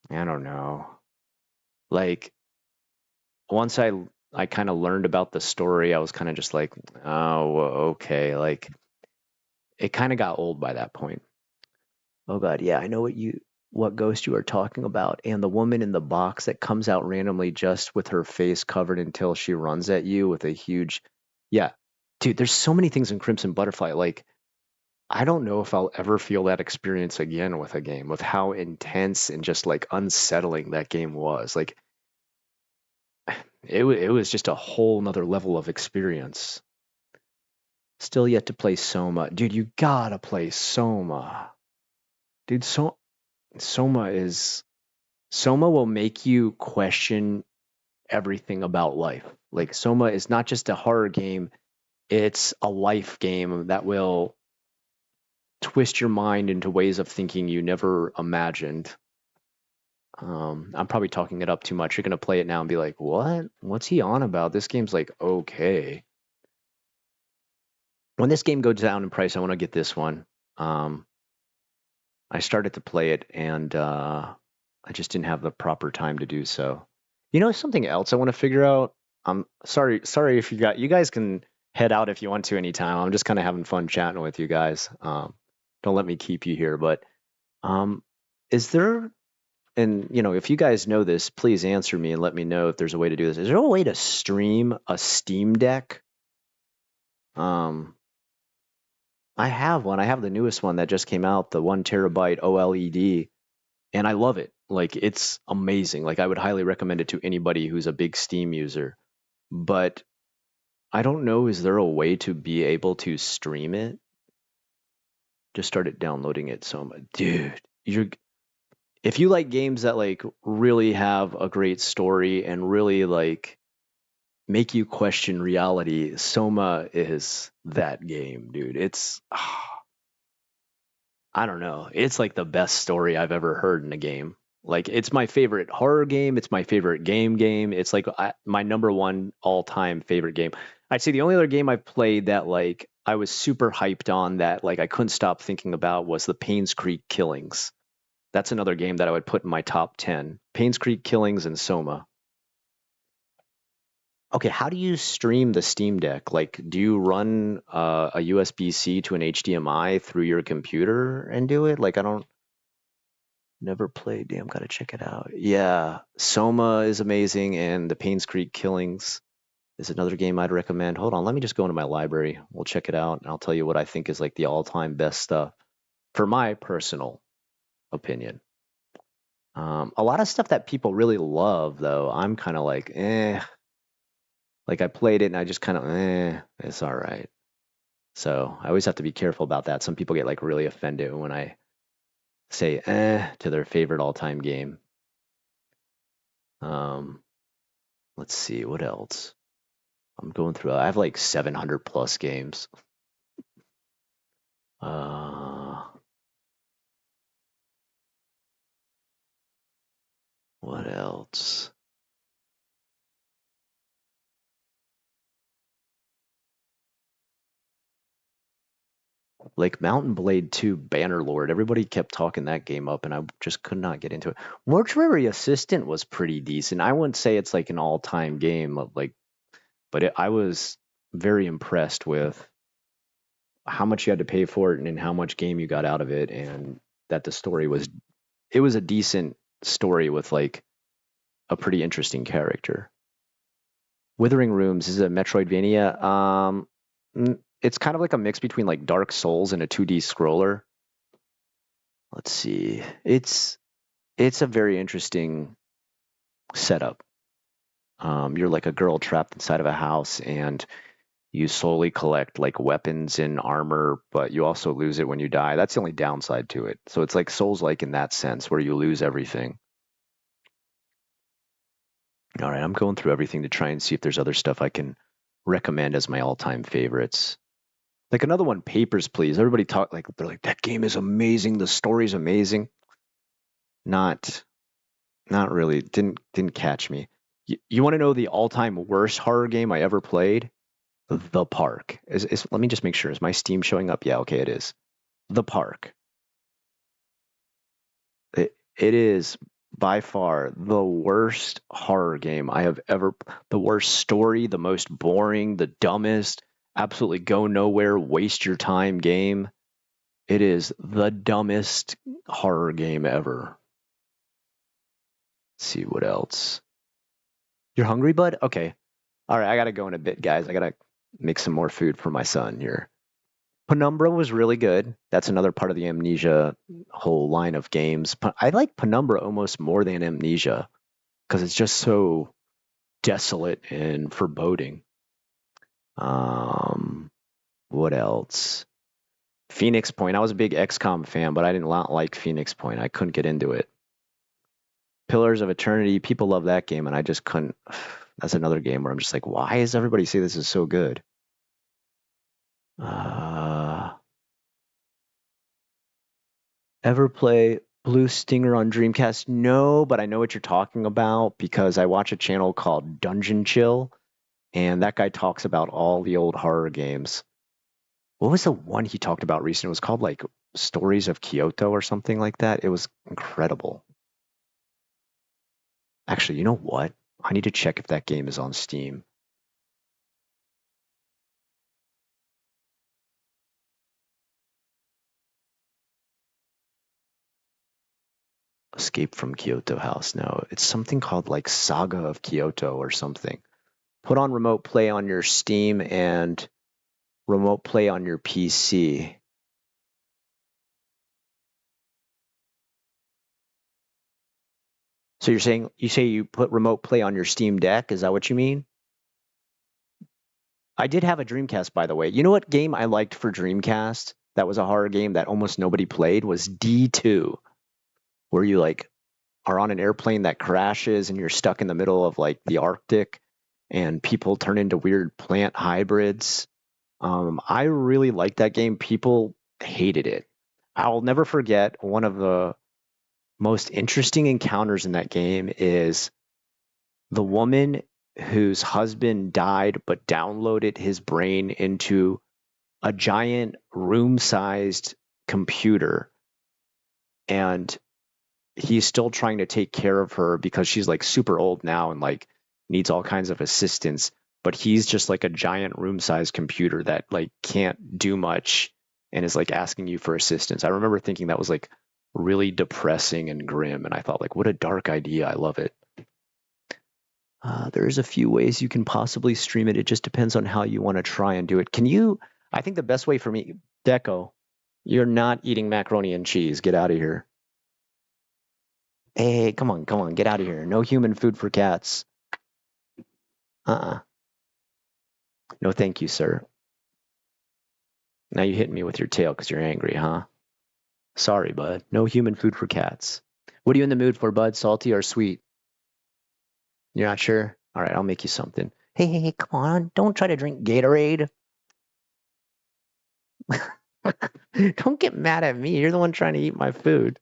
I don't know. Like once I kind of learned about the story, I was kind of just like, oh, okay. Like it kind of got old by that point. Oh God, yeah, I know what ghost you are talking about, and the woman in the box that comes out randomly just with her face covered until she runs at you with a huge, yeah, dude. There's so many things in Crimson Butterfly. Like I don't know if I'll ever feel that experience again with a game, with how intense and just like unsettling that game was. Like it was just a whole nother level of experience. Still yet to play Soma, dude. You gotta play Soma, dude. Soma will make you question everything about life. Like Soma is not just a horror game, it's a life game that will twist your mind into ways of thinking you never imagined. I'm probably talking it up too much. You're going to play it now and be like, what? What's he on about? This game's like, okay. When this game goes down in price, I want to get this one. I started to play it and I just didn't have the proper time to do so. You know, something else I want to figure out. I'm sorry if you guys can head out if you want to anytime. I'm just kind of having fun chatting with you guys. Don't let me keep you here, but is there, and you know, if you guys know this, please answer me and let me know if there's a way to do this. Is there a way to stream a Steam Deck? I have one. I have the newest one that just came out, the 1 terabyte OLED, and I love it. Like it's amazing. Like I would highly recommend it to anybody who's a big Steam user. But I don't know, is there a way to be able to stream it? Just started downloading it, so dude, if you like games that like really have a great story and really like make you question reality, Soma is that game, dude. It's I don't know. It's like the best story I've ever heard in a game. Like it's my favorite horror game. It's my favorite game. It's like my number one all-time favorite game. I'd say the only other game I've played that like I was super hyped on that like I couldn't stop thinking about was the Paynes Creek Killings. That's another game that I would put in my top 10. Paynes Creek Killings and Soma. Okay, how do you stream the Steam Deck? Like, do you run a USB-C to an HDMI through your computer and do it? Like, I don't never played. Damn, gotta check it out. Yeah, Soma is amazing, and the Paynes Creek Killings is another game I'd recommend. Hold on, let me just go into my library. We'll check it out, and I'll tell you what I think is like the all-time best stuff for my personal opinion. A lot of stuff that people really love, though, I'm kind of like, eh. Like I played it and I just kind of, it's all right. So I always have to be careful about that. Some people get like really offended when I say to their favorite all-time game. Let's see, what else? I'm going through, I have like 700 plus games. What else? Like Mountain Blade 2 Bannerlord, everybody kept talking that game up and I just could not get into it. Mortuary Assistant was pretty decent. I wouldn't say it's like an all-time game, like, but I was very impressed with how much you had to pay for it and how much game you got out of it, and that the story was, it was a decent story with like a pretty interesting character. Withering Rooms is a Metroidvania. It's kind of like a mix between like Dark Souls and a 2D scroller. let's see. It's a very interesting setup. You're like a girl trapped inside of a house, and you slowly collect like weapons and armor, but you also lose it when you die. That's the only downside to it. So it's like Souls-like in that sense, where you lose everything. All right, I'm going through everything to try and see if there's other stuff I can recommend as my all-time favorites. Like another one, Papers, Please. Everybody talk like they're like that game is amazing, the story's amazing. Not really. Didn't catch me. You want to know the all-time worst horror game I ever played? The Park. Let me just make sure. Is my Steam showing up? Yeah, okay, it is. The Park. It is by far the worst horror game I have ever. The worst story, the most boring, the dumbest, absolutely go nowhere, waste your time game. It is the dumbest horror game ever. Let's see what else. You're hungry, bud? Okay. All right, I gotta go in a bit, guys. I gotta make some more food for my son here. Penumbra was really good. That's another part of the Amnesia whole line of games. I like Penumbra almost more than Amnesia because it's just so desolate and foreboding. What else? Phoenix Point. I was a big XCOM fan, but I didn't like Phoenix Point. I couldn't get into it. Pillars of Eternity. People love that game, and I just couldn't. That's another game where I'm just like, why does everybody say this is so good? Ever play Blue Stinger on Dreamcast? No, but I know what you're talking about because I watch a channel called Dungeon Chill, and that guy talks about all the old horror games. What was the one he talked about recently? It was called like Stories of Kyoto or something like that. It was incredible. Actually, you know what? I need to check if that game is on Steam. Escape from Kyoto House. No, it's something called like Saga of Kyoto or something. Put on remote play on your Steam and remote play on your PC. So you say you put remote play on your Steam Deck? Is that what you mean? I did have a Dreamcast, by the way. You know what game I liked for Dreamcast that was a horror game that almost nobody played was D2, where you like are on an airplane that crashes and you're stuck in the middle of like the Arctic and people turn into weird plant hybrids. I really liked that game. People hated it. I'll never forget one of the most interesting encounters in that game is the woman whose husband died but downloaded his brain into a giant room-sized computer, and he's still trying to take care of her because she's like super old now and like needs all kinds of assistance, but he's just like a giant room-sized computer that like can't do much and is like asking you for assistance. I remember thinking that was like really depressing and grim, and I thought like, what a dark idea. I love it. There's a few ways you can possibly stream it. It just depends on how you want to try and do it. I think the best way for me, Deco, you're not eating macaroni and cheese. Get out of here. Hey, come on, get out of here. No human food for cats. No, thank you, sir. Now you hit me with your tail because you're angry, huh? Sorry, bud. No human food for cats. What are you in the mood for, bud? Salty or sweet? You're not sure? All right, I'll make you something. Hey, come on. Don't try to drink Gatorade. Don't get mad at me. You're the one trying to eat my food.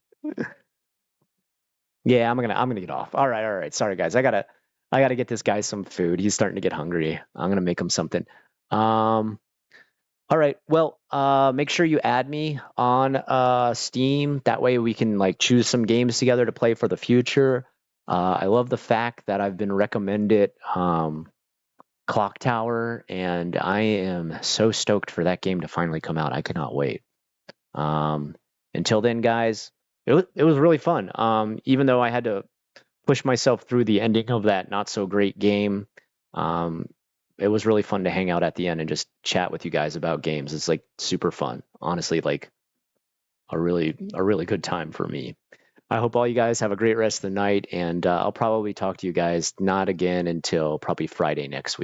Yeah, I'm gonna get off. All right. Sorry, guys. I gotta get this guy some food. He's starting to get hungry. I'm gonna make him something. All right. Well, make sure you add me on Steam. That way we can like choose some games together to play for the future. I love the fact that I've been recommended Clock Tower, and I am so stoked for that game to finally come out. I cannot wait. Until then, guys, it was really fun. Even though I had to push myself through the ending of that not so great game, it was really fun to hang out at the end and just chat with you guys about games. It's like super fun. Honestly, like a really good time for me. I hope all you guys have a great rest of the night, and I'll probably talk to you guys not again until probably Friday next week.